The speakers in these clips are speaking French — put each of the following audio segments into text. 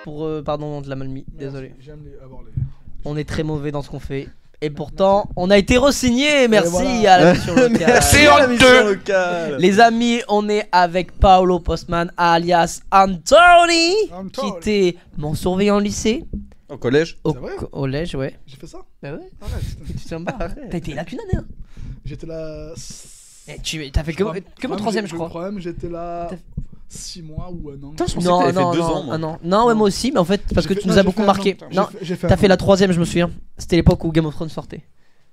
pour pardon, on te l'a mal mis, désolé. J'aime avoir les... On est très mauvais dans ce qu'on fait. Et pourtant, on a été re-signé. Merci voilà. à la mission locale. Merci à la mission locale. Les amis, on est avec Paolo Postman alias Anthony, qui était mon surveillant au lycée. Au collège. Au C'est vrai collège, ouais. J'ai fait ça. Bah ouais. Arrête. Tu te souviens pas? T'as été là qu'une année, hein. J'étais là... T'as fait que mon troisième, je crois. Le problème, j'étais là 6 mois ou un an. Putain, je pensais que t'avais fait 2 ans, moi. Non, ouais, moi aussi, mais en fait, parce que tu nous as beaucoup marqué. Non, t'as fait la troisième, je me souviens. C'était l'époque où Game of Thrones sortait.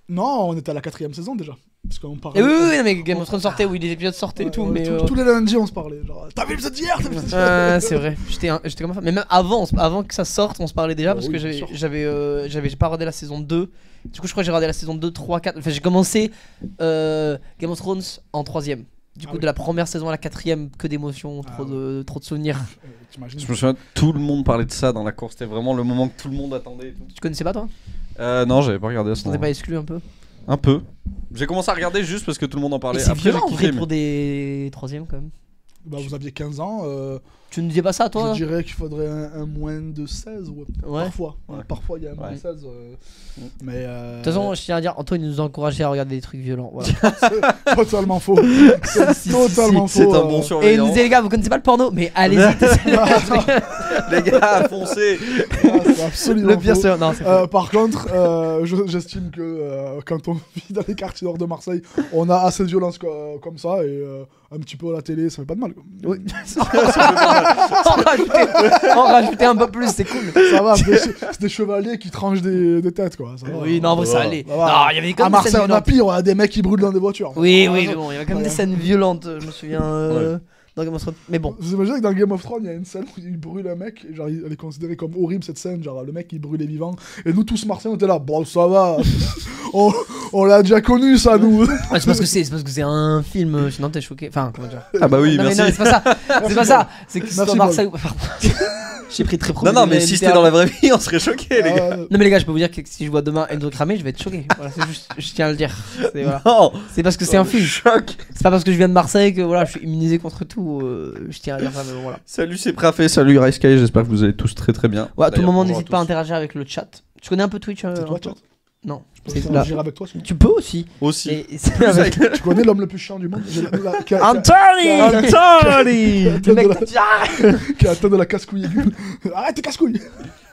Non, on était à la 4ème saison déjà. Parce qu'on parlait. Et oui, mais Game of Thrones sortait, oui, les épisodes sortaient et tout, mais. Tous les lundis, on se parlait. Genre, t'as vu l'épisode d'hier? C'est vrai, j'étais comme ça. Mais même avant que ça sorte, on se parlait déjà, parce que j'ai pas regardé la saison 2. Du coup, je crois que j'ai regardé la saison 2, 3, 4. Enfin, j'ai commencé Game of Thrones en 3ème. Du coup, de la première saison à la 4ème, que d'émotions, trop de souvenirs. T'imagines? Je me souviens, tout le monde parlait de ça dans la course. C'était vraiment le moment que tout le monde attendait. Et tout. Tu connaissais pas, toi? Non, j'avais pas regardé à ce T'en moment. pas exclu un peu? Un peu. J'ai commencé à regarder juste parce que tout le monde en parlait. Et c'est Après, violent j'ai en kiffé, vrai pour des 3ème quand même. Bah, vous aviez 15 ans. Tu ne disais pas ça, toi? Je dirais qu'il faudrait un moins de 16. Ouais. Parfois. Ouais. Parfois, il y a un moins de 16. Mais. De toute façon, je tiens à dire, Antoine nous encourageait à regarder des trucs violents. Voilà. C'est totalement faux. C'est totalement faux. C'est un bon Et il surveillant. nous disait, les gars, vous connaissez pas le porno? Mais allez-y, Les gars, foncez. C'est absolument le pire, faux. c'est. Non, c'est faux. Par contre, j'estime que quand on vit dans les quartiers nord de Marseille, on a assez de violence comme ça et un petit peu à la télé, ça fait pas de mal. Quoi. Oui. en rajouter un peu plus, c'est cool. Ça va, c'est des chevaliers qui tranchent des têtes quoi. Ça va. Oui, non, mais ça allait. Ça va. Non, il y avait quand À même des Marseille, scènes on a violentes. pire, on a des mecs qui brûlent dans des voitures. Oui, Ah, mais ça- bon, il y avait quand même Ouais. des scènes violentes, je me souviens. Dans Game of Thrones. Mais bon. Vous imaginez que dans Game of Thrones, il y a une scène où il brûle un mec, et genre elle est considérée comme horrible cette scène, genre le mec il brûle les vivants, et nous tous Marseillais on était là, bon ça va, on l'a déjà connu ça nous. Ouais, c'est parce que c'est un film, sinon t'es choqué. Enfin, comment dire. Ah bah oui, Non, mais merci. non, mais c'est pas ça. C'est pas ça. C'est que c'est Merci, dans Marseille. Pardon. J'ai pris très Non, non, mais si c'était dans la vraie vie, on serait choqués, les gars. Non, mais les gars, je peux vous dire que si je vois demain Enzo cramer, je vais être choqué. Voilà, c'est juste, je tiens à le dire. C'est voilà. Non, C'est parce que c'est un film. choc. C'est pas parce que je viens de Marseille que voilà, je suis immunisé contre tout. Je tiens à dire ça, mais bon, voilà. Salut, c'est Prafé, salut Sky, j'espère que vous allez tous très très bien. Ouais, à tout D'ailleurs, moment, bonjour n'hésite à pas à tous. interagir avec le chat. Tu connais un peu Twitch C'est toi, Anto chat. Non. Je C'est peux là. interagir avec toi. Tu peux aussi. Aussi. Et c'est Plus avec- Tu connais l'homme le plus chiant du monde Anthony Anthony. Le mec qui a atteint de la casse-couille aiguë. Arrête tes casse-couilles.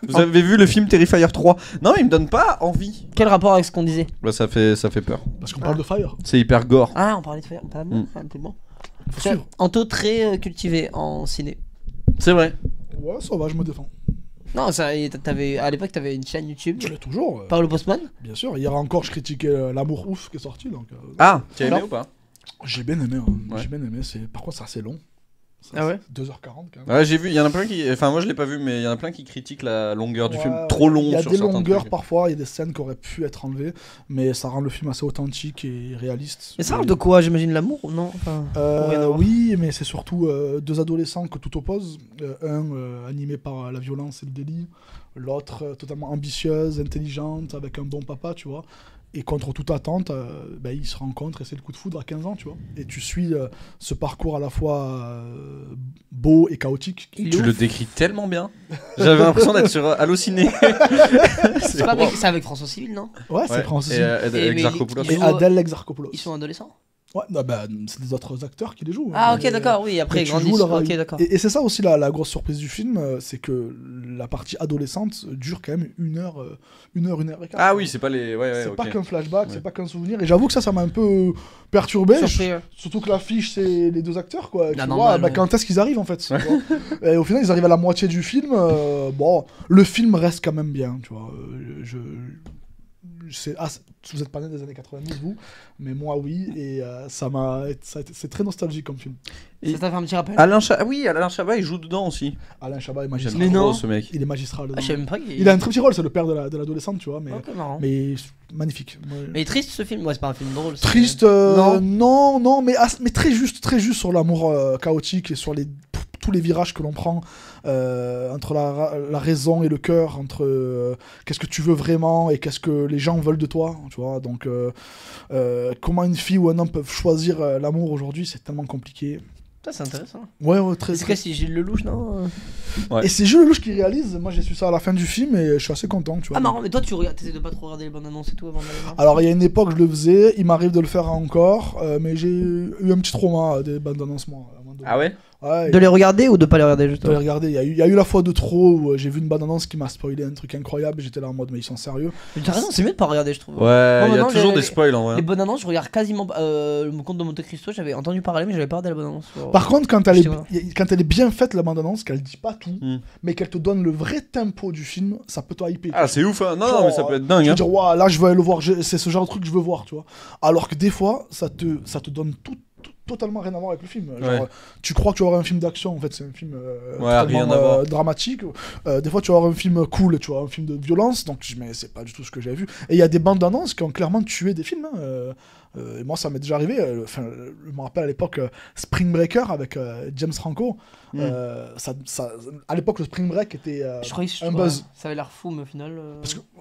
Vous avez vu le film Terrifier 3? Non, il me donne pas envie. Quel rapport avec ce qu'on disait? Bah, ça fait peur. Parce qu'on parle de Fire. C'est hyper gore. Ah, on parlait de faire. Pas bon, Mm. t'es bon. Faut suivre. Anto très cultivé en ciné. C'est vrai. Ouais, ça va, je me défends. Non, ça, à l'époque, t'avais une chaîne YouTube. Je l'ai toujours. Paolo Postman. Bien sûr, hier encore, je critiquais L'amour ouf qui est sorti. Donc, Ah, tu as aimé Non. ou pas? j'ai bien aimé. Ouais. J'ai bien aimé. Par contre, c'est assez long. Ah ouais? 2h40 quand même. Ouais, j'ai vu, il y en a plein qui. Enfin, moi je l'ai pas vu, mais il y en a plein qui critiquent la longueur du Ouais, film. Trop long Il y a sur des certains longueurs trucs. parfois, il y a des scènes qui auraient pu être enlevées, mais ça rend le film assez authentique et réaliste. Mais ça parle de quoi? J'imagine l'amour ou non? Enfin, pour rien avoir. Oui, mais c'est surtout deux adolescents que tout oppose. Un animé par la violence et le délit, l'autre totalement ambitieuse, intelligente, avec un bon papa, tu vois. Et contre toute attente, ils se rencontrent et c'est le coup de foudre à 15 ans, tu vois. Et tu suis ce parcours à la fois beau et chaotique. Il est Tu ouf. le décris tellement bien. J'avais l'impression d'être sur Allociné. C'est pas avec, c'est avec François Civil, non? Ouais, c'est Francis. Et Et Exarchopoulos. mais Et Adèle Exarchopoulos. Ils sont adolescents? Ouais, c'est des autres acteurs qui les jouent. Ah, hein. ok, d'accord, oui, après Et ils tu grandissent. joues leur- Ok, d'accord. Et c'est ça aussi la grosse surprise du film, c'est que la partie adolescente dure quand même une heure et quart. Ah oui, c'est pas les. Ouais, ouais, C'est ok. pas qu'un flashback, Ouais. c'est pas qu'un souvenir. Et j'avoue que ça m'a un peu perturbé. Surpris, ouais. Surtout que l'affiche, c'est les deux acteurs, quoi. Tu Ah, vois, normal, ouais. quand est-ce qu'ils arrivent, en fait tu vois. Et au final, ils arrivent à la moitié du film. Bon, le film reste quand même bien, tu vois. Vous êtes pas né des années 90, vous, mais moi, oui. Et c'est très nostalgique comme film. Et- Ça t'a fait un petit rappel? Alain Chabat, il joue dedans aussi. Alain Chabat est J'aime magistral. Mais trop non. ce mec. Il est magistral. Ah, je savais même pas qu'il Il a un très petit rôle, c'est le père de l'adolescente, tu vois, Ok, marrant. mais magnifique. Moi, Mais triste ce film? Ouais, c'est pas un film drôle. c'est- triste, non, mais très juste sur l'amour chaotique et sur tous les virages que l'on prend entre la raison et le cœur, entre qu'est-ce que tu veux vraiment et qu'est-ce que les gens veulent de toi, tu vois. Donc, comment une fille ou un homme peuvent choisir l'amour aujourd'hui, c'est tellement compliqué. Ça, c'est intéressant. Ouais, très. C'est quoi si Gilles Lelouch, non? Ouais. Et c'est Gilles Lelouch qui réalise. Moi, j'ai su ça à la fin du film et je suis assez content, tu vois. Ah, marrant, mais toi, tu essaies de pas trop regarder les bandes annonces et tout avant d'aller voir. Alors, il y a une époque, je le faisais. Il m'arrive de le faire encore, mais j'ai eu un petit trauma des bandes annonces, moi. à un moment donné. Ah ouais? Ouais, De les regarder ou de pas les regarder, de justement? les regarder. Il y a eu la fois de trop où j'ai vu une bande-annonce qui m'a spoilé un truc incroyable et j'étais là en mode mais ils sont sérieux. Mais t'as raison, c'est mieux de pas regarder, je trouve. Ouais, il y a maintenant, toujours des spoils en vrai. Les bonnes annonces, je regarde quasiment le compte de Monte Cristo, j'avais entendu parler, mais j'avais pas regardé la bonne annonce. Par contre, quand elle, Je quand elle est bien faite, la bande-annonce, qu'elle dit pas tout, Hmm. mais qu'elle te donne le vrai tempo du film, ça peut te hyper. Ah, c'est ouf, hein. Non, Genre, mais ça peut être dingue. Tu Hein. veux dire, waouh, là je veux aller le voir, c'est ce genre de truc que je veux voir, tu vois. Alors que des fois, ça te donne totalement rien à voir avec le film. Genre, Ouais. tu crois que tu vas avoir un film d'action, en fait, c'est un film Ouais, rien à voir. dramatique. Des fois, tu vas avoir un film cool, tu vois, un film de violence, donc mais c'est pas du tout ce que j'avais vu. Et il y a des bandes annonces qui ont clairement tué des films. Hein. Et moi, ça m'est déjà arrivé. Je me rappelle à l'époque Spring Breaker avec James Franco. À l'époque, le Spring Break était Je croyais que un buzz. ça avait l'air fou, mais au final.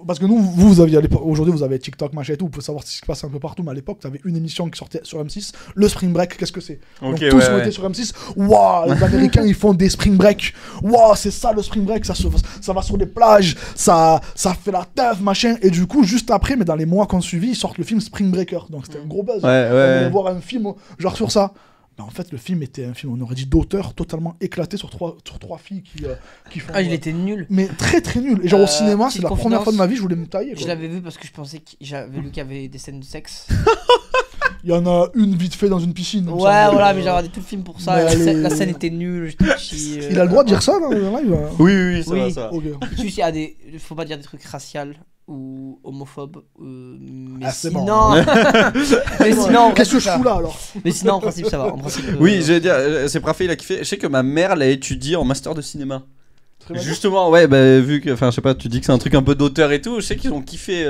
Parce que nous, vous aviez à l'époque, aujourd'hui, vous avez TikTok, machin et tout, vous pouvez savoir ce qui se passe un peu partout, mais à l'époque, tu avais une émission qui sortait sur M6, le Spring Break, qu'est-ce que c'est? Ok, Donc tous ouais, ont ouais. été sur M6, waouh, les Américains ils font des Spring Break, waouh, c'est ça le Spring Break, ça va sur les plages, ça fait la teuf, machin, et du coup, juste après, mais dans les mois qu'on suivi, ils sortent le film Spring Breaker, donc c'était un gros buzz. Ouais, On voulait ouais. voir un film genre sur ça. Bah, en fait, le film était un film, on aurait dit d'auteur, totalement éclaté sur trois filles qui font. Ah, il était nul. Mais très très nul. Et genre au cinéma, c'est petite la première confidence. fois de ma vie, je voulais me tailler. Je Quoi. l'avais vu parce que je pensais que j'avais lu qu'il y avait des scènes de sexe. Il y en a une vite fait dans une piscine. il me Ouais, semble. voilà, mais j'ai regardé tout le film pour ça. Mais et elle est- la scène était nulle, j'étais petit. Il a le droit de dire ça dans le live hein. Oui, oui, ça Oui. va, ça va. Ok. Juste, il y a des. Faut pas dire des trucs raciaux ou homophobes. Mais Ah, c'est sinon. bon. mais sinon, en Qu'est-ce que principe, je ça fous va. là alors? Mais sinon, en principe, ça va. En principe, Oui, j'allais dire, c'est Prafé, il a kiffé. Je sais que ma mère l'a étudié en master de cinéma. Très bien. Justement, ouais, bah, vu que, enfin, je sais pas, tu dis que c'est un truc un peu d'auteur et tout. Je sais qu'ils ont kiffé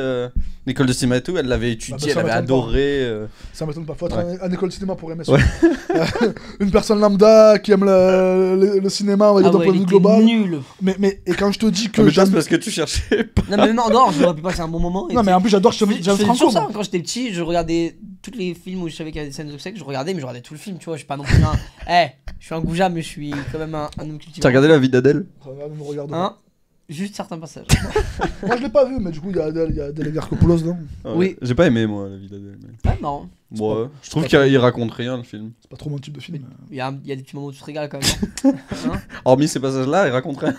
l'école de cinéma et tout. Elle l'avait étudié, ça elle avait m'étonne adoré. Ça m'étonne pas. Faut être Ouais. en école de cinéma pour aimer ça. Une personne lambda qui aime le cinéma, on va dire Ah d'un ouais, point de il vue était global. nul. Mais et quand je te dis que Mais ça, c'est j'aime. parce que tu cherchais pas. Non, mais non, non, j'aurais pu passer un bon moment. Non, mais en plus, j'adore je James faisais Franco. toujours ça moi. quand j'étais petit, je regardais tous les films où je savais qu'il y avait des scènes de sexe, je regardais, mais je regardais tout le film, tu vois. Je suis pas non plus un. Je suis un goujat, mais je suis quand même un homme cultivé. T'as regardé la vie d'Adèle? Regarde, me regarde. Hein? Juste certains passages. Moi, je l'ai pas vu, mais du coup, il y a Adèle Exarchopoulos dedans. Oui. J'ai pas aimé, moi, la vie d'Adèle. Mais... Ouais, marrant. Bon, je trouve qu'il raconte rien, le film. C'est pas trop mon type de film. Il y a des petits moments où tu te régales quand même. Hein? Hormis ces passages-là, il raconte rien.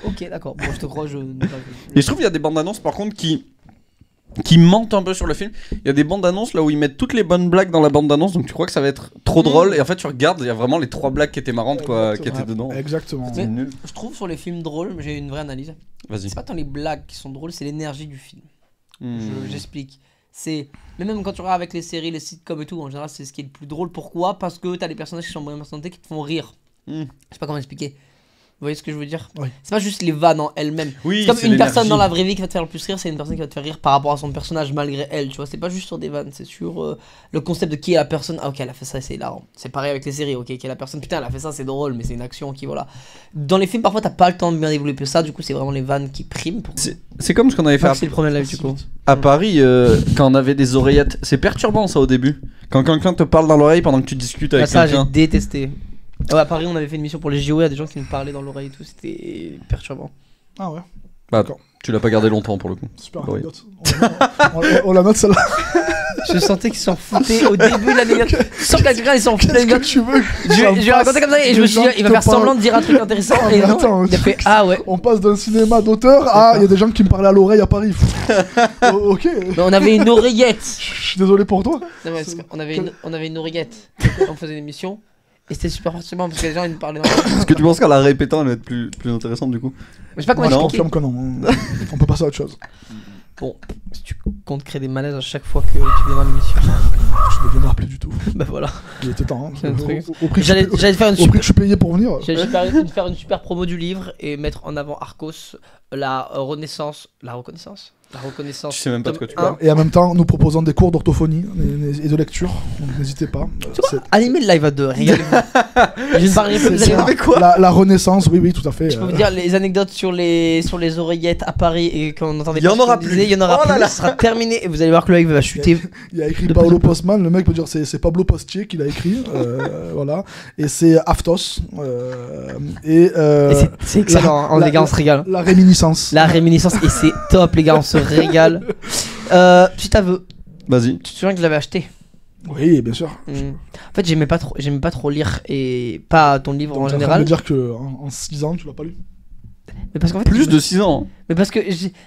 Ok, d'accord. Bon, je te crois, je n'ai pas vu. Et je trouve qu'il y a des bandes annonces, par contre, qui mentent un peu sur le film. Il y a des bandes annonces là où ils mettent toutes les bonnes blagues dans la bande annonce, donc tu crois que ça va être trop drôle, et en fait tu regardes, il y a vraiment les 3 blagues qui étaient marrantes, quoi, qui étaient dedans. Exactement. Mais- C'est nul. Je trouve sur les films drôles, j'ai une vraie analyse. Vas-y. C'est pas tant les blagues qui sont drôles, c'est l'énergie du film. Hmm. J'explique. C'est. Mais même quand tu regardes avec les séries, les sitcoms et tout, en général, c'est ce qui est le plus drôle. Pourquoi? Parce que t'as des personnages qui sont bien présentés qui te font rire. Hmm. Je sais pas comment expliquer. Vous voyez ce que je veux dire? Oui. C'est pas juste les vannes en elles-mêmes. Oui, C'est comme c'est une personne l'énergie. dans la vraie vie qui va te faire le plus rire, c'est une personne qui va te faire rire par rapport à son personnage malgré elle, tu vois. C'est pas juste sur des vannes, c'est sur le concept de qui est la personne. Ah, ok, elle a fait ça, c'est hilarant. C'est pareil avec les séries, ok, qui est la personne. Putain, elle a fait ça, c'est drôle, mais c'est une action qui, voilà. Dans les films, parfois, t'as pas le temps de bien développer ça, du coup, c'est vraiment les vannes qui priment. Pour... C'est comme ce qu'on avait fait C'est le premier live, du coup. à Paris, quand on avait des oreillettes. C'est perturbant ça au début. Quand quelqu'un te parle dans l'oreille pendant que tu discutes avec Ah, ça, j'ai quelqu'un. détesté. Ouais, à Paris, on avait fait une mission pour les JO, il y a des gens qui nous parlaient dans l'oreille et tout, c'était perturbant. Ah ouais, Bah, d'accord. tu l'as pas gardé longtemps pour le coup. Super Oui. anecdote. On la note celle-là. Je sentais qu'ils s'en foutaient au début de l'anecdote. Tu sens que quelqu'un, ils s'en fout de Qu'est-ce que l'anecdote. tu veux? Je vais raconter comme ça et je me suis dit, il va faire semblant de dire un truc intéressant. Ah, Et mais non, attends, il a fait ah ouais. On passe d'un cinéma d'auteur à il y a des gens qui me parlaient à l'oreille à Paris. Ok. Mais on avait une oreillette. Je suis désolé pour toi. Non, mais on avait une oreillette. On faisait une émission. Et c'était super perturbant parce que les gens ils nous parlaient dans l'oreille. Est-ce que tu penses qu'en la répétant elle va être plus intéressante du coup? Mais je sais pas comment Moi, je expliquer. confirme que non. On peut passer à autre chose. Bon, si tu comptes créer des malaises à chaque fois que tu viens dans l'émission, Je ne viendrai plus du tout. bah voilà. Il était temps. Hein. C'est un truc. Au prix que J'allais je- faire une au prix super. que je suis payé pour venir. J'allais faire une super promo du livre et mettre en avant Arcos, la renaissance. La reconnaissance? La reconnaissance. Tu sais même pas de quoi tu parles. Et en même temps, nous proposons des cours d'orthophonie et de lecture. Donc n'hésitez pas. Animez le live à deux, régalez-vous. Je ne parlerai plus, vous allez voir. quoi la Renaissance, oui, tout à fait. Je peux vous dire les anecdotes sur les oreillettes à Paris et quand on entendait Il y en aura plus. Il y en aura plus, ce sera terminé et vous allez voir que le live va chuter. Il a écrit Paolo Postman, le mec peut dire c'est Pablo Postier qui l'a écrit. Voilà. Et c'est Aftos. Et c'est excellent, les gars, on se régale. La réminiscence. La réminiscence, et c'est top, les gars, on se régale. Si t'as veux. Vas-y. Tu te souviens que je l'avais acheté? Oui, bien sûr. En fait, j'aimais pas trop lire et pas ton livre en général. Ça veut dire que en 6 ans, tu l'as pas lu? Mais parce qu'en fait, plus de 6 ans. Mais parce que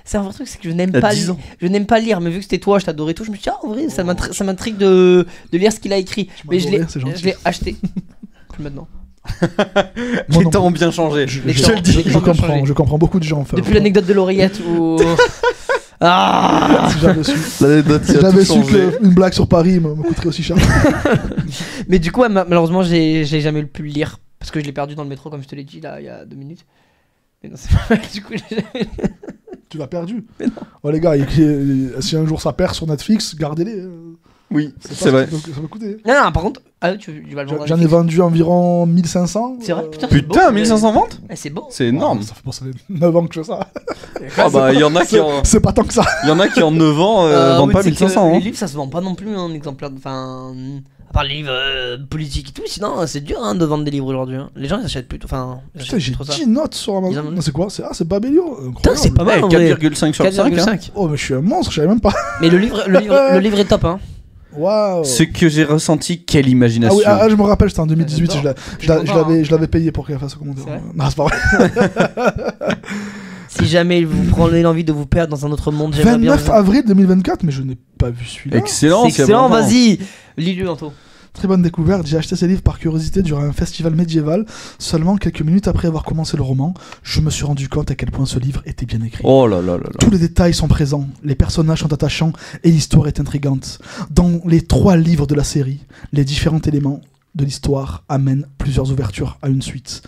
c'est un vrai truc, c'est que je n'aime pas lire. Je n'aime pas lire, mais vu que c'était toi, je t'adorais tout, je me suis dit en vrai, ça m'intrigue de lire ce qu'il a écrit. Mais je l'ai acheté. Plus maintenant. Les temps ont bien changé. Je te le dis. Je comprends beaucoup de gens. Depuis l'anecdote de l'oreillette où. Si j'avais su qu'une blague sur Paris me coûterait aussi cher. Mais du coup, malheureusement, j'ai jamais pu le lire parce que je l'ai perdu dans le métro, comme je te l'ai dit là il y a 2 minutes. Mais non, c'est pas mal, du coup, j'ai jamais. Tu l'as perdu? Mais non. Oh les gars, si un jour ça perd sur Netflix, gardez-les. Oui, c'est vrai. Ça va coûter. Non, par contre, tu vas le vendre. J'en ai vendu environ 1500. C'est vrai? Putain, 1500 ventes? C'est beau. C'est énorme. Ça fait 9 ans que je fais ça. Ah bah, il y en a qui en. C'est pas tant que ça. Il y en a qui en 9 ans vendent pas 1500. Les livres, ça se vend pas non plus, un exemplaire. Enfin. À part les livres politiques et tout, sinon c'est dur de vendre des livres aujourd'hui. Les gens ils achètent plutôt. Enfin, putain, j'ai 10 notes sur Amazon. C'est quoi? C'est Babelio. Putain, c'est pas mal. 4,5 sur 5. Oh, mais je suis un monstre, je savais même pas. Mais le livre est top, hein. Waouh. Ce que j'ai ressenti, quelle imagination. Ah oui, je me rappelle, c'était en 2018, je l'avais payé pour qu'elle fasse ce commentaire. Non, c'est pas vrai. Si jamais vous prenez l'envie de vous perdre dans un autre monde, j'aimerais bien. 29 avril 2024, mais je n'ai pas vu celui-là. Excellent, c'est excellent, vas-y, lis-le Anto. Très bonne découverte, j'ai acheté ces livres par curiosité durant un festival médiéval. Seulement quelques minutes après avoir commencé le roman, je me suis rendu compte à quel point ce livre était bien écrit. Oh là là là là. Tous les détails sont présents, les personnages sont attachants et l'histoire est intrigante. Dans les 3 livres de la série, les différents éléments de l'histoire amènent plusieurs ouvertures à une suite,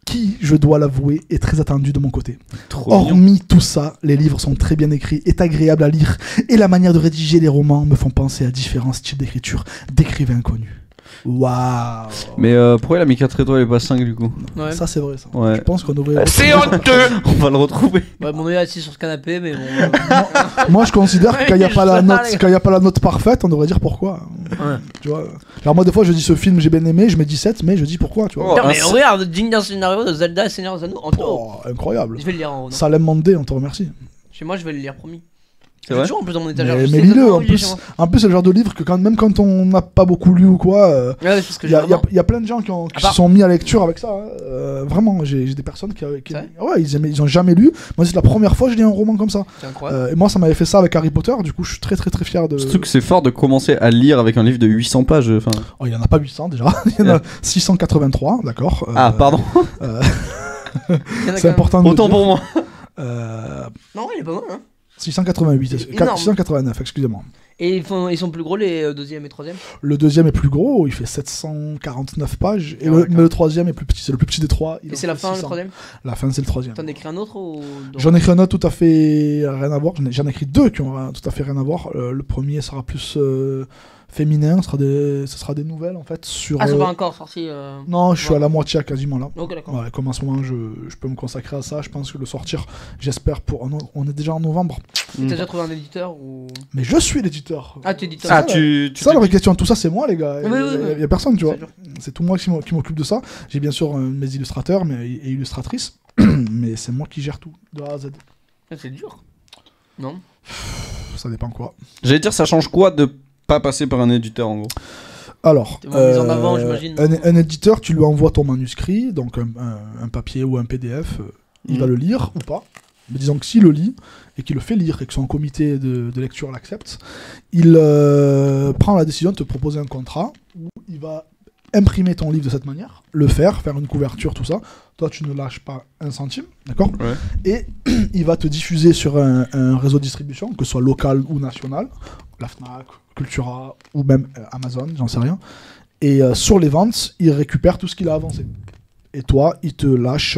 qui, je dois l'avouer, est très attendu de mon côté. Hormis tout ça, les livres sont très bien écrits, est agréable à lire, et la manière de rédiger les romans me font penser à différents styles d'écriture d'écrivains connus. Waouh. Mais pourquoi il a mis 4 étoiles et pas 5 du coup? Ouais. Ça c'est vrai ça. Ouais. Je pense qu'on devrait... C'est honteux. On va le retrouver. Ouais, mon œil assis sur ce canapé, mais bon... Moi je considère que quand il n'y a pas la note parfaite, on devrait dire pourquoi. Ouais. Tu vois. Alors moi des fois je dis ce film j'ai bien aimé, je mets 17, mais je dis pourquoi, tu vois. Oh, non, mais regarde, digne d'un scénario de Zelda et Seigneur des Anneaux en oh, incroyable. Je vais le lire en haut. Salem Mandé, on te remercie. Chez moi je vais le lire, promis. C'est vrai. Toujours en plus dans mon étagère. Mais lis-le, en plus c'est le genre de livre que même quand on n'a pas beaucoup lu ou quoi, il y a plein de gens qui se sont mis à lecture avec ça. Vraiment, j'ai des personnes qui ils ont jamais lu. Moi c'est la première fois que je lis un roman comme ça. C'est incroyable. Et moi ça m'avait fait ça avec Harry Potter, du coup je suis très très très fier de... Surtout que c'est fort de commencer à lire avec un livre de 800 pages. Oh, il y en a pas 800 déjà, il y en a 683, d'accord. Ah pardon. C'est important de autant pour moi. Non, il est pas mal, hein. 688, 689, excusez-moi. Et ils sont plus gros les deuxième et troisième? Le deuxième est plus gros, il fait 749 pages, mais le troisième est plus petit, c'est le plus petit des 3. Et c'est la fin, le troisième? La fin, c'est le troisième. T'en écris un autre ou... J'en ai écrit un autre tout à fait rien à voir, j'en ai écrit 2 qui ont tout à fait rien à voir. Le premier sera plus féminin, ce sera des nouvelles en fait sur... Ah, c'est pas encore sorti Non, je suis à la moitié quasiment là. Ok, d'accord. Ouais, comme en ce moment je peux me consacrer à ça, je pense que le sortir, j'espère pour... On est déjà en novembre. T'as déjà trouvé un éditeur ou... Mais je suis l'éditeur. Ah, tu es éditeur. Ah, tu ça la vraie question, tout ça c'est moi les gars. Oui, il y a personne, tu vois. C'est tout moi qui m'occupe de ça. J'ai bien sûr mes illustrateurs et illustratrices, mais c'est moi qui gère tout de A à Z. C'est dur. Non. Ça dépend quoi. J'allais dire, ça change quoi de pas passer par un éditeur en gros? Alors, en avant, j'imagine. Un éditeur, tu lui envoies ton manuscrit, donc un papier ou un PDF, il va le lire ou pas. Mais disons que s'il le lit et qu'il le fait lire et que son comité de lecture l'accepte, il prend la décision de te proposer un contrat où il va imprimer ton livre de cette manière, faire une couverture, tout ça. Toi, tu ne lâches pas un centime, d'accord? Ouais. Et il va te diffuser sur un réseau de distribution, que ce soit local ou national, la Fnac, Cultura ou même Amazon, j'en sais rien. Et sur les ventes, il récupère tout ce qu'il a avancé. Et toi, ils te lâchent.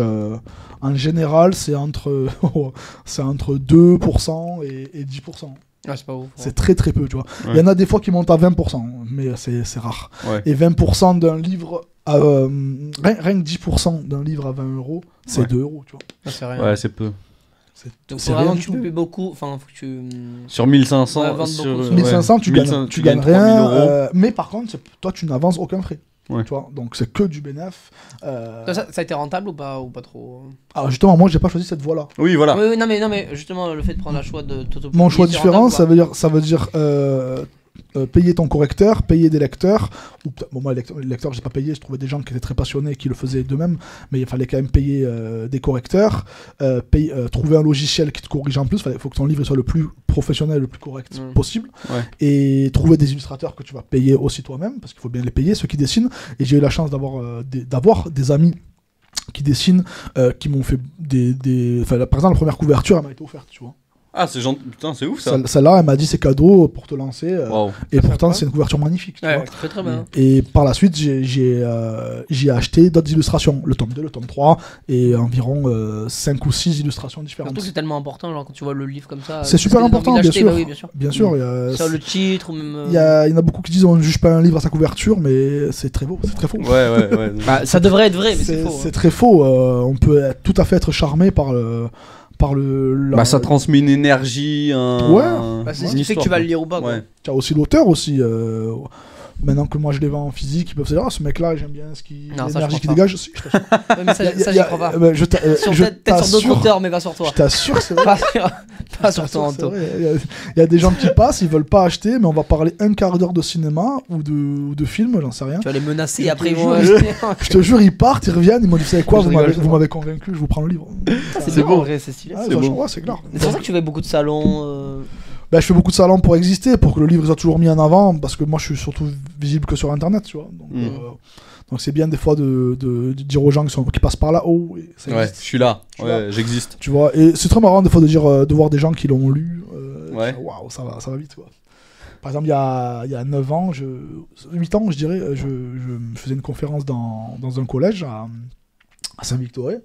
En général, c'est entre 2% et 10%. Ah, c'est pas ouf. C'est très très peu, tu vois. Il y en a des fois qui montent à 20%, mais c'est rare. Et 20% d'un livre, rien que 10% d'un livre à 20 €, c'est 2 €, tu vois. Ah, c'est rien. Ouais, c'est peu. Donc c'est vraiment que tu payes beaucoup, enfin faut que tu... Sur 1500, sur 1500 tu gagnes rien, mais par contre toi tu n'avances aucun frais. Tu vois, donc c'est que du bénéf. Ça a été rentable ou pas trop? Alors justement, moi j'ai pas choisi cette voie-là. Oui, voilà. Oui, non mais justement le fait de prendre un choix de mon choix différent, ça veut dire payer ton correcteur, payer des lecteurs. Bon, moi, les lecteurs, j'ai pas payé. Je trouvais des gens qui étaient très passionnés qui le faisaient d'eux-mêmes, mais il fallait quand même payer des correcteurs, trouver un logiciel qui te corrige en plus. Il faut que ton livre soit le plus professionnel, le plus correct possible, et trouver des illustrateurs que tu vas payer aussi toi-même, parce qu'il faut bien les payer, ceux qui dessinent. Et j'ai eu la chance d'avoir des amis qui dessinent, qui m'ont fait par exemple, la première couverture, elle m'a été offerte, tu vois. Ah, c'est gentil. Putain, c'est ouf ça. Celle-là, elle m'a dit c'est cadeau pour te lancer. Et pourtant, c'est une couverture magnifique. Tu vois. Très très bien. Et par la suite, j'ai acheté d'autres illustrations. Le tome 2, le tome 3, et environ 5 ou 6 illustrations différentes. Surtout que c'est tellement important, genre quand tu vois le livre comme ça. C'est super important, bien sûr. Bah oui, bien sûr. Bien sûr. Sur le titre ou même. Il y en a beaucoup qui disent on ne juge pas un livre à sa couverture, mais c'est très beau, c'est très faux. Ouais. Bah, ça devrait être vrai, mais c'est faux. C'est très faux. On peut tout à fait être charmé par ça transmet une énergie, c'est ce qui fait que tu vas le lire ou pas. Tu as aussi l'auteur aussi. Maintenant que moi je les vends en physique, ils peuvent se dire ce mec là j'aime bien l'énergie qu'il dégage. Mais ça j'y crois pas. Peut-être sur d'autres auteurs, mais pas sur toi. Je t'assure, c'est vrai. Pas sur toi, Anto. Il y a des gens qui passent, ils veulent pas acheter, mais on va parler un quart d'heure de cinéma ou de film, j'en sais rien. Tu vas les menacer et après ils vont acheter. Je te jure, ils partent, ils reviennent, ils m'ont dit vous savez quoi, vous m'avez convaincu, je vous prends le livre. C'est beau, c'est stylé. C'est clair. C'est pour ça que tu fais beaucoup de salons. Je fais beaucoup de salons pour exister, pour que le livre soit toujours mis en avant, parce que moi je suis surtout visible que sur internet, tu vois. Donc c'est bien des fois de dire aux gens qui passent par là, je suis là, j'existe. Tu vois, et c'est très marrant des fois de voir des gens qui l'ont lu. Waouh, ça va vite, quoi. Par exemple, il y a 9 ans, 8 ans, je dirais, je faisais une conférence dans un collège à Saint-Victoré,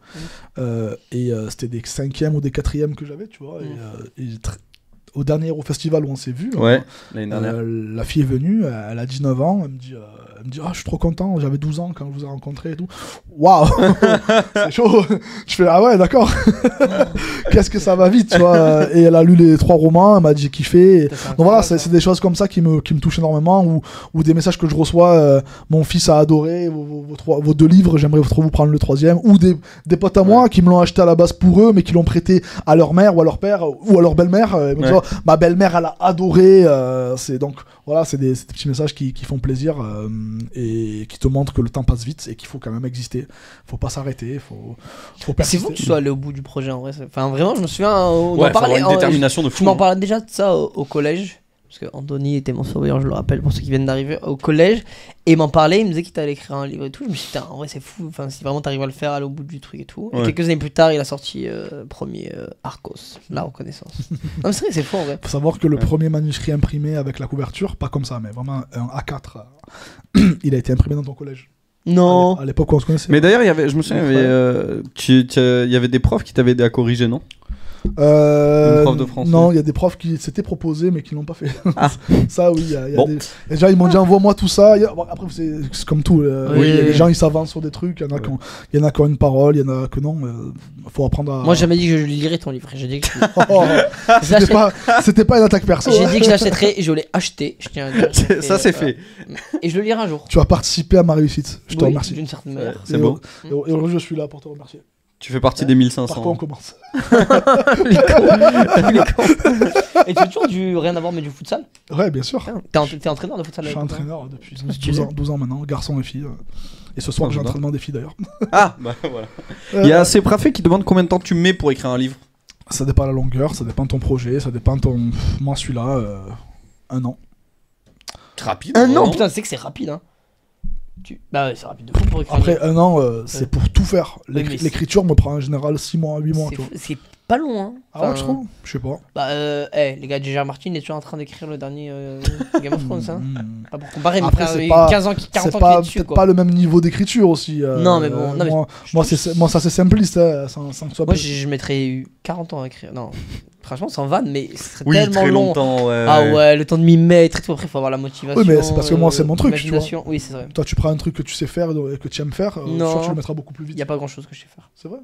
et c'était des 5e ou des 4e que j'avais, tu vois, et au dernier au festival où on s'est vu, l'année dernière. La fille est venue, elle a 19 ans, elle me dit je suis trop content, j'avais 12 ans quand je vous ai rencontré et tout. Waouh, c'est chaud. Je fais ah ouais, d'accord. Qu'est-ce que ça va vite, tu vois. Et elle a lu les 3 romans, elle m'a dit j'ai kiffé. Donc voilà, c'est des choses comme ça qui me touchent énormément, ou des messages que je reçois, mon fils a adoré vos 2 livres, j'aimerais trop vous prendre le 3e, ou des potes à moi qui me l'ont acheté à la base pour eux mais qui l'ont prêté à leur mère ou à leur père ou à leur belle-mère. Ma belle-mère elle a adoré, c'est donc voilà, c'est des petits messages qui font plaisir, et qui te montrent que le temps passe vite et qu'il faut quand même exister, faut pas s'arrêter, faut persister. C'est fou que tu sois allé au bout du projet en vrai. Enfin vraiment, je me souviens, on en parlait, une détermination de fou. Tu m'en parlais déjà de ça au collège, parce que Anthony était mon surveillant, je le rappelle pour ceux qui viennent d'arriver au collège, et il m'en parlait, il me disait qu'il t'allait écrire un livre et tout. Je me suis dit en vrai c'est fou, enfin si vraiment t'arrives à le faire, aller au bout du truc et tout. Et quelques années plus tard, il a sorti premier Arcos, la reconnaissance. Non mais c'est fou en vrai. Faut savoir que le premier manuscrit imprimé avec la couverture, pas comme ça, mais vraiment un A4, il a été imprimé dans ton collège. Non. À l'époque où on se connaissait. Mais d'ailleurs, je me souviens, il y avait des profs qui t'avaient aidé à corriger, non? Une prof de français. Non, il y a des profs qui s'étaient proposés mais qui l'ont pas fait. Ça, oui. Déjà, ils m'ont dit envoie-moi tout ça. Après, c'est comme tout. Les gens ils s'avancent sur des trucs. Il y en a qui ont une parole, il y en a que non. Faut apprendre à. Moi, j'ai jamais dit que je lirais ton livre. J'ai dit que c'était pas une attaque perso. J'ai dit que je l'achèterais et je l'ai acheté. Je tiens à dire. Ça, c'est fait. Et je le lirai un jour. Tu as participé à ma réussite. Je te remercie. D'une certaine manière. C'est beau. Et aujourd'hui, je suis là pour te remercier. Tu fais partie des 1500. Par quoi on commence? Les cons. Et tu fais toujours du rien à voir mais du futsal? Ouais, bien sûr. T'es entraîneur de futsal? Je suis entraîneur depuis 12 ans maintenant, garçons et filles. Et ce soir, j'ai l'entraînement des filles d'ailleurs. Ah, bah voilà. Il y a assez Prafé qui demande combien de temps tu mets pour écrire un livre. Ça dépend de la longueur, ça dépend de ton projet, ça dépend de ton. Moi, celui-là, 1 an. Rapide. 1 an, putain, c'est que c'est rapide, hein. Bah ouais, c'est rapide de fou pour écrire. Après 1 an, c'est pour tout faire. L'écriture me prend en général 6 mois, 8 mois. C'est pas loin. Ah ouais, je trouve. Je sais pas. Bah, les gars, J.R. Martin il est toujours en train d'écrire le dernier Game of Thrones. Hein. Pas pour comparer, mais Après, frère, c'est il y a pas- 15 ans, 40 ans C'est qu'il est dessus. peut-être Quoi. pas le même niveau d'écriture aussi. Non, mais bon, non, mais moi, ça c'est simpliste, hein, sans que ce soit. Moi, je mettrais 40 ans à écrire. Non, franchement, sans vanne, mais ce serait Oui, tellement très long. longtemps, ouais. Ah ouais, le temps de m'y mettre et tout. Après, il faut avoir la motivation. Oui, mais c'est parce que moi, c'est mon truc, tu vois. l'imagination. Oui, c'est vrai. Toi, tu prends un truc que tu sais faire et que tu aimes faire, Non. sûr, tu le mettras beaucoup plus Il vite. n'y a pas grand chose que je sais faire. C'est vrai.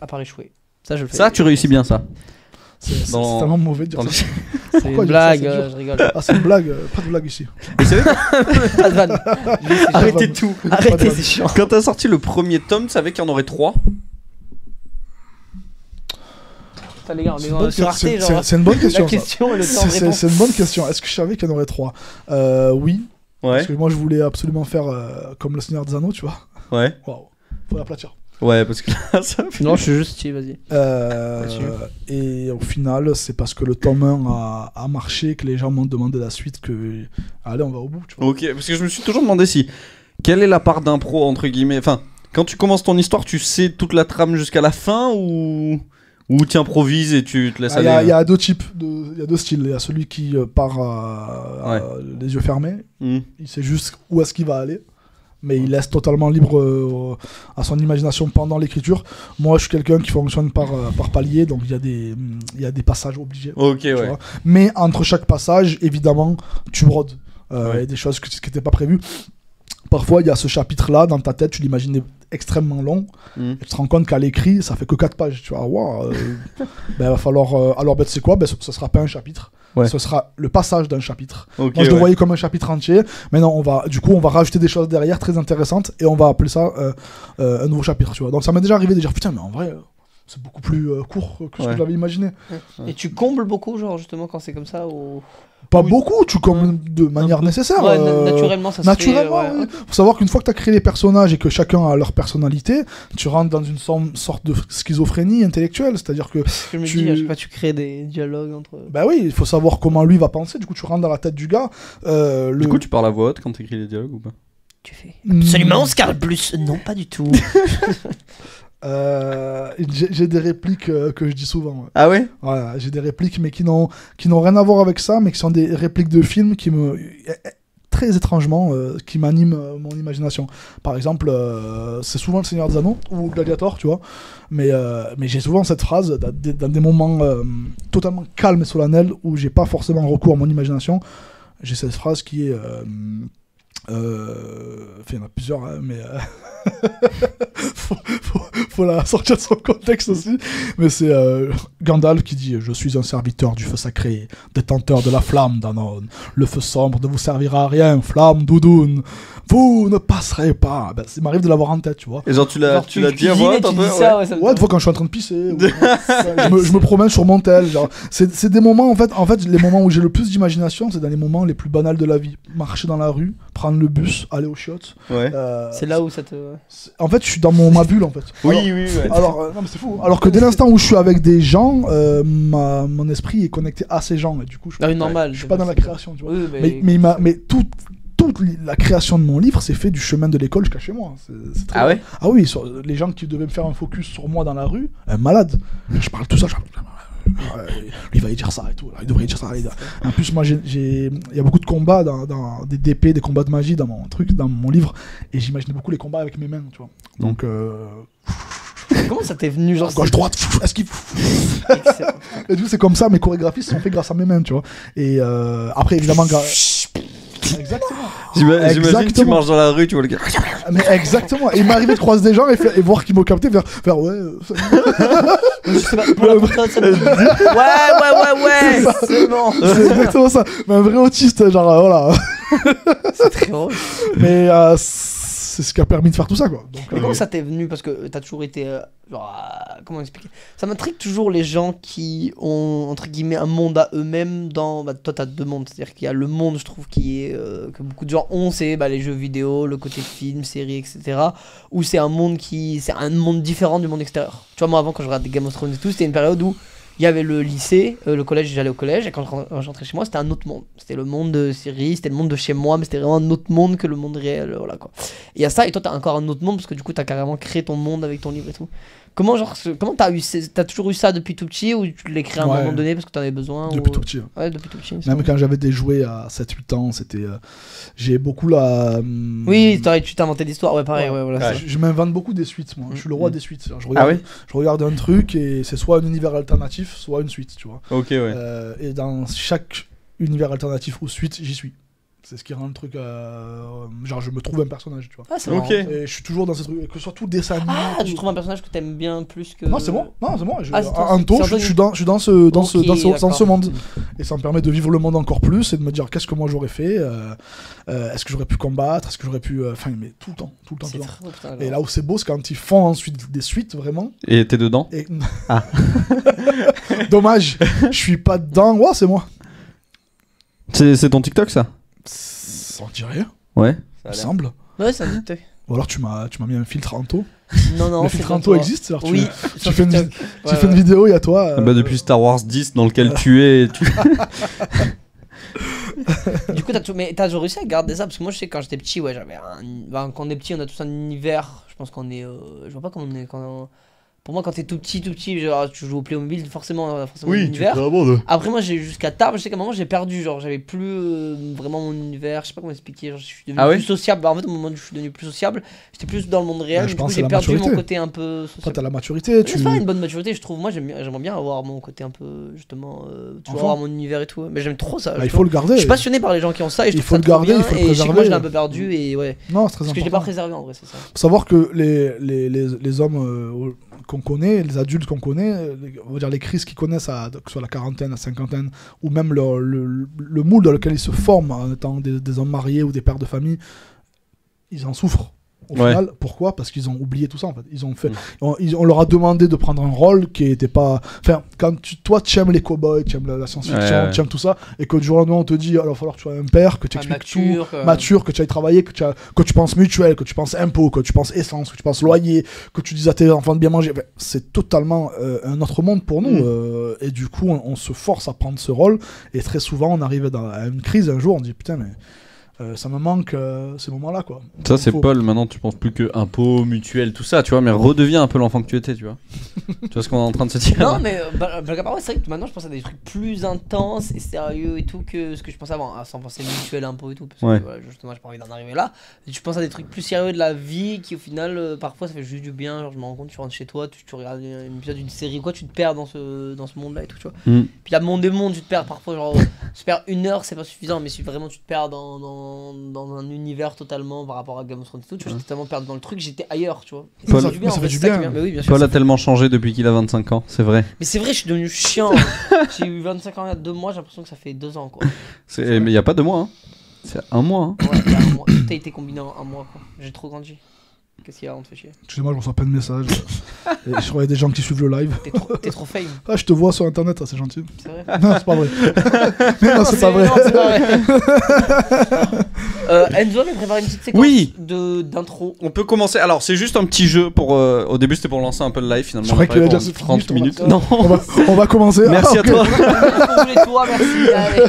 À part échouer. Ça, je le fais. Ça, tu réussis bien ça. C'est Dans- tellement mauvais de dire dans ça. C'est Pourquoi une dire ça, blague, c'est dur. je rigole. Ah, c'est une blague, pas de blague ici. Et c'est vrai, Pas de vanne. arrêtez vanne. tout. Arrêtez, c'est chiant. Quand t'as sorti le premier tome, tu savais qu'il y en aurait 3. Putain, les gars, C'est mais une on bonne va se rater, question. genre. C'est une bonne question. La ça. question et le temps de C'est réponse. une bonne question. Est-ce que je savais qu'il y en aurait 3 Oui. Ouais, Parce que moi, je voulais absolument faire comme le Seigneur des Anneaux, tu vois. ouais. Waouh. Faut l'aplatir. Ouais, parce que là, ça fait... Non, je suis juste chier, vas-y. Et au final, c'est parce que le tome 1 a marché que les gens m'ont demandé la suite que. Allez, on va au bout, tu vois. Ok, parce que je me suis toujours demandé si... Quelle est la part d'impro, entre guillemets... Enfin, quand tu commences ton histoire, tu sais toute la trame jusqu'à la fin ou tu improvises et tu te laisses Il aller y a deux types, il y a deux styles. Il y a celui qui part les yeux fermés. Il sait juste où est-ce qu'il va aller. Mais il laisse totalement libre à son imagination pendant l'écriture. Moi, je suis quelqu'un qui fonctionne par palier, donc il y a des passages obligés. Ok, tu ouais. vois. Mais entre chaque passage, évidemment, tu brodes. Il Ouais. y a des choses qui n'étaient pas prévues. Parfois, il y a ce chapitre-là, dans ta tête, tu l'imagines extrêmement long. Et tu te rends compte qu'à l'écrit, ça fait que 4 pages. Tu vois, waouh, ben, va falloir. Alors, ben, c'est quoi ben, ce sera pas un chapitre. Ouais. Ce sera le passage d'un chapitre. Ok, Moi, je le ouais. voyais comme un chapitre entier. Mais non, on va rajouter des choses derrière très intéressantes et on va appeler ça un nouveau chapitre. Tu vois. Donc, ça m'est déjà arrivé de dire putain, mais en vrai, c'est beaucoup plus court que ce que j'avais imaginé. Et tu combles beaucoup, genre, justement, quand c'est comme ça ou... Pas beaucoup, tu combles de manière nécessaire. Ouais, naturellement, ça se Naturellement, fait. oui. Faut savoir qu'une fois que tu as créé les personnages et que chacun a leur personnalité, tu rentres dans une sorte de schizophrénie intellectuelle. C'est-à-dire que. Je me dis, à chaque fois, tu crées des dialogues entre. Bah oui, il faut savoir comment lui va penser. Du coup, tu rentres dans la tête du gars. Du coup, tu parles à voix haute quand t'écris les dialogues ou pas? Tu fais. Absolument, Scarlet Plus. Non, pas du tout. J'ai des répliques que je dis souvent. Ouais. Ah ouais? Voilà, j'ai des répliques mais qui n'ont rien à voir avec ça, mais qui sont des répliques de films qui me très étrangement qui m'animent mon imagination. Par exemple, c'est souvent le Seigneur des Anneaux ou Gladiator, tu vois. Mais j'ai souvent cette phrase dans des moments totalement calmes et solennels où j'ai pas forcément recours à mon imagination. J'ai cette phrase qui est enfin, il y en a plusieurs, hein, mais faut la sortir de son contexte aussi. Mais c'est Gandalf qui dit: je suis un serviteur du feu sacré, détenteur de la flamme d'Anon. Le feu sombre ne vous servira à rien, flamme doudoune. Vous ne passerez pas. Ben, il m'arrive de l'avoir en tête, tu vois. Et genre, tu l'as dit à voix haute un peu? Ouais, des fois quand je suis en train de pisser, je me promène sur mon tel. Genre, c'est des moments, en fait, les moments où j'ai le plus d'imagination, c'est dans les moments les plus banals de la vie. Marcher dans la rue, prendre le bus, aller aux chiottes. Ouais. C'est là où ça te. En fait, je suis dans ma bulle, en fait. Oui, Alors, oui, ouais. alors, non, mais c'est fou. Alors que dès l'instant où je suis avec des gens, mon esprit est connecté à ces gens. Et du coup, je suis pas dans la création, tu vois. Oui, Mais toute la création de mon livre, c'est fait du chemin de l'école jusqu'à chez moi. C'est très Ah ouais? Ah oui, les gens qui devaient me faire un focus sur moi dans la rue, un malade. Je parle tout ça, il va y dire ça et tout, il devrait y dire ça. En plus, moi, il y a beaucoup de combats dans des DP, des combats de magie dans mon livre, et j'imaginais beaucoup les combats avec mes mains, tu vois. Donc, comment ça t'est venu, genre gauche droite, esquive. Et du coup, c'est comme ça, mes chorégraphies sont faites grâce à mes mains, tu vois. Et après, évidemment, exactement. J'imagine que tu marches dans la rue, tu vois le gars. Mais exactement. Et il m'est arrivé de croiser des gens et voir qu'ils m'ont capté, faire ouais. Je sais pas, pour la prochaine, ça me dit. Ouais. C'est bon. C'est exactement ça. Mais un vrai autiste, genre voilà. C'est très drôle. Mais c'est ce qui a permis de faire tout ça, quoi. Donc, mais comment ça t'est venu? Parce que t'as toujours été. Comment expliquer? Ça m'intrigue toujours les gens qui ont, entre guillemets, un monde à eux-mêmes dans. Bah, toi, t'as deux mondes. C'est-à-dire qu'il y a le monde, je trouve, qui est. Que beaucoup de gens ont, c'est les jeux vidéo, le côté film, série, etc. Ou c'est un monde c'est un monde différent du monde extérieur. Tu vois, moi, avant, quand je regardais Game of Thrones et tout, c'était une période où il y avait le lycée, le collège, j'allais au collège, et quand je rentrais chez moi, c'était un autre monde. C'était le monde de série, c'était le monde de chez moi, mais c'était vraiment un autre monde que le monde réel, voilà quoi. Et il y a ça, et toi t'as encore un autre monde, parce que du coup t'as carrément créé ton monde avec ton livre et tout. Comment t'as toujours eu ça depuis tout petit ou tu l'as créé à un moment donné parce que t'en avais besoin Depuis tout petit. Ouais, depuis tout petit. Même quand j'avais des jouets à 7-8 ans, c'était. J'ai beaucoup la. Oui, tu t'as inventé l'histoire, ouais, pareil. Ouais, voilà, je m'invente beaucoup des suites, moi. Je suis le roi des suites. Je regarde un truc et c'est soit un univers alternatif, soit une suite, tu vois. Ok, ouais. Et dans chaque univers alternatif ou suite, j'y suis. C'est ce qui rend le truc. Genre, je me trouve un personnage, tu vois. Ah, c'est ok. Et je suis toujours dans ces trucs. Que ce soit tout dessin animé. Ah, tu trouves un personnage que t'aimes bien plus que. Non, c'est bon. Ah, Anto, je suis dans ce monde. Et ça me permet de vivre le monde encore plus et de me dire qu'est-ce que moi j'aurais fait. Est-ce que j'aurais pu combattre. Est-ce que j'aurais pu. Enfin, mais tout le temps. Et là où c'est beau, c'est quand ils font ensuite des suites, vraiment. Et t'es dedans Ah. Dommage, je suis pas dedans. Ouais, c'est moi. C'est ton TikTok, ça? On dirait. Ouais. Ça me semble. Ouais, c'est un TikTok. Ou alors tu m'as mis un filtre Anto. Non, le filtre Anto existe. Alors oui. Tu fais une vidéo, il y a toi. Depuis Star Wars 10 dans lequel tu es. Du coup, t'as toujours réussi à garder ça parce que moi, je sais que quand j'étais petit, ouais, quand on est petit, on a tous un univers. Je pense qu'on est. Je vois pas comment on est. Pour moi, quand t'es tout petit, genre, tu joues au Playmobil, forcément l'univers. Après, moi, jusqu'à tard, je sais qu'à un moment, j'ai perdu, genre, j'avais plus vraiment mon univers, je sais pas comment expliquer, genre, je suis devenu plus sociable. En fait, au moment où je suis devenu plus sociable, j'étais plus dans le monde réel, du coup, j'ai perdu mon côté un peu sociable. Toi, t'as la maturité, c'est pas une bonne maturité, je trouve. Moi, j'aimerais bien avoir mon côté un peu, justement, toujours avoir mon univers et tout. Mais j'aime trop ça. Il faut le garder. Je suis passionné par les gens qui ont ça et je trouve ça trop bien. Et je sais que moi, je l'ai un peu perdu et ouais. Non, c'est très important. Parce que je l'ai pas préservé en vrai, c'est ça. Faut savoir que les hommes qu'on connaît, les adultes qu'on connaît, on va dire les crises qu'ils connaissent, que ce soit la quarantaine, la cinquantaine, ou même le moule dans lequel ils se forment en étant des hommes mariés ou des pères de famille, ils en souffrent. Au final, pourquoi ? Parce qu'ils ont oublié tout ça en fait. On leur a demandé de prendre un rôle qui était pas. Enfin, quand toi tu aimes les cowboys, tu aimes la science-fiction, tu aimes tout ça, et que du jour au lendemain on te dit alors il va falloir que tu sois un père, que tu expliques tout, mature, que tu ailles travailler, que tu penses mutuelle, que tu penses impôt, que tu penses essence, que tu penses loyer, que tu dises à tes enfants de bien manger. Enfin, c'est totalement un autre monde pour nous. Et du coup, on se force à prendre ce rôle, et très souvent on arrive à une crise un jour, on dit putain, mais. Ça me manque ces moments-là, quoi. Ça, c'est Paul, maintenant tu penses plus que impôts, mutuelles, tout ça, tu vois, mais redeviens un peu l'enfant que tu étais, tu vois. Tu vois ce qu'on est en train de se dire. Non, mais blague à part, c'est vrai que maintenant je pense à des trucs plus intenses et sérieux et tout que ce que je pensais avant, sans penser mutuel, impôts et tout, parce que voilà, justement, j'ai pas envie d'en arriver là. Je pense à des trucs plus sérieux de la vie qui, au final, parfois ça fait juste du bien. Genre, je me rends compte, tu rentres chez toi, tu regardes un épisode d'une série, quoi, tu te perds dans ce monde-là et tout, tu vois. Puis la monde des mondes, tu te perds parfois, genre, tu perds 1 heure, c'est pas suffisant, mais si vraiment tu te perds dans un univers totalement par rapport à Game of Thrones et tout, tu vois, j'étais tellement perdu dans le truc, j'étais ailleurs, tu vois. Ça fait du bien, en fait, mais oui, bien sûr. Paul a tellement changé depuis qu'il a 25 ans, c'est vrai. Mais c'est vrai, je suis devenu chiant. J'ai eu 25 ans il y a 2 mois, j'ai l'impression que ça fait 2 ans, quoi. Mais il y a pas 2 mois, hein. C'est 1 mois, hein. Ouais, il y a 1 mois. Tout a été combiné en 1 mois, quoi. J'ai trop grandi. Qu'est-ce qu'il y a, on te fait chier. Excusez-moi, je reçois plein de messages. Et je crois qu'il y a des gens qui suivent le live. T'es trop fame. Ah, je te vois sur internet, c'est gentil. C'est vrai. Non, c'est pas vrai. non, c'est pas vrai. Non, c'est pas vrai. Enzo avait préparé une petite séquence d'intro. On peut commencer. Alors, c'est juste un petit jeu pour. Au début, c'était pour lancer un peu le live. Finalement, je crois qu'il a déjà 30 minutes. Non, on va commencer. Merci à toi. Toi, merci. Allez.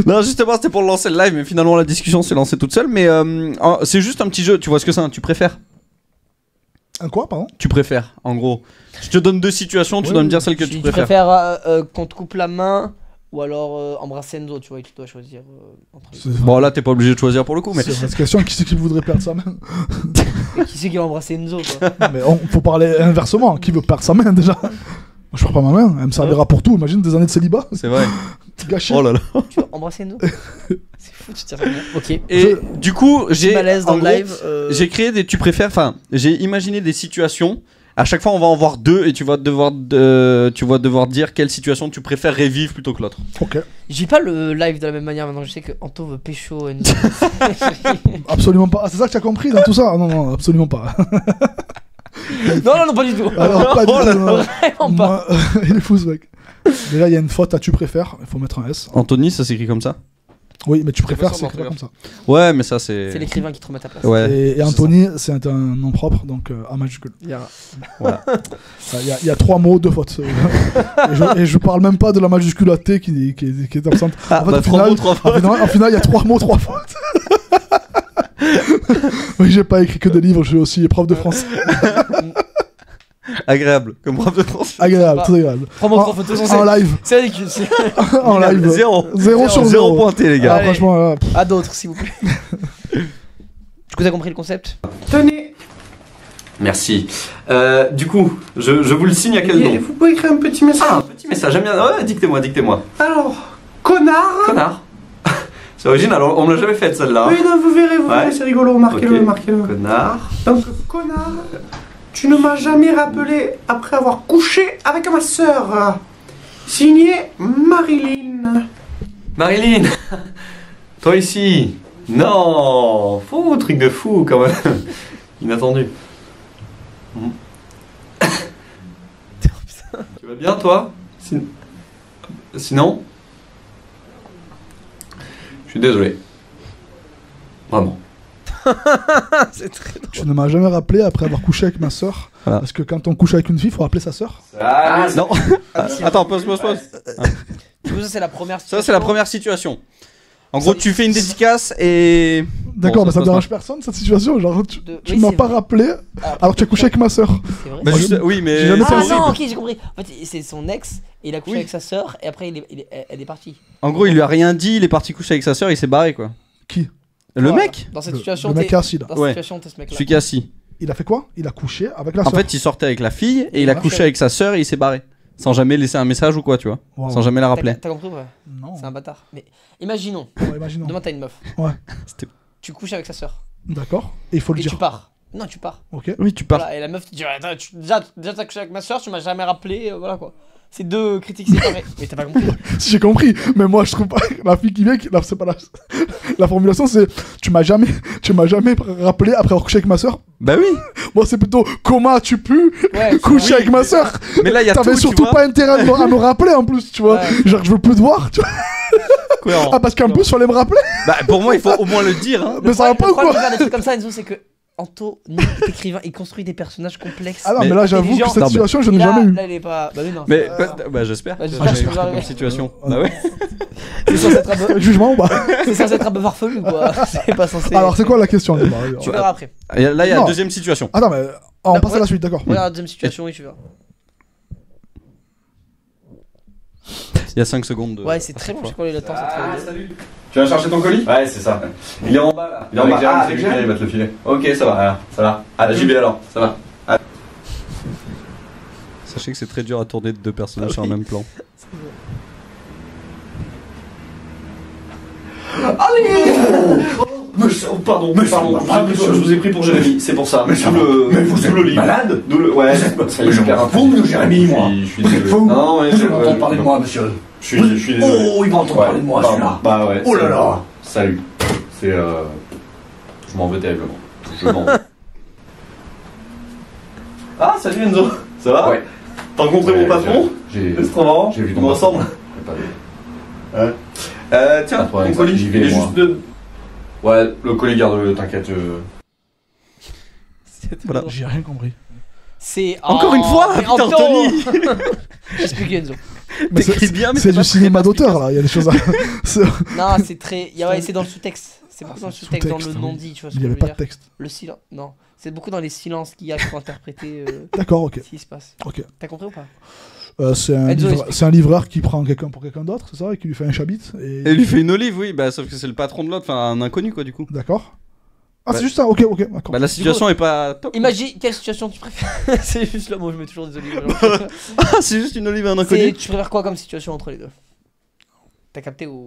Non, justement, c'était pour lancer le live, mais finalement, la discussion s'est lancée toute seule. Mais c'est juste un petit jeu. Tu vois ce que c'est, hein, tu préfères? Un quoi, pardon? Tu préfères, en gros. Je te donne 2 situations, tu dois me dire celle que tu préfères. Tu préfères qu'on te coupe la main ou alors embrasser Enzo, tu vois, et tu dois choisir entre les deux. Bon, là, t'es pas obligé de choisir pour le coup, mais. C'est une question, qui c'est qui voudrait perdre sa main? Et qui c'est qui va embrasser Enzo, quoi? Mais faut parler inversement, qui veut perdre sa main déjà? Moi, je perds pas ma main, elle me servira pour tout. Imagine des années de célibat. C'est vrai. Gâché. Oh là là. Tu veux embrasser Enzo? C'est fou, tu tiens ça bien. Ok. Et du coup, j'ai créé des tu préfères. Enfin, j'ai imaginé des situations. À chaque fois, on va en voir 2 et tu vas devoir dire quelle situation tu préfères revivre plutôt que l'autre. Ok. Je vis pas le live de la même manière maintenant. Je sais que Anto veut pécho Enzo. Absolument pas. Ah, c'est ça que tu as compris dans tout ça? Non, absolument pas. Non, pas du tout. Alors, pas du tout. Vraiment pas. Il est fou ce mec. Déjà, il y a une faute à tu préfères. Il faut mettre un S. Anthony, ça s'écrit comme ça? Oui, mais tu préfères, c'est écrit comme ça. Ouais, mais ça, c'est. C'est l'écrivain qui te remet à ta place. Ouais, et Anthony, c'est un nom propre, donc A majuscule. Voilà. Il y a 3 mots, 2 fautes. et je parle même pas de la majuscule à T qui est absente. Ah, en fait, 3 mots, 3 fautes. En final, il y a 3 mots, 3 fautes. Oui, j'ai pas écrit que des livres, je suis aussi prof de français. Agréable, comme prof de français. Agréable, très agréable. Prends-moi en photo En live. C'est ridicule. En live. 0 sur 0 pointé, les gars. Allez. Franchement, À d'autres, s'il vous plaît. Du coup, t'as compris le concept? Tenez. Merci. Du coup, je vous le signe à quel nom? Vous pouvez écrire un petit message. Ah, un petit message, j'aime bien. Ouais, dictez-moi. Alors, connard. Connard. C'est original, on me l'a jamais fait celle-là. Oui, non, vous verrez, c'est rigolo, marquez-le, Ok. marquez-le. Connard. Donc, connard, tu ne m'as jamais rappelé après avoir couché avec ma sœur. Signé Marilyn. Marilyn. Toi ici. Non. Fou, truc de fou quand même. Inattendu. Tu vas bien toi? Sinon? Je suis désolé. Vraiment. C'est très drôle. tu ne m'as jamais rappelé après avoir couché avec ma soeur. Voilà. Parce que quand on couche avec une fille, il faut rappeler sa soeur. Ah, non. Attends, pause. Du coup, ça, c'est la première situation. Ça, c'est la première situation. En gros, tu fais une dédicace et... D'accord, Bon, mais ça se dérange personne cette situation. Genre, tu Oui, m'as c'est pas vrai. rappelé alors que tu as couché avec ma soeur. C'est vrai. Bah, juste, oui, mais... J'ai jamais fait Ah ça. non, ok, j'ai compris. En fait, c'est son ex, et il a couché Oui. avec sa sœur, et après, elle est partie. En gros, il lui a rien dit, il est parti coucher avec sa soeur, il s'est barré, quoi. Qui? Le Voilà. mec? Dans cette Le situation, mec t'es- assis là. Dans Ouais. cette situation, t'es ce mec-là. Celui qui est assis. Il a fait quoi? Il a couché avec la En sœur. fait, il sortait avec la fille et il a Ouais. couché avec sa sœur et il s'est barré. Sans jamais laisser un message ou quoi, tu vois. Wow. Sans jamais la rappeler. T'as compris ou pas? Non. C'est un bâtard. Mais imaginons, Ouais, imaginons. demain t'as une meuf. Ouais. Tu couches avec sa sœur. D'accord. Et il faut le Et dire. tu pars. Non, tu pars. Ok. Oui, tu pars. Voilà, et la meuf te dit attends, déjà t'as couché avec ma soeur, tu m'as jamais rappelé, voilà quoi. C'est deux critiques séparées. Mais t'as pas compris. Si j'ai compris, mais moi je trouve pas la fille qui vient, c'est pas la formulation, c'est tu m'as jamais rappelé après avoir couché avec ma soeur. Bah oui. Moi c'est plutôt comment tu pu Ouais, coucher oui. avec ma soeur. Mais là, il y a tout, T'avais tu surtout vois. pas intérêt à me rappeler en plus, tu vois. Ouais. Genre je veux plus te voir, tu vois. Quoi, Ah parce qu'en plus fallait me rappeler. Bah, pour moi, il faut au moins le dire. Hein. Mais ça va pas le ou quoi? problème de faire des trucs comme ça, Enzo, c'est que Anto, est écrivain, il construit des personnages complexes. Ah non Mais- mais là j'avoue intelligent. que cette Non, mais- situation je Et n'ai là, jamais eu. là, il est pas. Bah oui, non. Mais bah, j'espère. Bah, que j'espère ça que va ça va être arriver. comme situation. Bah ouais. C'est censé être un peu, Jugement ou pas? c'est censé être un peu farfelu ou quoi. C'est pas censé. Alors c'est quoi la question? Tu verras après. Et là, il y a Non. la deuxième situation. Attends mais on Bah, passe à ouais. la suite, d'accord. Regarde la deuxième situation et tu verras. Il y a 5 secondes. Ouais, c'est très long, je sais pas le temps, c'est très long. Salut. Tu vas chercher ton colis? Ouais, c'est ça. Il est en bas là. Il est en bas. Ah, avec Jérémy, il va te le filer. Ok, ça va. Ça va. Ah, j'y vais alors. Ça va. Sachez que c'est très dur à tourner de deux personnages sur un même plan. Pardon, monsieur, je vous ai pris pour Jérémy, c'est pour ça. Mais vous êtes malade? Ouais, ça y est, je perds un peu. Jérémy, moi. Je suis désolé. Fou. Non, mais Vous entendez parler de moi, monsieur. Je suis désolé. Oh, il va entendre parler de moi, pardon. celui-là. Bah ouais. Oh là là. Salut. C'est je m'en veux terriblement. Je m'en veux. Ah, salut Enzo. Ça va? Ouais. T'as rencontré mon patron? J'ai C'est trop marrant. J'ai vu Il ton me patron. ressemble. Pas Tiens, de problème, ton colis. j'y vais, il est moi. juste de... Ouais, le colis garde-le, t'inquiète. Voilà. J'ai rien compris. C'est. Encore une fois, mais putain, Anto Anthony. Explique Enzo. Mais T'écris bien, mais c'est t'es pas du cinéma très d'auteur là, il y a des choses à. c'est- Non, c'est très. Ouais, c'est dans le sous-texte. C'est beaucoup dans le sous-texte, dans le sous-texte, non-dit, tu vois ce Il que n'y je avait veux pas de dire. texte. Le silence. Non. C'est beaucoup dans les silences qu'il y a qu'il faut interpréter D'accord, ok. ce qui se passe. Ok. T'as compris ou pas? C'est Enzo, explique. un livreur qui prend quelqu'un pour quelqu'un d'autre, c'est ça? Et qui lui fait un chabit. Et il lui fait une olive, oui, bah sauf que c'est le patron de l'autre, enfin un inconnu quoi du coup. D'accord. Ah, Bah- c'est juste ça, ok, d'accord. Bah la situation est pas top. Imagine quelle situation tu préfères. C'est juste là, moi je mets toujours des olives. Ah, c'est juste une olive à un C'est- inconnu. Tu préfères quoi comme situation entre les deux? T'as capté ou.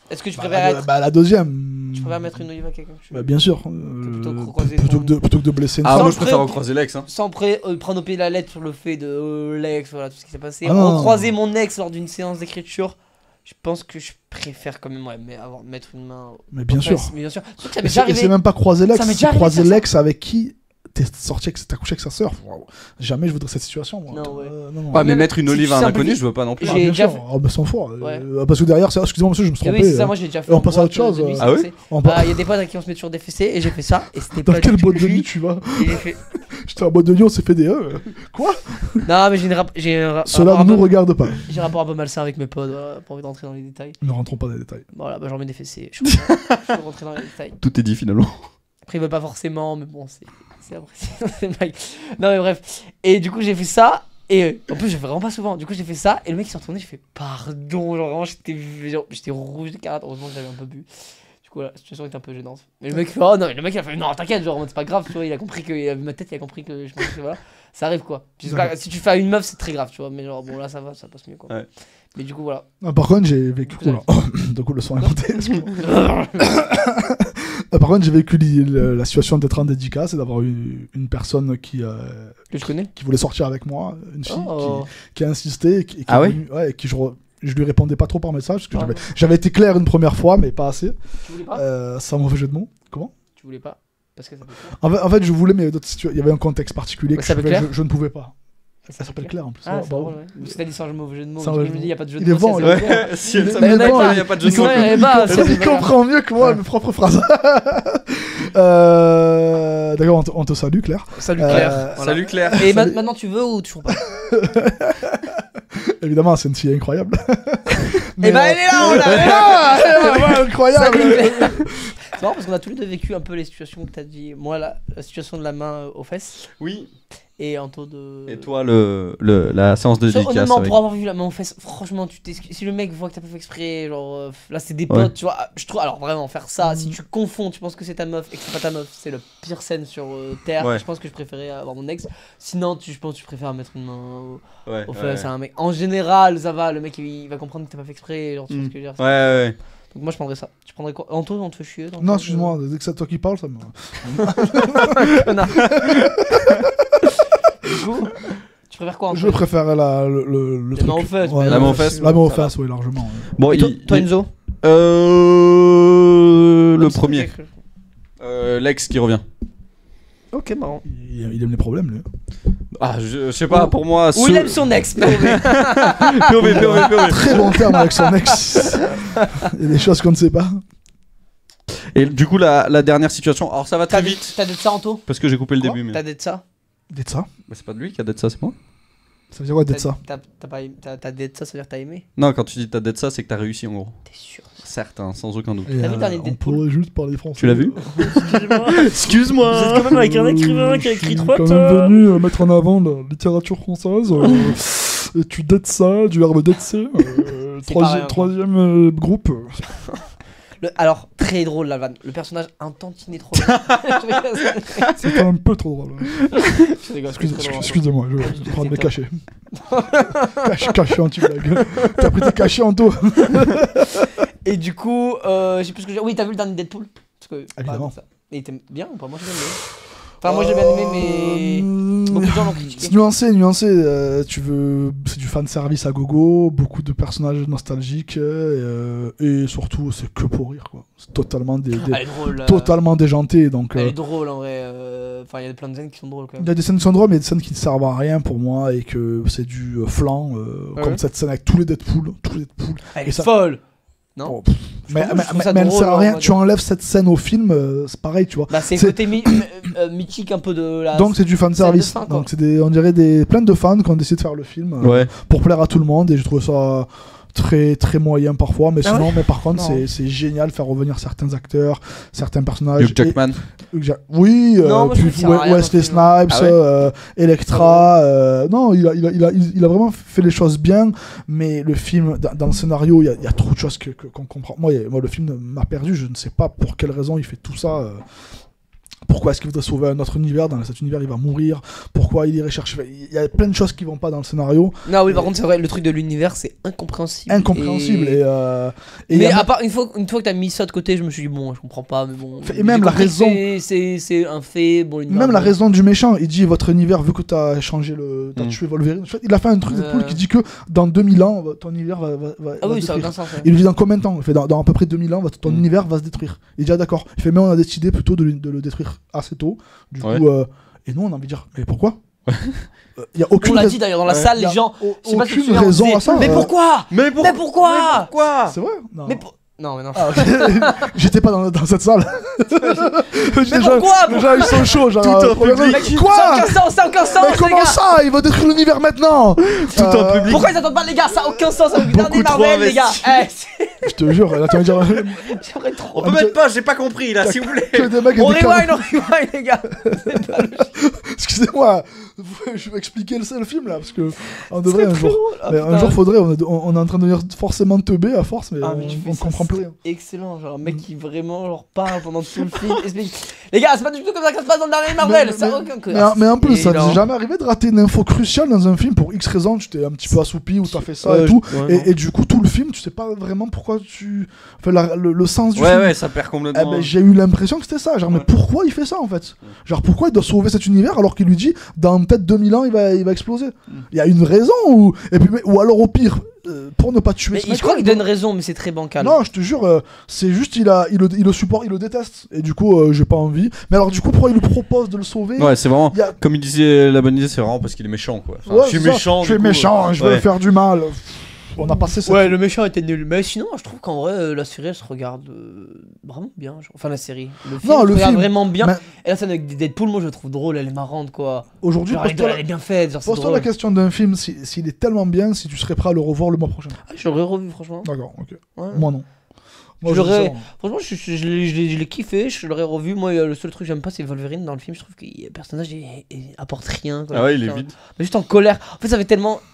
Est-ce que tu Bah, préfères être. la deuxième. Tu préfères mettre une olive à quelqu'un que tu Bah, veux bien sûr. Plutôt que croiser plutôt ton- que de blesser une Ah, femme. moi je Sans préfère pré- recroiser l'ex. Hein. Sans prendre au pied de la lettre sur le fait de l'ex, voilà tout ce qui s'est passé. Ah non. Recroiser mon ex lors d'une séance d'écriture, je pense que je préfère quand même ouais, mais mettre une main. Mais bien aux sûr. fesses, mais bien sûr. Surtout que ça Et m'est déjà c'est arrivé. même pas croiser l'ex, Ça m'est c'est déjà arrivé de croiser faire ça. l'ex avec qui t'es sorti, t'as couché avec sa sœur. Waouh. Jamais je voudrais cette situation, moi. Non, ouais. Non, non. Ouais, mais même mettre une si olive tu à un simplifies- inconnu, je veux pas non plus. J'ai Ah, bien déjà sûr. fait- Oh, bah, sans foi. Ouais. Parce que derrière, excusez-moi monsieur, je me suis Et trompé. oui, c'est ça, moi j'ai déjà fait. on en passe à autre boîte de chose. nuit, Ah ça, ouais c'est- On part- Il y a des potes qui vont se mettre sur des fessées et j'ai fait ça et c'était Dans pas quelle du tout boîte de nuit lui. tu vas? Et j'ai fait- J'étais en boîte de nuit, on s'est fait des Quoi? Non, mais j'ai un Cela rapport ne un nous peu- regarde pas. j'ai un rapport un peu malsain avec mes potes, voilà, pas envie d'entrer dans les détails. Ne rentrons pas dans les détails. Voilà, bah j'en mets des fessées. Je peux rentrer dans les détails. Tout est dit finalement. Après, ils veulent pas forcément, mais bon, c'est. C'est impressionnant, c'est une blague. Non mais bref. Et du coup j'ai fait ça. Et en plus j'ai fait vraiment pas souvent. Du coup j'ai fait ça. Et le mec il s'est retourné, j'ai fait pardon. Genre vraiment j'étais rouge de carate. Heureusement que j'avais un peu bu. Du coup la situation était un peu gênante. Mais le mec fait oh non, le mec il a fait non t'inquiète, genre c'est pas grave, tu vois. Il a compris que, il a vu ma tête, il a compris que je pensais que voilà. Ça arrive quoi. Si tu fais à une meuf c'est très grave, tu vois. Mais genre bon là ça va, ça passe mieux quoi. Ouais. Mais du coup voilà. Ah, par contre j'ai vécu. Du coup le son est monté. Par contre, j'ai vécu la situation d'être en dédicace et d'avoir eu une personne que je connais, qui voulait sortir avec moi, une fille qui a insisté et qui je lui répondais pas trop par message parce que j'avais été clair une première fois, mais pas assez. Tu voulais pas sans mauvais jeu de mots. Comment ? Tu voulais pas parce que ça en fait, je voulais, mais il y avait un contexte particulier que je ne pouvais pas. Ça s'appelle Claire en plus. Ah, bah, ouais. Parce que t'as dit sans mauvais jeu de mots. Je me dis, il n'y a pas de jeu de mots. Il est bon, si elle s'appelle Claire, il n'y a pas de jeu de mots. Il comprend mieux que moi mes propres phrases. D'accord, on te salue, Claire. Salut Claire. Salut Claire. Et maintenant, tu veux ou toujours pas? Évidemment, c'est une fille incroyable. Et bah, elle est là, on l'a. Incroyable. C'est marrant parce qu'on a tous les deux vécu un peu les situations que t'as dit. Moi, la situation de la main aux fesses. Oui. Et Anto de. Et toi, la séance de dédicace. Honnêtement, pour avoir vu la main aux fesses, franchement, si le mec voit que t'as pas fait exprès, genre là c'est des potes, tu vois. Je trouve, alors vraiment, faire ça, si tu confonds, tu penses que c'est ta meuf et que c'est pas ta meuf, c'est le pire scène sur Terre. Ouais. Je pense que je préférais avoir mon ex. Sinon, je pense que tu préfères mettre une main aux fesses à un mec. En général, ça va, le mec il va comprendre que t'as pas fait exprès, genre tu vois ce que je veux dire. Ouais. Donc moi je prendrais ça. Tu prendrais quoi? Anto, on te fait chier? Non, excuse-moi, dès que c'est toi qui parles, ça me. Du coup, tu préfères quoi? Je préfère le truc. La main aux fesses. La main aux fesses. La main aux fesses, oui, largement. Bon, toi Enzo? Le premier. L'ex qui revient. Ok, marrant. Il aime les problèmes, lui. Ah, je sais pas, pour moi. Ou il aime son ex. POV. Très bon terme avec son ex. Il y a des choses qu'on ne sait pas. Et du coup, la dernière situation. Alors, ça va très vite. T'as d'être ça, Anto? Parce que j'ai coupé le début. Mais... T'as d'être ça? D'être ça? Bah, c'est pas de lui qui a d'être ça, c'est moi. Ça veut dire quoi d'être ça? T'as d'être ça, ça veut dire que t'as aimé? Non, quand tu dis t'as d'être ça, c'est que t'as réussi en gros. T'es sûr? Certes, hein, sans aucun doute. T'as vu dernier on pourrait juste parler français. Tu l'as vu? Excuse-moi. Vous êtes quand même avec un écrivain qui a écrit 3 tomes. Je suis quand même venu mettre en avant la littérature française. Et tu dettes ça, du verbe detser. Troisième groupe. Alors, très drôle la vanne. Le personnage un tantinet trop C'était un peu trop drôle. Excusez-moi, je vais prendre mes cachets. Cachets anti-blague. T'as pris tes cachets en dos. Et du coup, je sais plus ce que j'ai. Oui, t'as vu le dernier Deadpool? Parce que, évidemment. Mais il était bien ou pas? Moi, j'ai bien aimé. Enfin, moi j'ai bien aimé, mais beaucoup de gens l'ont critiqué. C'est nuancé. C'est du fan service à gogo, beaucoup de personnages nostalgiques et surtout c'est que pour rire quoi. C'est totalement totalement déjanté donc. Elle est drôle en vrai. Enfin, il y a plein de scènes qui sont drôles quand même. Il y a des scènes qui sont drôles, mais il y a des scènes qui ne servent à rien pour moi et que c'est du flan comme cette scène avec tous les Deadpool. Elle est folle. Non. Mais elle ne sert à rien. Tu enlèves cette scène au film, c'est pareil, tu vois. Bah c'est le côté mythique un peu de la. Donc c'est du fan service. Donc c'est on dirait plein de fans qui ont décidé de faire le film pour plaire à tout le monde et je trouve ça très très moyen parfois, mais sinon, mais par contre c'est génial de faire revenir certains acteurs, certains personnages. Hugh Jackman. Oui, puis Wesley Snipes, Elektra. Non, il a vraiment fait les choses bien, mais le film, dans le scénario, il y a trop de choses qu'on comprend. Moi, le film m'a perdu. Je ne sais pas pour quelle raison il fait tout ça. Pourquoi est-ce qu'il voudrait sauver un autre univers? Dans cet univers, il va mourir. Pourquoi il irait chercher? Il y a plein de choses qui vont pas dans le scénario. Non, oui, par contre, c'est vrai, le truc de l'univers, c'est incompréhensible. Mais à part une fois que t'as mis ça de côté, je me suis dit, bon, je comprends pas, mais bon. Et même la raison. C'est un fait. Bon, même la raison du méchant, il dit votre univers, vu que t'as changé t'as tué Wolverine. Il a fait un truc de poule qui dit que dans 2000 ans, ton univers va ah oui, ça a aucun sens. Il lui dit dans combien de temps? Il fait dans à peu près 2000 ans, ton univers va se détruire. Il dit, ah d'accord. Il fait, mais on a décidé plutôt de le détruire assez tôt. Du coup, et nous on a envie de dire, mais pourquoi? Y a aucune on l'a dit d'ailleurs dans la salle, les gens. Aucune raison à ça. Mais pourquoi? Mais pourquoi? C'est vrai? Non. Non, mais non. Ah, okay. J'étais pas dans cette salle. Mais pourquoi? Les gens ils sont chauds, genre. Quoi? Ça a aucun sens. Mais comment ça? Il va détruire l'univers maintenant. Tout un public. Pourquoi ils attendent pas, les gars? Ça a aucun sens. C'est le dernier Marvel, les gars. Je te jure, là tu vas me dire. J'aimerais trop. On peut mettre pas, j'ai pas compris là, si vous voulez. Que des mecs On avec des rewind, les gars. Excusez-moi, je vais expliquer le film là, parce que on devrait un jour. Ah, Mais un jour faudrait, on est en train de devenir forcément teubé à force, mais on comprend plus rien. Excellent, genre un mec qui vraiment genre parle pendant tout le film. Explique. Les gars, c'est pas du tout comme ça que ça se passe dans le dernier Marvel, ça a aucun cœur. Mais en plus, ça non. t'est jamais arrivé de rater une info cruciale dans un film pour X raison, tu t'es un petit peu assoupi ou t'as fait ça et tout, et du coup tout le film, tu sais pas vraiment pourquoi tu. Enfin, le sens du film. Ouais, ça perd complètement. Eh ben, j'ai eu l'impression que c'était ça, genre, mais pourquoi il fait ça en fait? Genre, pourquoi il doit sauver cet univers alors qu'il lui dit dans peut-être 2000 ans il va exploser? Il y a une raison ou. Et puis, ou alors au pire. Pour ne pas tuer ce mec. Je crois qu'il donne raison, mais c'est très bancal. Non, je te jure, c'est juste il le supporte, il le déteste. Et du coup, j'ai pas envie. Mais alors, du coup, pourquoi il lui propose de le sauver? Ouais, c'est vraiment. Comme il disait, la bonne idée, c'est vraiment parce qu'il est méchant, quoi. Enfin, ouais, je suis méchant. Je suis méchant, je veux faire du mal. On a passé cette... Ouais, le méchant était nul. Mais sinon, je trouve qu'en vrai, la série, elle se regarde vraiment bien. Genre. Enfin, la série. Le film, se regarde vraiment bien. Mais... Et la scène avec Deadpool, moi, je la trouve drôle, elle est marrante, quoi. Aujourd'hui, elle est bien faite. Pose-toi la question d'un film, s'il est tellement bien, si tu serais prêt à le revoir le mois prochain. Ah, je l'aurais revu, franchement. D'accord, ok. Ouais. Moi, non. Franchement, je l'ai kiffé, je l'aurais revu. Moi, le seul truc que j'aime pas, c'est Wolverine dans le film. Je trouve que le personnage il apporte rien. Quoi. Ah ouais, il est vide. Juste en colère. En fait,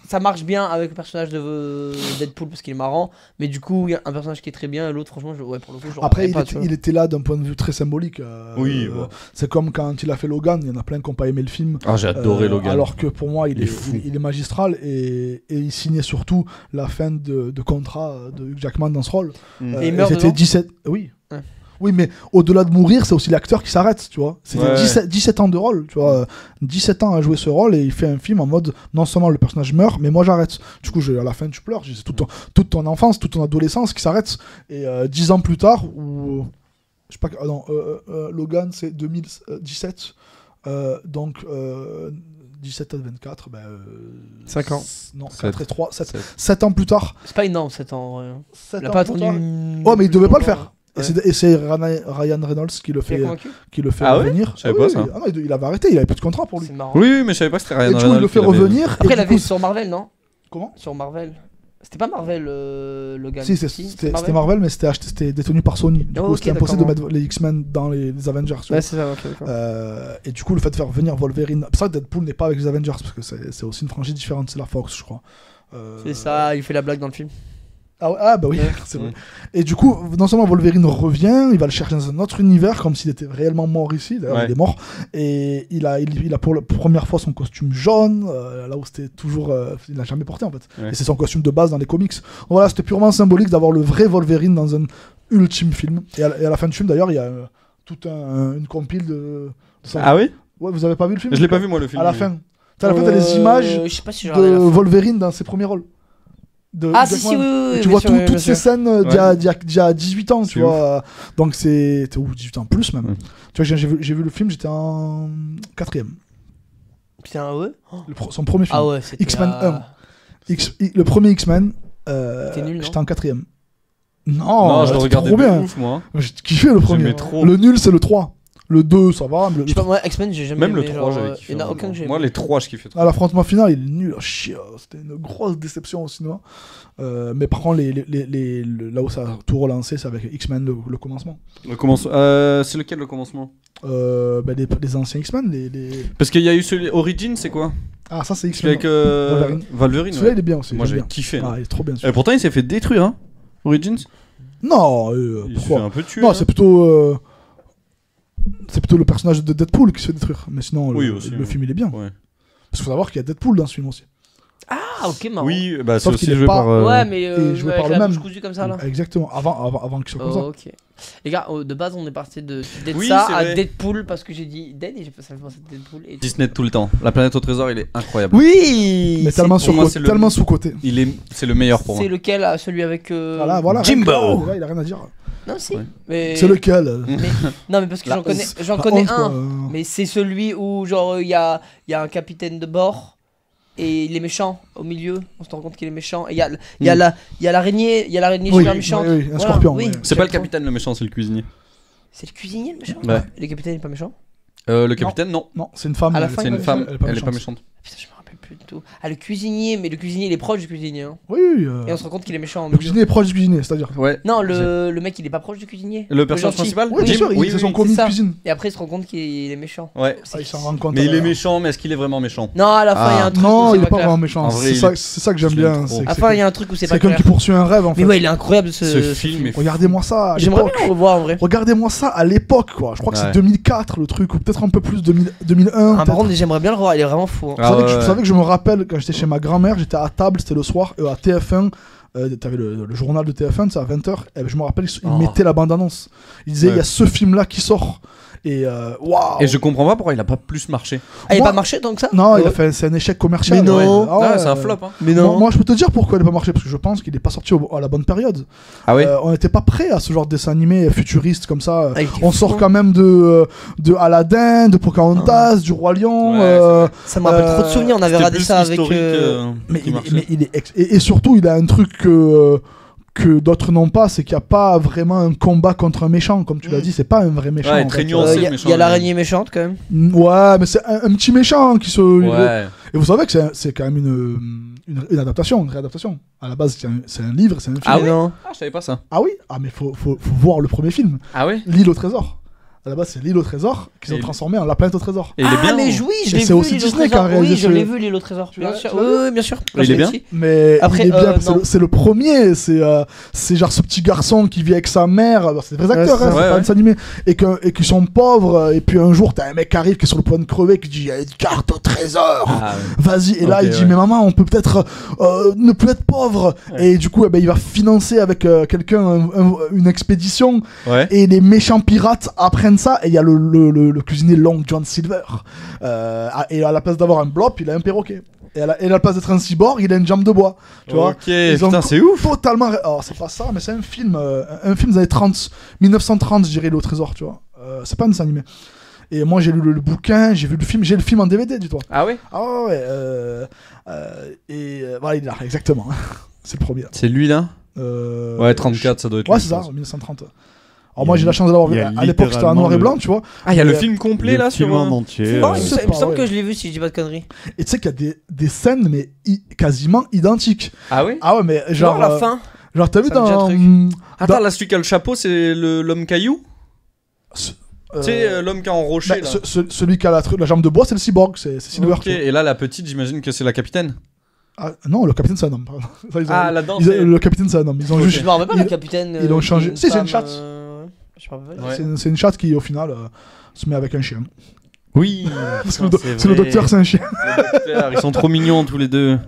ça marche bien avec le personnage de Deadpool parce qu'il est marrant. Mais du coup, il y a un personnage qui est très bien et l'autre, franchement, pour le coup, je après, il était là d'un point de vue très symbolique. Oui, c'est comme quand il a fait Logan. Il y en a plein qui n'ont pas aimé le film. Ah, j'ai adoré Logan. Alors que pour moi, il est magistral et il signait surtout la fin de contrat de Hugh Jackman dans ce rôle. Et il meurt. C'était 17. Oui. Ouais. Oui, mais au-delà de mourir, c'est aussi l'acteur qui s'arrête, tu vois. C'était 17 ans de rôle, tu vois. 17 ans à jouer ce rôle et il fait un film en mode non seulement le personnage meurt, mais moi j'arrête. Du coup, à la fin, tu pleures. C'est toute ton enfance, toute ton adolescence qui s'arrête. Et 10 ans plus tard, ou. Je sais pas. Non, Logan, c'est 2017. Donc. 17 à 24, 5 ans. Non, 4 et 3, 7 ans plus tard. C'est pas énorme, 7 ans. Il a pas attendu. Oh, mais il devait pas le faire. Ouais. Et c'est Ryan Reynolds qui le fait revenir. Je savais pas ça. Ah non, il avait arrêté, il avait plus de contrat pour lui. C'est marrant. Oui, mais je savais pas que c'était Ryan Reynolds. Et du coup, il le fait revenir. Après, il avait sur Marvel, non? Comment? Sur Marvel. C'était pas Marvel, Logan. Si, c'était Marvel, mais c'était détenu par Sony. Du coup, c'était impossible de mettre les X-Men dans les Avengers. Ouais, c'est ça, ok. Et du coup, le fait de faire venir Wolverine. C'est ça que Deadpool n'est pas avec les Avengers, parce que c'est aussi une franchise différente, c'est la Fox, je crois. C'est ça, il fait la blague dans le film. Ah bah oui, c'est vrai. Et du coup, non seulement Wolverine revient, il va le chercher dans un autre univers, comme s'il était réellement mort ici. D'ailleurs, il est mort. Et il a pour la première fois son costume jaune, là où c'était toujours. Il l'a jamais porté en fait. Ouais. Et c'est son costume de base dans les comics. Donc voilà, c'était purement symbolique d'avoir le vrai Wolverine dans un ultime film. Et à la fin du film, d'ailleurs, il y a toute une compile de Ah oui? Ouais, vous avez pas vu le film? Je l'ai pas vu moi le film. À la fin. À la fin, t'as les images de Wolverine dans ses premiers rôles. Oui, tu vois toutes ces scènes d'il y a 18 ans, tu vois. Donc c'est 18 ans plus même. Tu vois, j'ai vu le film, j'étais en 4ème. Putain, ouais. Son premier film. Ah ouais, c'était X-Men 1. Le premier X-Men, j'étais en 4ème. Non, je le regardais de ouf moi. J'ai kiffé le premier. Le nul c'est le 3. Le 2, ça va. Je sais pas, moi, X-Men, j'ai jamais aimé. Même le 3, j'avais kiffé. Il n'y en a aucun que j'ai aimé. Moi, les 3, je kiffais trop. L'affrontement final, il est nul. C'était une grosse déception au cinéma. Mais par contre, là où ça a tout relancé, c'est avec X-Men, le commencement. C'est lequel le commencement? Les anciens X-Men. Parce qu'il y a eu celui Origin, c'est quoi? Ah, ça, c'est X-Men. Avec Wolverine. Celui-là, il est bien aussi. Moi, j'ai kiffé. Ah, il est trop bien. Et pourtant, il s'est fait détruire, hein, Origins. Non, il s'est fait un peu tuer. Non, c'est plutôt. C'est plutôt le personnage de Deadpool qui se fait détruire. Mais sinon, le film, il est bien. Ouais. Parce qu'il faut savoir qu'il y a Deadpool dans ce film aussi. Ah, ok, marrant. Oui, bah c'est aussi joué par... Ouais, mais joué avec par la le bouche même. cousue comme ça, là. Exactement, avant qu'il soit comme ça. Ok. Les gars, de base, on est parti de ça à Deadpool parce que j'ai dit Dead et j'ai pas pensé à Deadpool. Disney tout le temps. La planète au trésor, il est incroyable. Oui. Mais tellement sous-côté. C'est le meilleur pour moi. C'est lequel? Celui avec voilà, Jimbo. Là, il a rien à dire. Non, si. Ouais. Mais... C'est lequel? Non, mais parce que j'en connais un. Mais c'est celui où, genre, il y a un capitaine de bord et il est méchant au milieu. On se rend compte qu'il est méchant. Et il y a l'araignée super méchante. Oui, un scorpion. Oui. C'est pas le capitaine le méchant, c'est le cuisinier. C'est le cuisinier le méchant? Ouais. Le capitaine est pas méchant? Le capitaine, non. Non, c'est une femme. C'est une femme, elle est pas méchante. Putain, je me rappelle plus. plus du tout. Ah, le cuisinier, mais le cuisinier, il est proche du cuisinier. Hein. Oui. Et on se rend compte qu'il est méchant. Le cuisinier est proche du cuisinier, c'est-à-dire. Ouais. Non, le mec, il est pas proche du cuisinier. Le personnage gentil. principal. Oui, bien sûr, oui, ils sont C'est commis de ça. cuisine. Et après, il se rend compte qu'il est méchant. Ouais. Ah, ils s'en rendent compte. Mais il est méchant, mais est-ce qu'il est vraiment méchant? Non, à la fin, il y a un truc. Non, où il est c'est pas clair. vraiment méchant. En vrai, C'est ça que j'aime je l'aime bien. trop. À la fin, il y a un truc où c'est pas C'est comme clair. qui poursuit un rêve en fait. Mais ouais, il est incroyable Ce film est fou. Regardez-moi ça à J'aimerais l'époque. bien le revoir en vrai. Regardez-moi ça à l'époque, quoi. Je crois que c'est Ouais. 2004 le truc, ou peut-être un peu plus, 2001. Ah, par peut-être. contre, j'aimerais bien le revoir, il est vraiment fou. Hein. Vous savez que je me rappelle quand j'étais chez ma grand-mère, j'étais à table, c'était le soir, à TF1. T'avais le journal de TF1, c'est à 20h. Et je me rappelle, ils mettaient la bande-annonce. Ils disaient, il y a ce film-là qui sort. Et waouh! Et je comprends pas pourquoi il a pas plus marché. Ah, il a Moi- pas marché tant que ça? Non, c'est un échec commercial. Mais non. Ah ouais, c'est un flop. Hein. Mais Moi, je peux te dire pourquoi il n'a pas marché, parce que je pense qu'il n'est pas sorti à la bonne période. Ah oui. On n'était pas prêt à ce genre de dessin animé futuriste comme ça. Ah, il était On fou, sort hein. quand même de Aladdin, de Pocahontas, du Roi Lion. Ouais, Ça me rappelle trop de souvenirs, on avait C'était regardé plus ça avec. l'historique, Mais qui il, marchait. mais il est et surtout, il a un truc que d'autres n'ont pas, c'est qu'il n'y a pas vraiment un combat contre un méchant, comme tu l'as dit, c'est pas un vrai méchant. Ouais, en très fait. nuancé. Il y a- méchant, y a ouais. l'araignée méchante quand même. Ouais, mais c'est un petit méchant qui se. Ouais. Et vous savez que c'est quand même une adaptation, une réadaptation. À la base, c'est un livre, c'est un film. Ah oui. non. Ah, je savais pas ça. Ah oui. Ah mais faut voir le premier film, Ah ouais. L'île au trésor. À la base, c'est l'île au trésor qu'ils ont Et- transformé en la planète au trésor. Et il est bien. mais ou- oui, je Et l'ai c'est vu. aussi l'île au Disney qui a trésor. réalisé Oui, je ce- l'ai vu, l'île au trésor. Tu Bien l'as- sûr. tu l'as Oui, vu oui, bien sûr. Il est bien. Mais Après, il est bien, non. c'est le premier, c'est genre ce petit garçon qui vit avec sa mère, alors c'est des vrais acteurs, c'est hein, ça. c'est Ouais, pas un ouais. dessin animé, et qui sont pauvres, et puis un jour t'as un mec qui arrive qui est sur le point de crever, qui dit il y a une carte au trésor, Ah, vas-y, et là Ok, il dit ouais. mais maman on peut peut-être ne plus être pauvre, et du coup eh ben, il va financer avec quelqu'un une expédition, ouais. et les méchants pirates apprennent ça, et il y a le cuisinier Long John Silver, et à la place d'avoir un blop il a un perroquet. Et à la place d'être un cyborg, il a une jambe de bois. Tu vois Ok, Ils ont putain, c'est ouf. Totalement. Alors, c'est pas ça, mais c'est un film des années 30, 1930, je dirais, Le Trésor, tu vois. C'est pas un dessin animé. Et moi, j'ai lu le bouquin, j'ai vu le film, j'ai le film en DVD, dis-toi. Ah ouais. Ah ouais, voilà, il est là, exactement. C'est le premier. C'est lui là. Ouais, 34, ça doit être. Ouais, lui, c'est je ça, pense. 1930. Alors, moi, j'ai la chance de l'avoir vu. il y a À l'époque, c'était en noir et littéralement blanc, tu vois. Ah, il y a le Et, film complet Le là film sur. en entier. Non, je il sais me pas, semble ouais. que je l'ai vu si je dis pas de conneries. Et tu sais qu'il y a des scènes, mais quasiment identiques. Ah oui. Ah ouais, mais genre. Genre la fin. Genre, t'as vu Ça me dit un dans. truc. Attends, là, celui qui a le chapeau, c'est l'homme caillou. Tu sais, l'homme qui est en rocher bah, là. celui qui a la jambe de bois, c'est le cyborg, c'est Silver. Ok, tu vois. et là, la petite, j'imagine que c'est la capitaine. Ah, non, le capitaine, c'est un homme. pardon. Ça, ils ont- Ah, là-dedans, ils ont- c'est. le capitaine, c'est un homme. Ils ont Ok. juste. Je me rappelle pas, Ils- le capitaine. ils l'ont changé. Si, c'est une femme, chatte. Je me rappelle pas. Ouais. C'est une chatte qui, au final, se met avec un chien. Oui. Parce que le docteur, c'est un chien. Ils sont trop mignons tous les deux.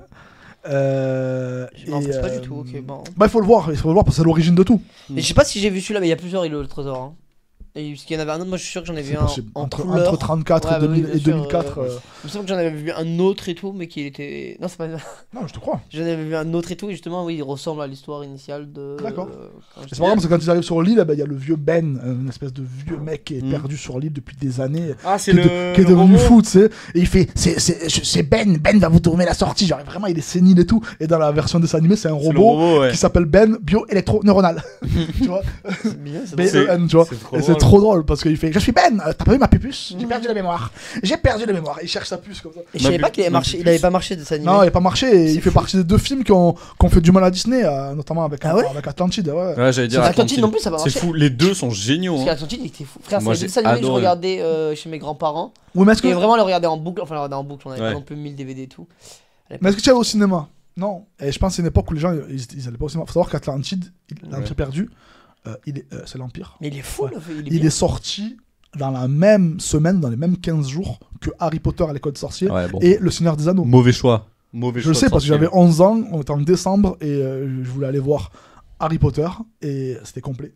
Je m'en rappelle pas du tout, ok, bon. Bah, il faut le voir parce que c'est l'origine de tout. Et je sais pas si j'ai vu celui-là, mais il y a plusieurs îles au trésor. Hein. Et parce qu'il y en avait un autre, moi je suis sûr que j'en ai vu C'est un possible. en Entre couleur. 34 Ouais, bah oui, bien et sûr, 2004. Il me semble que j'en avais vu un autre et tout, mais qui était. Non, c'est pas. Non, je te crois. J'en avais vu un autre et tout, et justement, oui, il ressemble à l'histoire initiale de. D'accord. Quand C'est j'étais- marrant parce que quand ils arrivent sur l'île, il y a le vieux Ben, une espèce de vieux mec qui est Mm. perdu sur l'île depuis des années. Ah, c'est Qui est devenu fou, tu sais. Et il fait c'est Ben va vous trouver la sortie. Genre vraiment, il est sénile et tout. Et dans la version dessin animé, c'est un robot ouais. qui s'appelle Ben bio-électro-neuronal. Tu vois C'est bien, c'est Ben, tu vois. c'est trop Et c'est drôle. trop drôle parce qu'il fait je suis Ben, t'as pas vu ma puce? J'ai perdu la mémoire. J'ai perdu la mémoire. Et il cherche sa puce comme ça. Et je savais pas qu'il avait marché, il avait pas marché de dessin animé. Non, il a pas marché. Et C'est il fait fou. partie des deux films qui ont fait du mal à Disney, notamment avec Ah ouais Atlantide. Ouais. Ouais, j'allais dire. Atlantide non plus, ça va C'est marcher. fou, les deux sont géniaux. Parce Hein. qu'Atlantide, il était fou. Frère, Moi, c'est un j'ai dessin animé que je adoré. regardais chez mes grands-parents. Oui, mais est-ce Et que vraiment, le regarder en boucle. Enfin, le regarder en boucle, on avait Ouais. pas non plus 1000 DVD et tout. Mais est-ce que tu allais au cinéma? Non. Et je pense que c'est une époque où les gens ils allaient pas au cinéma. Faut savoir qu'Atlantide, l'Empire Ouais. perdu, c'est l'Empire. Mais il est fou, Ouais. là. Il bien. est sorti dans la même semaine, dans les mêmes 15 jours que Harry Potter à l'école de sorciers Ouais, bon. et Le Seigneur des Anneaux. Mauvais choix. Mauvais Je choix. le sais de parce que sorcier. j'avais 11 ans, on était en décembre et je voulais aller voir Harry Potter et c'était complet.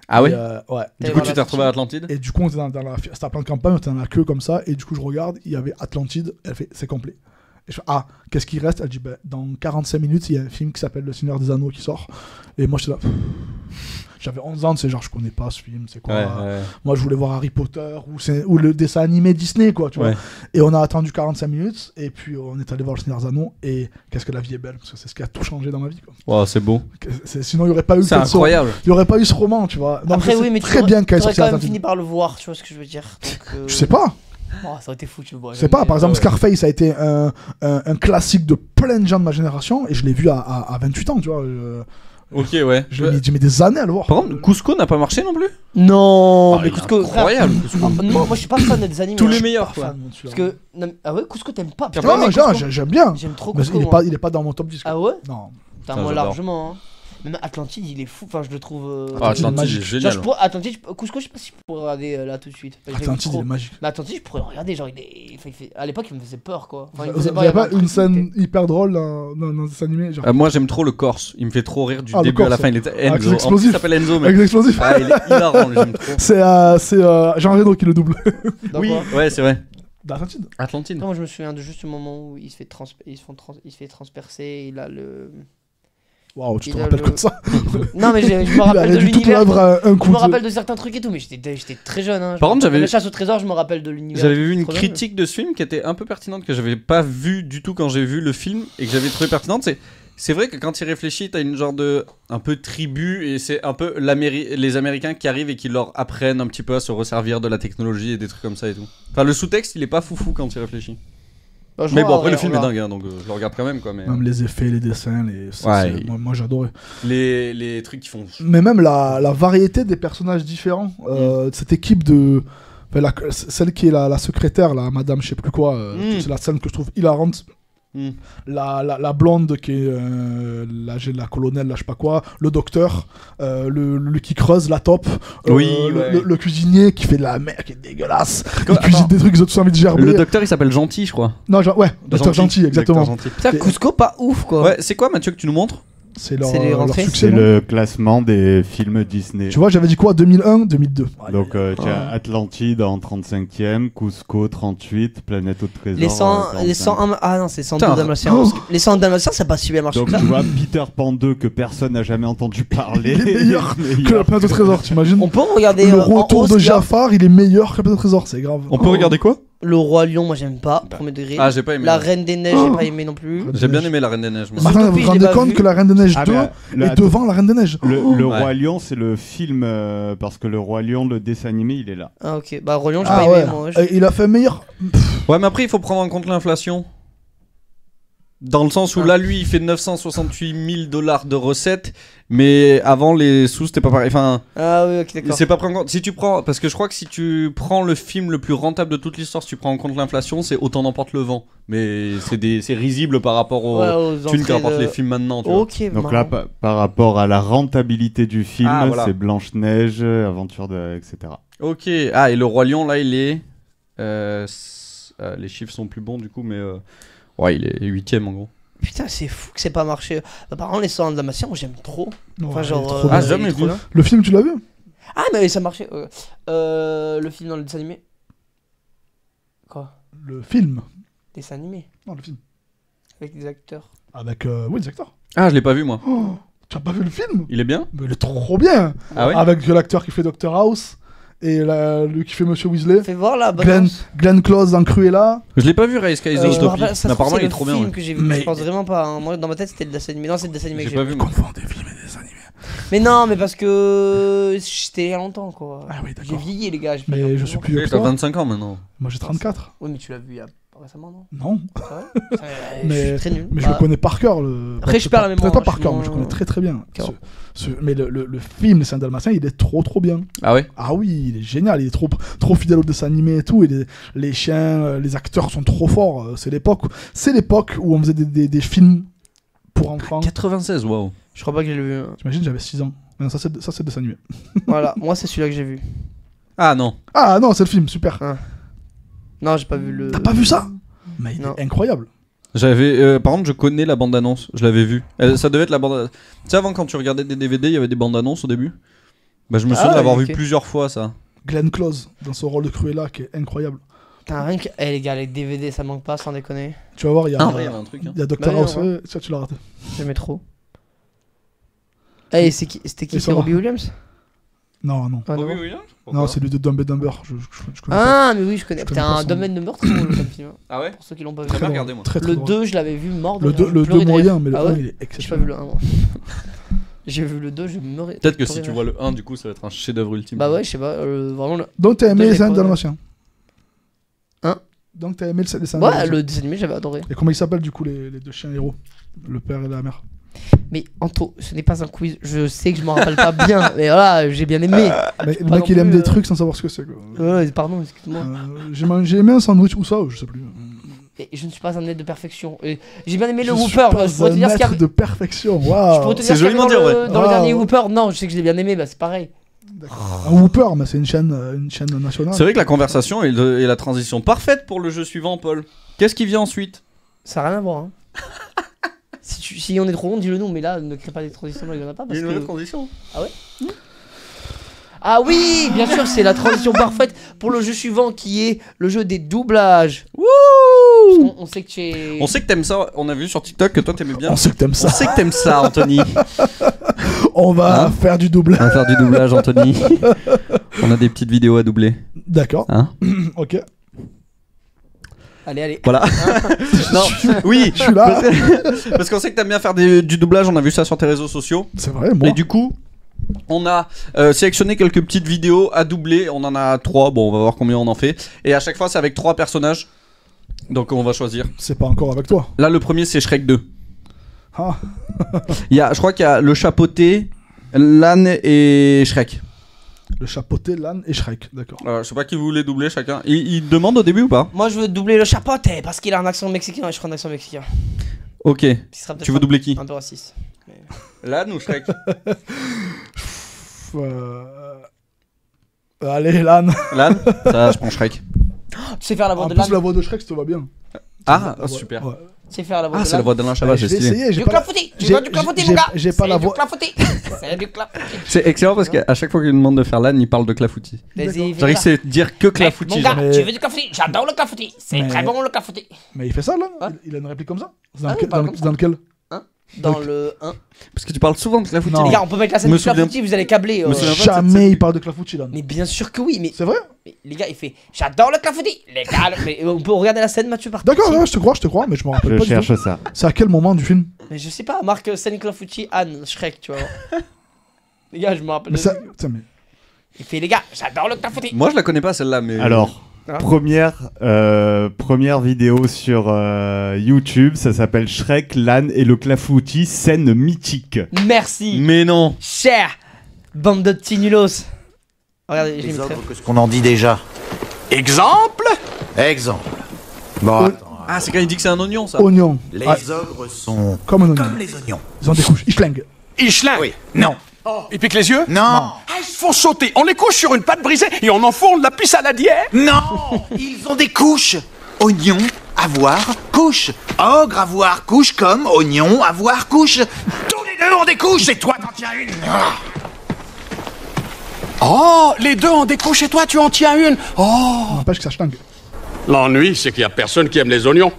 Ah oui. Et, ouais. Du coup, tu t'es retrouvé à Atlantide. Et du coup, on était dans la c'était à plein de campagne, on était dans la queue comme ça et du coup, je regarde, il y avait Atlantide, elle fait c'est complet. Et je fais ah, qu'est-ce qui reste? Elle dit ben, dans 45 minutes, il y a un film qui s'appelle Le Seigneur des Anneaux qui sort. Et moi, j'étais là. J'avais 11 ans, c'est genre je connais pas ce film, c'est quoi? Ouais. Moi, je voulais voir Harry Potter ou le dessin animé Disney, quoi, tu vois. Ouais. Et on a attendu 45 minutes, et puis on est allé voir Le Seigneur des Anneaux, et qu'est-ce que la vie est belle, parce que c'est ce qui a tout changé dans ma vie, quoi. Oh, c'est beau. Sinon, il n'y aurait pas eu C'est ce- incroyable. il y aurait pas eu ce roman, tu vois. Donc, Après, c'est oui, mais très bien qu'elle t'aurais sorti quand même Atlantide. fini par le voir, tu vois ce que je veux dire. Donc, Je sais pas. Oh, ça aurait été fou, tu vois. C'est pas, par exemple, Scarface a été un classique de plein de gens de ma génération et je l'ai vu à 28 ans, tu vois. Ok, ouais. J'ai mis des années à le voir. Par contre, Cusco n'a pas marché non plus. Non, Oh, mais il est Cusco. incroyable, Cusco. Non, moi je suis pas fan des animés. Tous les hein. meilleurs, Pas quoi. fan. Parce que. Ah ouais, Cusco t'aimes pas. T'as Putain, pas Non, aimé genre, Cusco j'aime bien. j'aime trop Mais Cusco. il est pas dans mon top 10. Ah ouais? Non. Putain, Ça, moi j'adore. largement. Hein. Même Atlantide, il est fou. Enfin, je le trouve. Ah, Atlantide, magique. c'est génial. Atlantide, Cusco, je sais pas si je pourrais regarder là tout de suite. J'aime Atlantide, trop. il est magique. Mais Atlantide, je pourrais le regarder. Genre, à l'époque, il me faisait peur quoi. Enfin, il me Vous faisait avez peur, pas il y avait un une truc, scène hyper drôle dans cet animé genre. Moi j'aime trop le Corse, il me fait trop rire du Ah, le début à la Corse, fin. Il est avec Enzo. En plus, l'explosif. il s'appelle Enzo, mais Avec l'explosif. ah, il est hilarant, j'aime trop. C'est Jean Reno qui le double. Dans Oui, quoi ouais, c'est vrai. D'Atlantide. Atlantide. Non, moi je me souviens de juste le moment où il se fait transpercer. Il a le. Waouh, tu te Il a rappelles le- comme ça. Non, mais je me Il a rappelle de réduit toute l'univers. l'œuvre à un Je coup me de. rappelle de certains trucs et tout, mais j'étais très jeune. Hein. Par contre, j'avais- La chasse au trésor, je me rappelle de l'univers. J'avais vu une Trop bien. critique de ce film qui était un peu pertinente, que j'avais pas vu du tout quand j'ai vu le film et que j'avais trouvé pertinente. C'est vrai que quand il réfléchit, t'as une genre de un peu tribu et c'est un peu les Américains qui arrivent et qui leur apprennent un petit peu à se resservir de la technologie et des trucs comme ça et tout. Enfin, le sous-texte, il est pas foufou quand il réfléchit. Bah, je Mais vois, bon, après, le on film est verra. dingue, hein, donc je le regarde quand même, quoi. Mais Même les effets, les dessins, Ouais. moi j'adorais. les trucs qui font. Mais même la variété des personnages différents. Cette équipe de. Enfin, celle qui est la secrétaire, la madame je sais plus quoi, c'est la scène que je trouve hilarante. Mm. La blonde qui est la colonelle, là, je sais pas quoi, le docteur, le qui creuse, la top, Oui, ouais. le cuisinier qui fait de la merde, qui est dégueulasse, Quoi, il cuisine attends. des trucs, ils ont tous envie de gerber. Le docteur, il s'appelle Gentil, je crois. Non, ouais, docteur gentil, exactement. Docteur Gentil. Putain, Cusco, pas ouf quoi. Ouais, c'est quoi, Mathieu, que tu nous montres? C'est C'est les leur rentrées. succès. C'est non le classement des films Disney. Tu vois, j'avais dit quoi, 2001, 2002. Donc, tu as Atlantide en 35e, Cusco 38, Planète au Trésor. Les 100, 45. les 101, ah non, c'est 102 Putain. Dalmatiens. Oh. Parce que les 102 Dalmatiens, ça a pas si bien marché Donc, que ça. tu vois, Peter Pan 2 que personne n'a jamais entendu parler. Il est meilleur que la planète au trésor, t'imagines? On peut regarder Le en retour hausse, de là. Jafar, il est meilleur que la planète au trésor, c'est grave. On peut regarder quoi? Le Roi Lion, moi j'aime pas, premier degré. Ah, j'ai pas aimé. La non. Reine des Neiges, j'ai pas aimé non plus. J'ai bien aimé La Reine des Neiges, moi. Mais attends, vous Zootopie, vous je l'ai rendez pas compte vu. que la Reine des Neiges Ah, 2 mais est devant la Reine des Neiges? Le Ouais. Roi Lion, c'est le film, parce que le Roi Lion, le dessin animé, il est là. Ah ok, bah Roi Lion, j'ai Ah pas ouais, aimé moi. Il a fait meilleur. Ouais, mais après, il faut prendre en compte l'inflation. Dans le sens où là, lui, il fait 968 000 $ de recettes, mais avant, les sous, c'était pas pareil. Enfin, Ah oui, ok, d'accord. c'est pas pris en compte. Si tu prends, parce que je crois que si tu prends le film le plus rentable de toute l'histoire, si tu prends en compte l'inflation, c'est Autant n'emporte le vent. Mais c'est risible par rapport aux Ouais, aux thunes entrées qu'apportent de- les films maintenant. Tu vois. Ok, Donc marrant. là, par rapport à la rentabilité du film, Ah, voilà. c'est Blanche-Neige, Aventure de... etc. Ok. Ah, et le Roi Lion, là, il est. Les chiffres sont plus bons du coup, mais. Ouais, il est 8ème en gros. Putain, c'est fou que c'est pas marché. Par contre, les 101 Dalmatiens, moi j'aime trop. Enfin, Ouais, genre. il est trop Ah, bien. jamais il est trop vu. bien. Le film, tu l'as vu? Ah, mais ça marchait. Le film dans le dessin animé. Quoi? Le film. Dessin animé. Non, le film. Avec des acteurs. Avec, oui, des acteurs. Ah, je l'ai pas vu moi. Oh, tu as pas vu le film? Il est bien? Mais il est trop bien. Ah ouais? Avec l'acteur qui fait Dr House et lui qui fait Monsieur Weasley. Fais voir la Glenn, balance. Glenn Close dans Cruella. Je l'ai pas vu, Rise Sky Je me Zootopie. rappelle, ça Mais se trouve, apparemment, c'est il est le trop bien. film ouais. que j'ai vu. Mais- Je pense vraiment pas. Hein. Moi, dans ma tête, c'était le dessin animé. Non, c'est le dessin animé que J'ai j'ai pas vu. vu moi. Confond des films et des animés. Mais non, mais parce que j'étais il y a longtemps quoi. Ah oui, J'ai d'accord. vieilli les gars. Mais je suis plus vieux Oui, que t'as toi. 25 ans maintenant. Moi j'ai 34. Oui, mais tu l'as vu il y a récemment, non? Non. C'est vrai. Je Mais- suis très nul. Mais je Bah, le connais par cœur. Le... Après, je perds la mémoire, Peut-être pas hein, par je cœur, suis mais je moins- connais très très bien. D'accord. Mais le film Les Saint-Dalmatien, il est trop bien. Ah ouais? Ah oui, il est génial. Il est trop fidèle au dessin animé et tout. Et les chiens, les acteurs sont trop forts. C'est l'époque où on faisait des films pour enfants. 96, waouh. Je crois pas que j'ai vu. Hein. T'imagines, j'avais 6 ans. Non, ça c'est le dessin animé. Voilà, moi c'est celui-là que j'ai vu. Ah non. Ah non, c'est le film, super. Non, j'ai pas vu le. T'as pas vu ça? Mais il Non. est incroyable. J'avais. Par contre, je connais la bande-annonce. Je l'avais vue. Ça devait être la bande. Tu sais, avant, quand tu regardais des DVD, il y avait des bandes-annonces au début. Bah, je me souviens Ah, de l'avoir ok. vu plusieurs fois, ça. Glenn Close, dans son rôle de Cruella, qui est incroyable. Putain, rien que. Eh les gars, les DVD ça manque pas sans déconner. Tu vas voir, il y a, Ah, ouais, il y avait un truc. Hein. il y a Dr Bah, House. ouais. Ouais, ça, tu l'as raté. J'aimais trop. Eh, c'était qui? Et C'est ça va. Robbie Williams? Non, non. Ah, non. Non, c'est lui de Dumb and Dumber. Je connais Ah, mais oui, je connais. Je connais pas Putain, son- Domaine de meurtre, c'est drôle comme film. Hein. Ah ouais? Pour ceux qui l'ont pas vu. J'ai Très pas drôle. regardé, moi. Très, très Le drôle. 2, je l'avais vu mort. de Le rire, 2 je pleurais de moyen, rire. mais le Ah 1 ouais? il est J'ai pas exceptionnel. vu le 1, moi. J'ai vu le 2, je me. Peut-être que si tu vois le 1, du coup, ça va être un chef-d'œuvre ultime. Bah ouais, je sais pas. Vraiment le. Donc t'as aimé Deux, les j'ai Saint pas- Dalmatien? Hein? Donc t'as aimé le dessin Ouais, animé. le dessin animé, j'avais adoré. Et comment ils s'appellent du coup les deux chiens héros? Le père et la mère. Mais Anto, ce n'est pas un quiz. Je sais que je m'en rappelle pas bien, mais voilà, j'ai bien aimé. Mais le Pas mec non il aime plus, des trucs sans savoir ce que c'est quoi. Ouais, pardon, excuse-moi. J'ai aimé un sandwich ou ça, je sais plus. Et je ne suis pas un maître de perfection. Et j'ai bien aimé Je le suis Whooper. pas Je pourrais te dire ce qu'il y maître avait. de perfection, Je waouh. pourrais te C'est dire ce qu'il y joliment avait dit, dans le ouais. dernier Waouh. Whooper. Non, je sais que je l'ai bien aimé, bah c'est pareil. Un Whooper, mais c'est une chaîne nationale. C'est vrai que la conversation est la transition parfaite pour le jeu suivant, Paul. Qu'est-ce qui vient ensuite? Ça n'a rien à voir. Hein. Si on est trop long, dis-le nous, mais là, ne crée pas des transitions, là, il y en a pas. Parce Il y a une que... vraie transition. Ah oui, bien sûr, c'est la transition parfaite pour le jeu suivant qui est le jeu des doublages. Wouh! On sait que tu es. On sait que t'aimes ça, on a vu sur TikTok que toi t'aimais bien. On sait que t'aimes ça. On sait que t'aimes ça, Anthony. On va Hein faire du double. On va faire du doublage, Anthony. On a des petites vidéos à doubler. D'accord. Hein? Ok. Allez. Voilà. Non, oui, Je suis là. parce qu'on sait que t'aimes bien faire du doublage, on a vu ça sur tes réseaux sociaux. C'est vrai, moi. Et du coup, on a sélectionné quelques petites vidéos à doubler. On en a 3, bon, on va voir combien on en fait. Et à chaque fois, c'est avec 3 personnages. Donc on va choisir. C'est pas encore avec toi. Là, le premier, c'est Shrek 2. Ah. Je crois qu'il y a le chapeauté, l'âne et Shrek. Le chapeauté, l'âne et Shrek, d'accord. Je sais pas qui vous voulez doubler chacun. Il demande au début ou pas? Moi, je veux doubler le chapote parce qu'il a un accent mexicain et je ferai un accent mexicain. Ok. Qui sera peut-être Tu veux doubler qui? Un peu raciste. L'âne ou Shrek? Allez, l'âne. L'âne? Ça, je prends Shrek. Tu sais faire la voix En de plus, l'âne. la voix de Shrek, ça te va bien. Ah, Ouais, super. ouais. Tu sais faire la voix Ah, de c'est la l'âne. voix d'Alain Chabat, Je j'ai vais stylé. essayer. Du clafoutis. Tu veux du clafoutis, mon gars? J'ai pas la voix. Du clafoutis. C'est du clafoutis. C'est excellent parce qu'à chaque fois qu'il demande de faire l'âne, il parle de clafoutis. Vas-y, J'arrive à dire que Mon clafoutis. gars, Mais- tu veux du clafoutis? J'adore le clafoutis. C'est Mais- très bon le clafoutis. Mais il fait ça, là Ouais. Il a une réplique comme ça? C'est Ah, dans, il parle comme ça. lequel Dans le 1. Parce que tu parles souvent de clafoutis. Non. Les gars, on peut mettre la scène Me du souviens- clafoutis, vous allez câbler. Me souviens pas de cette Jamais scène. il parle de Clafouti, là. Mais bien sûr que oui, mais C'est vrai? les gars, il fait j'adore le clafoutis. Les gars, mais on peut regarder la scène, Mathieu, par D'accord, ouais, je te crois, mais je me rappelle Je pas du cherche tout. ça. C'est à quel moment du film? Mais je sais pas, marque scène clafoutis, Anne, Shrek, tu vois. Les gars, je me rappelle. Mais ça. Putain, mais. Il fait les gars, j'adore le clafoutis. Moi, je la connais pas celle-là, mais. Alors, Hein première vidéo sur YouTube, ça s'appelle Shrek, l'âne et le clafoutis, scène mythique. Merci, Mais non. cher bande de petits nulos. Regardez, j'ai mis très. Qu'est-ce qu'on en dit déjà? Exemple? Exemple. Bon, attends. Ah, c'est quand il dit que c'est un oignon, ça. Oignon. Les Ah, ogres sont comme un oignon. comme les oignons. Ils ont des couches. Ils schlinguent. Ischlin? Oui. Non. Ils piquent les yeux? Non. Ah, ils se font sauter. On les couche sur une pâte brisée et on en fond de la puce à la dière? Non. Ils ont des couches. Oignon, avoir, couche. Ogre, avoir, couche comme oignon, avoir, couche. Tous les deux ont des couches et toi t'en tiens une. Oh, les deux ont des couches et toi tu en tiens une. Oh. N'empêche que ça schlingue. L'ennui, c'est qu'il y a personne qui aime les oignons.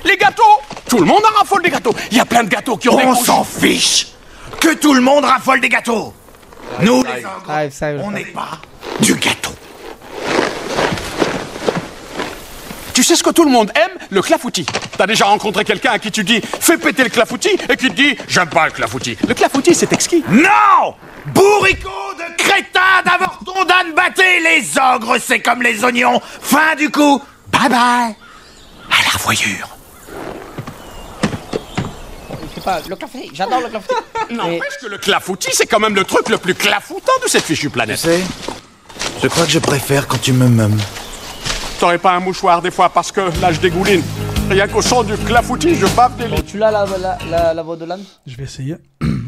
Les gâteaux! Tout le monde en raffole des gâteaux. Il y a plein de gâteaux qui ont des On couches. s'en fiche. Que tout le monde raffole des gâteaux. Nous, les ogres, Ah, ça, on n'est pas du gâteau. Tu sais ce que tout le monde aime? Le clafoutis. T'as déjà rencontré quelqu'un à qui tu dis fais péter le clafoutis et qui te dit j'aime pas le clafoutis. Le clafoutis, c'est exquis. Non! Bourricot de crétin d'avorton d'âne batté, les ogres, c'est comme les oignons. Fin du coup. Bye bye. À la revoyure. il fait pas le clafoutis, j'adore le clafoutis. N'empêche que le clafoutis, c'est quand même le truc le plus clafoutant de cette fichue Tu planète. sais, je crois que je préfère quand tu me meumes. T'aurais pas un mouchoir des fois parce que là je dégouline. Rien qu'au son du clafoutis, je bave des Bon, lits. tu l'as la voix de l'âne? Je vais essayer.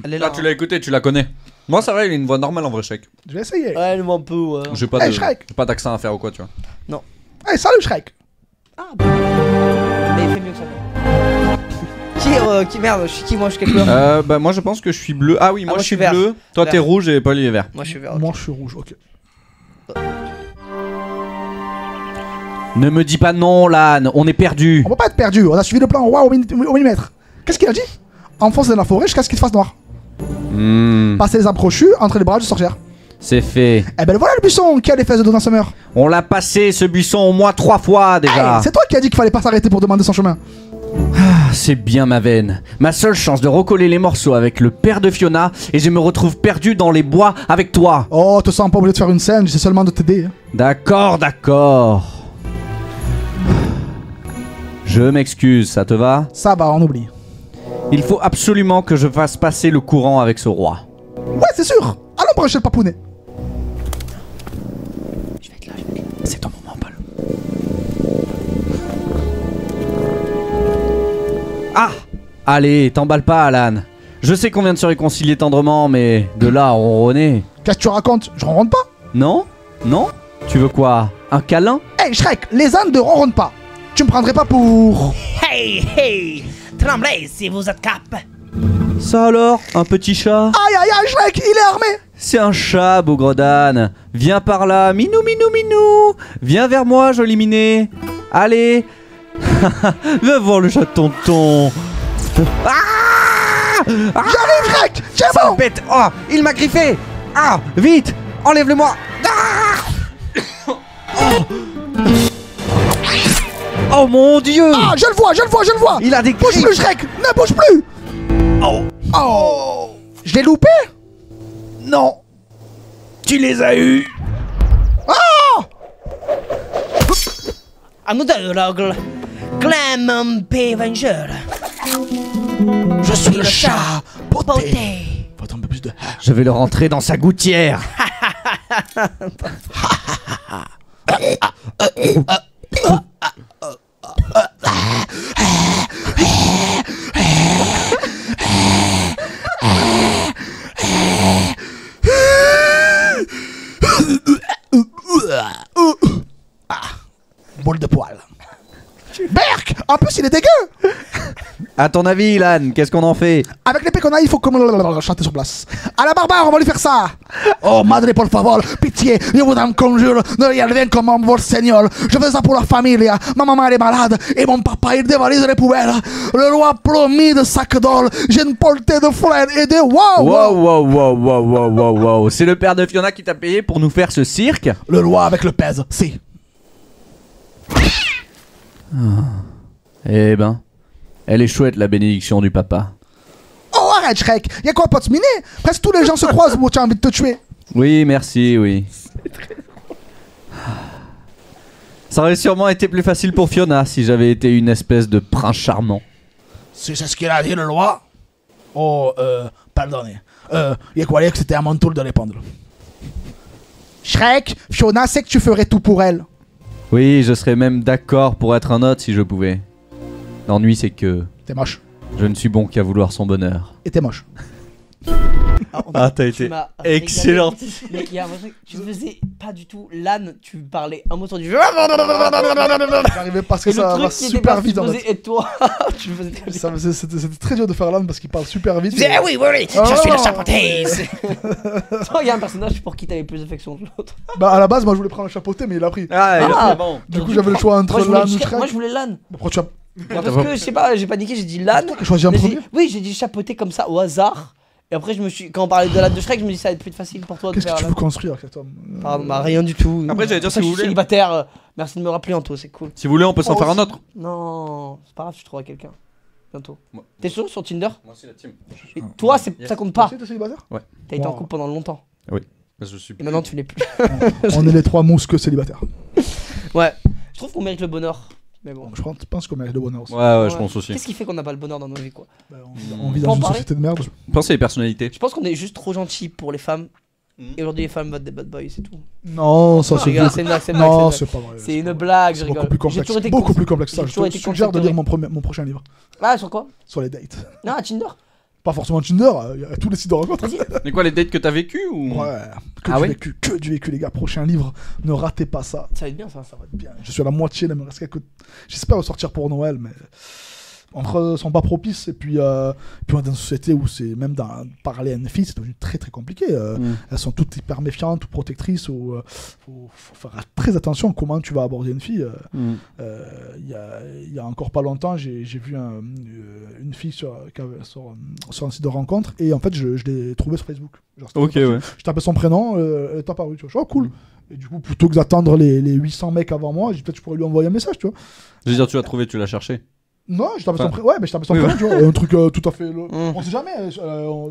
Elle est là. Là, tu l'as écouté, tu la connais. Moi, ça va, il a une voix normale en vrai, Shrek. Je vais essayer. Ouais, elle un peu, ouais. J'ai pas Hey, de- Shrek. j'ai pas d'accent à faire ou quoi, tu vois. Hey, salut Shrek. Mais il fait mieux que ça. Qui merde, je suis qui moi, je suis quelle couleur? Bah, moi, je pense que je suis bleu. Ah oui, moi, moi, je suis vert. bleu. Toi, t'es Vert. rouge et Paul, il est vert. Moi je suis vert. Moi, je suis rouge, ok. Ne me dis pas non, l'âne, on est perdu. On peut pas être perdu. On a suivi le plan au millimètre. Qu'est-ce qu'il a dit? Enfonce dans la forêt jusqu'à ce qu'il se fasse noir. Passer les arbres crochus entre les bras de sorcière. C'est fait. Eh ben le voilà le buisson qui a les fesses de Donna Summer. On l'a passé, ce buisson, au moins 3 fois déjà. Hey, c'est toi qui as dit qu'il fallait pas s'arrêter pour demander son chemin. Ah, c'est bien ma veine. Ma seule chance de recoller les morceaux avec le père de Fiona et je me retrouve perdu dans les bois avec toi. Oh, te sens pas obligé de faire une scène, j'essaie seulement de t'aider. Hein. D'accord, d'accord. Je m'excuse, ça te va? Ça va, on oublie. Il faut absolument que je fasse passer le courant avec ce roi. Ouais, c'est sûr. Allons brancher le papounet. Je vais être là. C'est ton moment, Paul. Ah! Allez, t'emballe pas, Alan. Je sais qu'on vient de se réconcilier tendrement, mais de là à ronronner... Qu'est-ce que tu racontes? Je ronronne pas. Non? Non? Tu veux quoi? Un câlin? Hey Shrek, les ânes ne ronronnent pas. Tu me prendrais pas pour... Hey! Tremblez si vous êtes cap. Ça alors? Un petit chat? Aïe aïe aïe, Shrek, il est armé. C'est un chat, bougre d'âne. Viens par là, minou, minou, minou. Viens vers moi, joli minet. Allez. Viens voir le chat de tonton. Ah! J'arrive, Shrek. Tiens bon. Salpette. Oh, il m'a griffé. Ah, vite, enlève-le-moi. Ah! Oh mon Dieu. Ah, je le vois, je le vois, je le vois. Il a des Bouge griffes. plus, Shrek. Ne bouge plus. Oh. Je l'ai loupé? Non. Tu les as eus. À nous deux, l'ogle. Clément P. Vengeur. Je suis le chat. Beauté. Faut un peu plus de... Je vais le rentrer dans sa gouttière. Boule de poil. Berk. En plus, il est dégueu. À ton avis, Ilan, qu'est-ce qu'on en fait? Avec l'épée qu'on a, il faut comme chanter sur place. À la barbare, on va lui faire ça. Oh, madre, por favor, pitié, je vous en conjure, ne regardez comment votre seigneur. Je fais ça pour la famille. Ma maman, elle est malade et mon papa, il dévalise les poubelles. Le roi promis de sac d'or, j'ai une portée de fleurs et de wow. Wow. C'est le père de Fiona qui t'a payé pour nous faire ce cirque? Le roi avec le pèse, si. Eh ben, elle est chouette la bénédiction du papa. Oh, arrête, Shrek. Y'a quoi, pas de miner? Presque tous les gens se croisent où tu as envie de te tuer. Oui, merci, oui. Ça aurait sûrement été plus facile pour Fiona si j'avais été une espèce de prince charmant. Si c'est ce qu'il a dit, le roi. Oh, pardonnez. Y'a quoi, que c'était à mon tour de répondre. Shrek, Fiona sait que tu ferais tout pour elle. Oui, je serais même d'accord pour être un autre si je pouvais. L'ennui, c'est que T'es moche. je ne suis bon qu'à vouloir son bonheur. Et t'es moche. Ah, t'as été excellent. Mais il y a un truc, tu faisais pas du tout l'âne, tu parlais un mot sur du. J'arrivais parce que ça va super vite en fait. Et toi, tu le faisais. C'était très dur de faire l'âne parce qu'il parle super vite. Eh oui, je suis le chapeauté. Toi, il y a un personnage pour qui t'avais plus d'affection que l'autre. Bah, à la base, moi je voulais prendre un chapeauté, mais il a pris. Ah, il a fait bon. Du coup, j'avais le choix entre l'âne ou Shrek. Moi, je voulais l'âne. Pourquoi tu as. Parce que je sais pas, j'ai paniqué, j'ai dit l'âne. T'as choisi un premier? Oui, j'ai dit chapeauté comme ça au hasard. Et après, quand on parlait de l'âne de Shrek, je me dis ça va être plus facile pour toi de Qu'est-ce faire que tu veux construire, toi? Pardon, bah rien du tout. Après, j'allais dire si Je vous suis voulez. célibataire. Merci de me rappeler, Anto, c'est cool. Si vous voulez, on peut s'en faire un autre. Non, c'est pas grave, tu trouveras quelqu'un. Bientôt. Moi. T'es sûr sur Tinder? Moi, c'est la team. Et toi, ça compte pas. T'es célibataire? T'as été en couple pendant longtemps. Oui. Je suis. Et maintenant, tu l'es plus. On est les trois mousses que célibataires. Ouais. Je trouve qu'on mérite le bonheur. Mais bon. Je pense qu'on mérite le bonheur aussi. Ouais, je pense aussi. Qu'est-ce qui fait qu'on n'a pas le bonheur dans nos vies, quoi? On vit dans une société de merde. Je pense que c'est les personnalités. Je pense qu'on est juste trop gentil pour les femmes. Et aujourd'hui, les femmes votent des bad boys, c'est tout. Non, ça c'est Regarde, c'est une blague, c'est une Non, blague. c'est pas vrai. C'est une blague, je C'est rigole. beaucoup plus complexe. J'ai toujours été Beaucoup plus complexe que ça. j'ai Je toujours te été suggère de concepteur. lire mon prochain livre. Ah, sur quoi? Sur les dates. Ah, Tinder. Pas forcément Tinder, il y a tous les sites de rencontres. Mais quoi, les dates que t'as vécues ou... Ouais, Ah ouais que du vécu, les gars. Prochain livre, ne ratez pas ça. Ça va être bien, ça. Ça va être bien. Je suis à la moitié, là, il me reste quelques. J'espère ressortir pour Noël, mais. Entre sont pas propices, et puis on est dans une société où c'est même parler à une fille, c'est devenu très très compliqué. Elles sont toutes hyper méfiantes ou protectrices. Faut faire très attention à comment tu vas aborder une fille. Il y a encore pas longtemps, j'ai vu une fille sur un site de rencontre, et en fait je l'ai trouvée sur Facebook. Genre, ok, ouais. Je tapais son prénom, elle est apparue, tu vois. Je suis, oh cool. Et du coup, plutôt que d'attendre les 800 mecs avant moi, peut-être je pourrais lui envoyer un message, tu vois. Je veux dire, tu l'as trouvé, tu l'as cherché. Non, je tapais son prénom. Ouais, mais je tapais son prénom, tu vois. Un truc tout à fait. On sait jamais.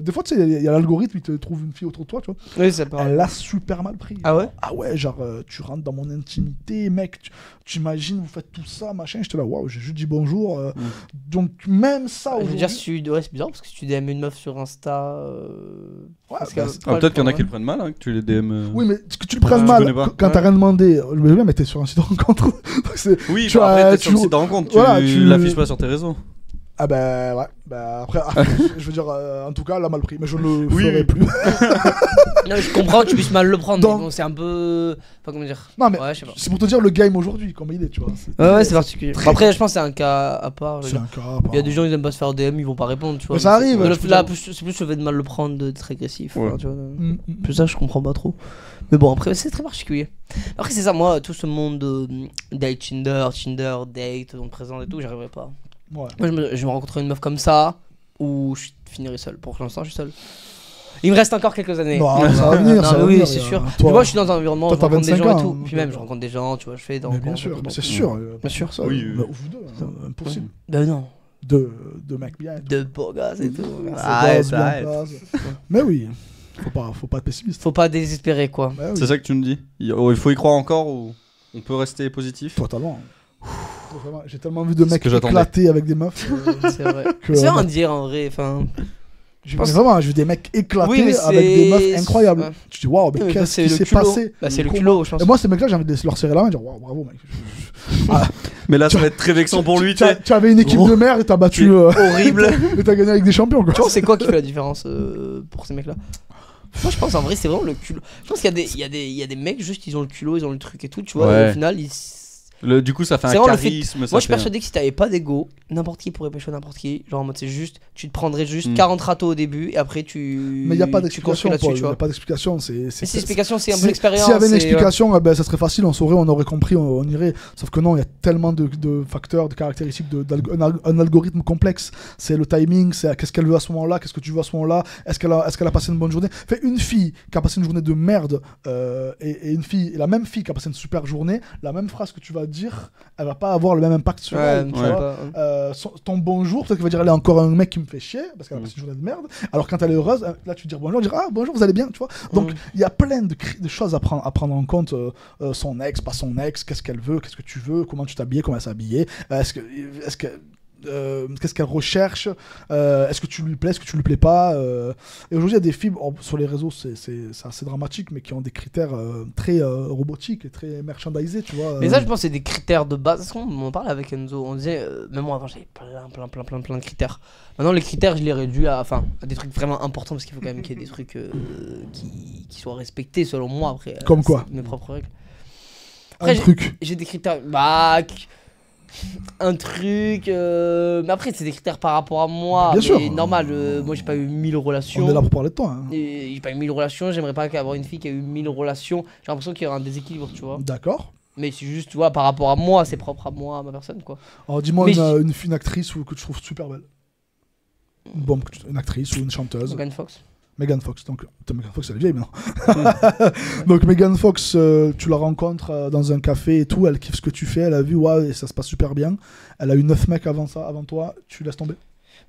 Des fois, tu sais, il y a l'algorithme, il te trouve une fille autour de toi, tu vois. Oui, c'est pas. Elle l'a super mal pris. Ah ouais? Ah ouais, genre, tu rentres dans mon intimité, mec. Tu imagines, vous faites tout ça, machin. J'étais là, waouh, j'ai juste dit bonjour. Donc, même ça. Je veux dire, c'est bizarre parce que si tu DM une meuf sur Insta. Ouais, peut-être qu'il y en a qui le prennent mal, hein, que tu les DM. Oui, mais que tu le prennes mal quand t'as rien demandé. Le même était sur un site de rencontre. Oui, après, t'es sur le site de rencontre, tu l'affiches pas sur tes réseaux. Ah bah ouais, après je veux dire, en tout cas, elle a mal pris, mais je ne le ferai plus. Non, je comprends que tu puisses mal le prendre, Donc... mais bon, c'est un peu... Enfin, comment dire. Non, mais ouais, je sais pas. c'est pour te dire le game aujourd'hui, comment il est, tu vois. Ouais, c'est particulier. Après, je pense que c'est un cas à part. C'est un cas à part. Il y a des gens, ils aiment pas se faire DM, ils vont pas répondre, tu vois. Mais ça arrive. Là, c'est plus le fait de mal le prendre, d'être agressif. Ouais. Enfin, tu vois. Plus ça, je comprends pas trop. Mais bon, après, c'est très particulier. Après, c'est ça, moi, tout ce monde de date Tinder, date, on te présente et tout, j'arriverai pas. Ouais. Moi, je me rencontrerai une meuf comme ça, ou je finirai seul. Pour l'instant, je suis seul. Il me reste encore quelques années. Non, ça va venir, ça va oui, venir, c'est sûr. Toi, moi, je suis dans un environnement où je rencontre des gens ans, et tout. Puis même, je rencontre des gens, tu vois, je fais des rencontres. Bien sûr, c'est sûr. Bien sûr. Ça, oui. Mais vous deux, impossible. Ben non. De mecs bien. De beaux gars et tout. Arrête. Mais oui, faut pas être pessimiste. Faut pas désespérer, quoi. Bah, oui. C'est ça que tu me dis. Il faut y croire encore ou on peut rester positif. Totalement. J'ai tellement vu de mecs éclater avec des meufs. C'est vrai. C'est vrai à dire en vrai. Enfin. Vraiment, j'ai vu des mecs éclater avec des meufs incroyables. Ouais. Tu te dis, waouh, mais qu'est-ce qui s'est passé? Bah, c'est le culot, je pense. Et moi, ces mecs-là, j'ai envie de leur serrer la main et dire, waouh, bravo, mec. Mais là, ça va être très vexant pour lui. Tu avais une équipe de merde et t'as battu. Horrible. Et t'as gagné avec des champions, quoi. Tu vois, c'est quoi qui fait la différence pour ces mecs-là? Moi, je pense en vrai, c'est vraiment le culot. Je pense qu'il y a des mecs, juste ils ont le culot, ils ont le truc et tout, tu vois. Ouais. Et au final, du coup, ça fait un charisme. Moi, je suis persuadé que si t'avais pas d'ego, n'importe qui pourrait pêcher n'importe qui. Genre en mode, c'est juste, tu te prendrais juste 40 râteaux au début et après tu. Mais il n'y a pas d'explication là-dessus, il n'y a pas d'explication. C'est l'explication, c'est un peu l'expérience. S'il y avait une explication, ben, ça serait facile, on saurait, on aurait compris, on irait. Sauf que non, il y a tellement de facteurs, de caractéristiques, un algorithme complexe. C'est le timing, c'est qu'est-ce qu'elle veut à ce moment-là, qu'est-ce que tu veux à ce moment-là, est-ce qu'elle a passé une bonne journée. Fait une fille qui a passé une journée de merde et la même fille qui a passé une super journée, la même phrase que tu vas dire, elle va pas avoir le même impact sur elle. Tu vois. Ton bonjour, peut-être qu'il va dire elle est encore un mec qui me fait chier parce qu'elle a passé une journée de merde. Alors quand elle est heureuse, là tu dis bonjour, elle dit ah bonjour, vous allez bien, tu vois. Donc il y a plein de choses à prendre en compte. Son ex, pas son ex, qu'est-ce qu'elle veut, qu'est-ce que tu veux, comment tu t'habilles, comment elle s'habille, qu'est-ce qu'elle recherche, est-ce que tu lui plais, est-ce que tu lui plais pas. Et aujourd'hui il y a des filles sur les réseaux, c'est assez dramatique, mais qui ont des critères très robotiques et très merchandisés, tu vois. Mais ça je pense c'est des critères de base. Parce qu'on en parlait avec Enzo, on disait même moi avant j'avais plein de critères. Maintenant les critères je les réduis à des trucs vraiment importants parce qu'il faut quand même qu'il y ait des trucs qui soient respectés selon moi après. Comme quoi mes propres règles. Après, j'ai des critères un truc mais après c'est des critères par rapport à moi. Bien sûr. Normal, moi j'ai pas eu 1000 relations. On est là pour parler de toi hein. J'ai pas eu 1000 relations, j'aimerais pas avoir une fille qui a eu 1000 relations. J'ai l'impression qu'il y aura un déséquilibre, tu vois. D'accord. Mais c'est juste, tu vois, par rapport à moi, c'est propre à moi, à ma personne, quoi. Alors dis-moi une actrice que tu trouves super belle. Une actrice ou une chanteuse. Megan Fox, donc Megan Fox elle est vieille maintenant. Donc Megan Fox, tu la rencontres dans un café et tout, elle kiffe ce que tu fais, elle a vu et ça se passe super bien. Elle a eu 9 mecs avant toi, tu laisses tomber.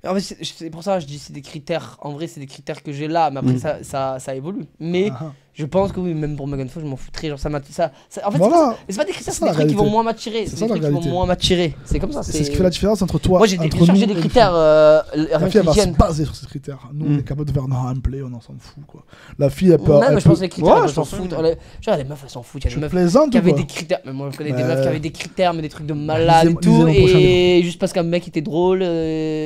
En fait, c'est pour ça que je dis c'est des critères. En vrai, c'est des critères que j'ai là, mais après ça évolue. Mais je pense que oui, même pour Megan Fox, je m'en foutrais. Genre, en fait, voilà. c'est pas des critères, c'est des trucs qui vont moins m'attirer. C'est des trucs qui vont moins m'attirer. C'est comme ça. C'est ce qui fait la différence entre toi. Moi, j'ai des critères. La fille, elle va se baser sur ces critères. Nous, on est capable de faire non, un play, on s'en fout, quoi. La fille, elle peut. Non, mais je pense que les critères, elles s'en foutent. Genre, les meufs, elles s'en foutent. Il y a des meufs qui avaient des critères. Mais moi, je connais des meufs qui avaient des critères, mais des trucs de malade et tout. Et juste parce qu'un mec était drôle,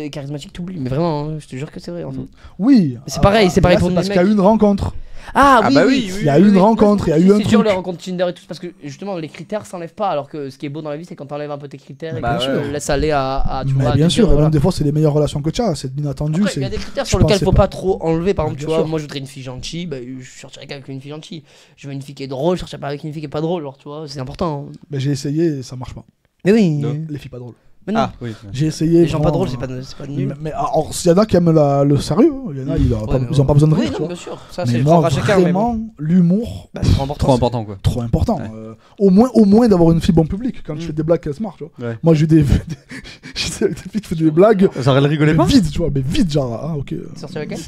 charismatique, t'oublies. Mais vraiment, je te jure que c'est vrai en fait. Oui. C'est pareil pour les mecs. Parce qu'il y a eu une rencontre. Ah oui, il y a eu une rencontre, il y a eu un truc. C'est dur les rencontres Tinder et tout, parce que justement les critères s'enlèvent pas, alors que ce qui est beau dans la vie c'est quand t'enlèves un peu tes critères et que tu laisses aller à tu vois. Bien sûr, et même des fois c'est les meilleures relations que tu as, c'est inattendu. Il y a des critères sur lesquels faut pas trop enlever, par exemple tu vois, moi je voudrais une fille gentille, je sortirais qu'avec une fille gentille. Je veux une fille qui est drôle, je sortirais pas avec une fille qui est pas drôle, genre tu vois, c'est important. Mais j'ai essayé et ça marche pas. Mais oui. Les filles pas drôles. Ah, oui. J'ai essayé. Les gens pas drôles, c'est pas nul. Mais alors, il y en a qui aiment le sérieux, il y en a, ils ont pas besoin de rire. Oui, non, bien sûr. Ça, mais c'est moi, à chacun. Vraiment, l'humour, c'est trop important, quoi. Trop important. Ouais. Au moins d'avoir une fille bon public. Quand tu fais des blagues, qu'elle se marre, tu vois. Ouais. Moi, j'ai des sorti avec des filles qui faisaient des blagues. Genre, elle rigolait pas? Vide, tu vois, mais vide, genre, ah, ok. T'es sorti avec elle?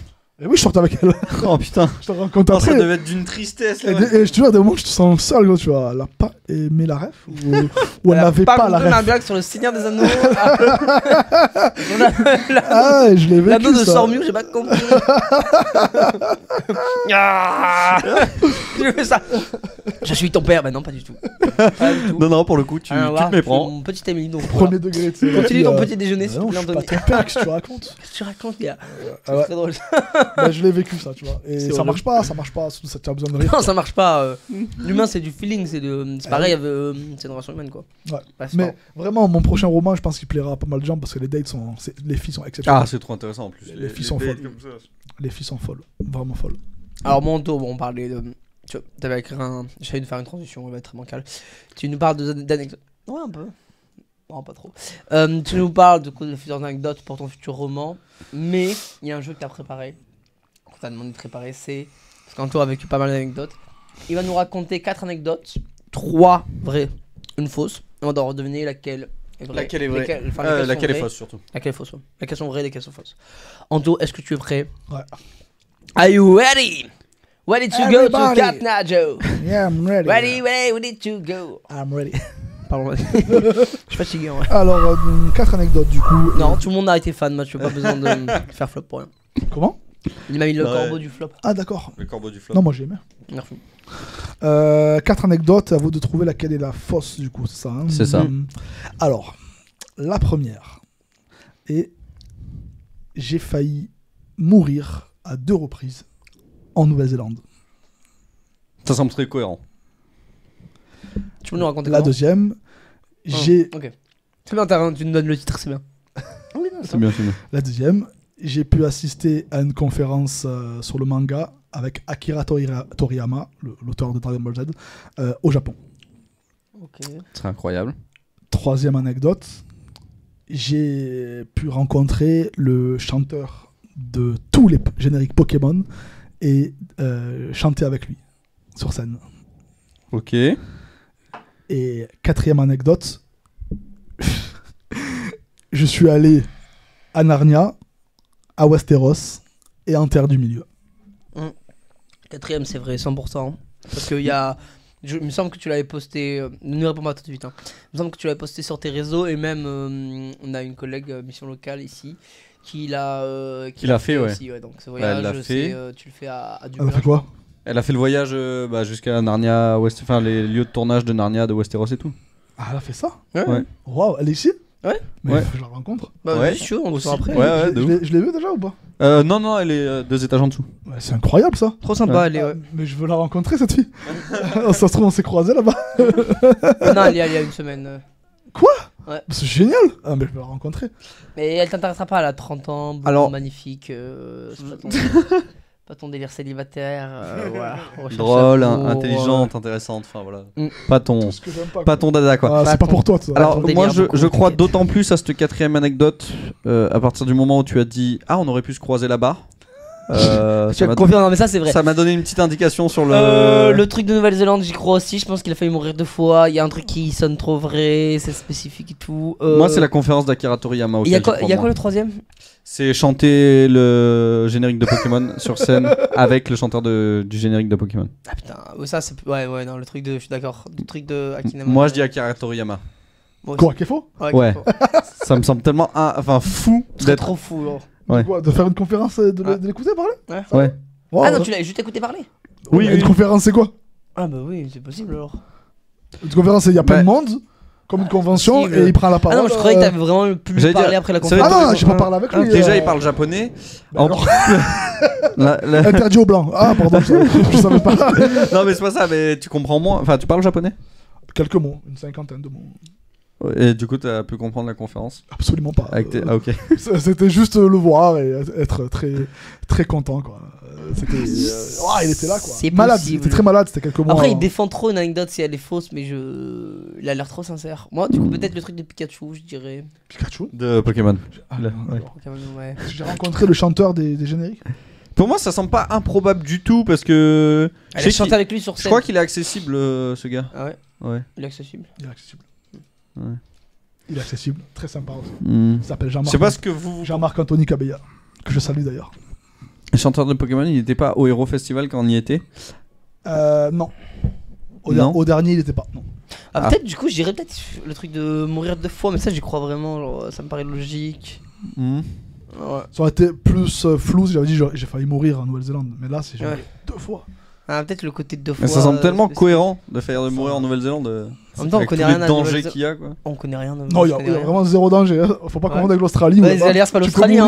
Et oui, je sortais avec elle. Oh putain. Je te raconte Ça après. devait être d'une tristesse. Là, Et je te jure, à des moments, je te sens seul, gros, tu vois. Elle a pas aimé la ref ou elle n'avait pas la la ref. blague sur le Seigneur des Anneaux. Ah, je l'ai vécu. L'anneau de ça. Sormiou, j'ai pas compris. J'ai fait ça. Je suis ton père, bah non, pas du tout. Pas du tout. Non, pour le coup, tu te méprends. Mon petit Émilie, donc. Premier degré, tu sais. Continue ton petit déjeuner, s'il te Non, plaît, je suis pas Anthony. ton père, qu'est-ce que tu racontes? Qu'est-ce que tu racontes, gars? Ah ouais. C'est très drôle. Bah, je l'ai vécu, ça, tu vois. Et C'est ça horrible. marche pas, ça marche pas. Ça, tu as besoin de rire. Non, ça marche pas. L'humain, c'est du feeling, c'est pareil, c'est une relation humaine, quoi. Ouais. Bah, c'est Mais marrant. vraiment, mon prochain roman, je pense qu'il plaira à pas mal de gens parce que les dates sont. Les filles sont exceptionnelles. Ah, c'est trop intéressant en plus. Les filles sont folles. Les filles sont folles. Vraiment folles. Alors, mon tour, bon, on parlait de. Tu vois, t'avais écrit un. J'essayais de faire une transition, elle va être très bancale. Tu nous parles d'anecdotes. Ouais, un peu. Non, pas trop. Tu nous parles de plusieurs anecdotes pour ton futur roman. Mais il y a un jeu que t'as préparé. Qu'on t'a demandé de préparer. C'est. Parce qu'Anto a vécu pas mal d'anecdotes. Il va nous raconter 4 anecdotes. 3 vraies, une fausse. Et on doit deviner laquelle est vraie. Laquelle est vraie. Laquelle sont Laquelle est vraies. fausse surtout. Laquelle est fausse, ouais. Laquelle sont vraies, lesquelles sont fausses. Anto, est-ce que tu es prêt? Ouais. Are you ready? Ready to go to Everybody. Capnajo? Yeah, I'm ready. Ready to go. I'm ready. Pardon, je suis fatigué en vrai. Alors, 4 anecdotes du coup. Non, tout le monde a été fan, moi, tu n'as pas besoin de faire flop pour rien. Comment? Il m'a mis le Ouais. corbeau du flop. Ah, d'accord. Le corbeau du flop. Non, moi j'ai aimé. Merci. 4 anecdotes, à vous de trouver laquelle est la fausse du coup, c'est ça hein. C'est ça. Alors, la première. Et j'ai failli mourir à 2 reprises en Nouvelle-Zélande. Ça semble très cohérent. Tu peux nous raconter La comment? deuxième, j'ai... Ok. C'est bien, tu nous donnes le titre, c'est bien. Oui, non, C'est bien, c'est bien. La deuxième, j'ai pu assister à une conférence sur le manga avec Akira Toriyama, l'auteur de Dragon Ball Z, au Japon. Ok. C'est incroyable. Troisième anecdote, j'ai pu rencontrer le chanteur de tous les génériques Pokémon et chanter avec lui sur scène. Ok. Et quatrième anecdote, je suis allé à Narnia, à Westeros et en Terre du Milieu. Quatrième, c'est vrai, 100%. Parce qu'il y a. Il me semble que tu l'avais posté. Ne réponds pas tout de suite. Hein. Il me semble que tu l'avais posté sur tes réseaux et même on a une collègue mission locale ici qui l'a fait, ouais. aussi. Ouais, donc ce voyage, elle l'a fait. tu le fais à Elle a Dublin. fait quoi? Elle a fait le voyage jusqu'à Narnia, enfin les lieux de tournage de Narnia, de Westeros et tout. Ah, elle a fait ça? Ouais. Waouh, elle est ici? Ouais. Mais Ouais. faut que je la rencontre. Bah, Ouais. je suis chaud, on le sort après. Ouais, de ouf. Je l'ai vu déjà ou pas? Non, elle est 2 étages en dessous. Ouais, c'est incroyable ça. Trop sympa, Ouais. elle est. Ouais. Mais je veux la rencontrer cette fille. Ça se trouve on s'est croisés là-bas. Non, elle y a il y a une semaine. C'est génial. Ah mais je veux la rencontrer. Mais elle t'intéressera pas, elle a 30 ans, blonde, Alors- magnifique. C'est pas ton, pas ton délire célibataire. Voilà. Recherche Drôle, d'amour, intelligente, intéressante, enfin voilà. Mm. Pas ton, Ce que j'aime pas. pas ton dada quoi. Ah, c'est pas pour toi ça. Alors ton moi délire, beaucoup, je crois t'inquiète. d'autant plus à cette quatrième anecdote à partir du moment où tu as dit ah on aurait pu se croiser là-bas. Tu Ça as m'a- confiance, non mais ça c'est vrai. ça m'a donné une petite indication sur le. Le truc de Nouvelle-Zélande, j'y crois aussi. Je pense qu'il a failli mourir 2 fois. Il y a un truc qui sonne trop vrai, c'est spécifique et tout. Moi c'est la conférence d'Akira Toriyama. Il y a auquel quoi, j'y il y a crois quoi le troisième? moins. C'est chanter le générique de Pokémon sur scène avec le chanteur du générique de Pokémon. Ah putain, ça c'est. Ouais, non, le truc de. Je suis d'accord. Le truc de Akina. Moi je dis Akira Toriyama. Moi aussi. Quoi, qu'il faut? Ouais. faut. Ça me semble tellement fou C'est d'être. trop fou, genre. Ouais. Quoi, de faire une conférence de l'écouter parler? Ouais. Wow, Ah non, tu l'as juste écouté parler? Oui, Une conférence c'est quoi? Ah bah oui, c'est possible alors. Une conférence il y a plein Ouais. de monde, comme une convention, si, et il prend la Ah parole. non, je croyais que t'avais vraiment pu lui J'allais parler dire, après la c'est vrai conférence. Ah non, j'ai pas parlé avec lui. Déjà il parle japonais. Bah alors. La- Interdit aux blancs. Ah pardon, je savais pas. Non mais c'est pas ça, mais tu comprends moins. Enfin tu parles japonais. Quelques mots, une cinquantaine de mots. Et du coup t'as pu comprendre la conférence. Absolument pas. Avec tes... Ah ok. C'était juste le voir et être très très content quoi. C'était il était là quoi. C'est Malade, il possible. était très malade, c'était quelques mois. Après, il défend trop une anecdote si elle est fausse, mais il a l'air trop sincère. Moi, du coup, peut-être le truc de Pikachu, je dirais. Pikachu. De Pokémon. Ah, Là, non, ouais. alors. Quand même, ouais. J'ai rencontré le chanteur des génériques. Pour moi ça semble pas improbable du tout parce que Elle je a sais chanté qu'il- avec lui sur je scène. crois qu'il est accessible ce gars. Ah ouais, Ouais. il est accessible. Il est accessible. Ouais. Il est accessible, très sympa aussi. Il s'appelle Jean-Marc Anthony Cabella, que je salue d'ailleurs. Le chanteur de Pokémon, il n'était pas au Hero Festival quand on y était? Non. Au dernier, il n'était pas. Non. Peut-être, du coup, je dirais peut-être le truc de mourir 2 fois, mais ça, j'y crois vraiment. Genre, ça me paraît logique. Ouais. Ça aurait été plus flou si j'avais dit j'ai failli mourir en Nouvelle-Zélande. Mais là, c'est genre 2 fois. Peut-être le côté de 2 fois. Mais ça semble tellement cohérent de faire de mourir en Nouvelle-Zélande. En même temps, on connaît rien à danger qu'il y a, quoi. On connaît rien. Non, il y a vraiment zéro danger. Faut pas confondre avec l'Australie. Ouais, c'est pas l'Australie.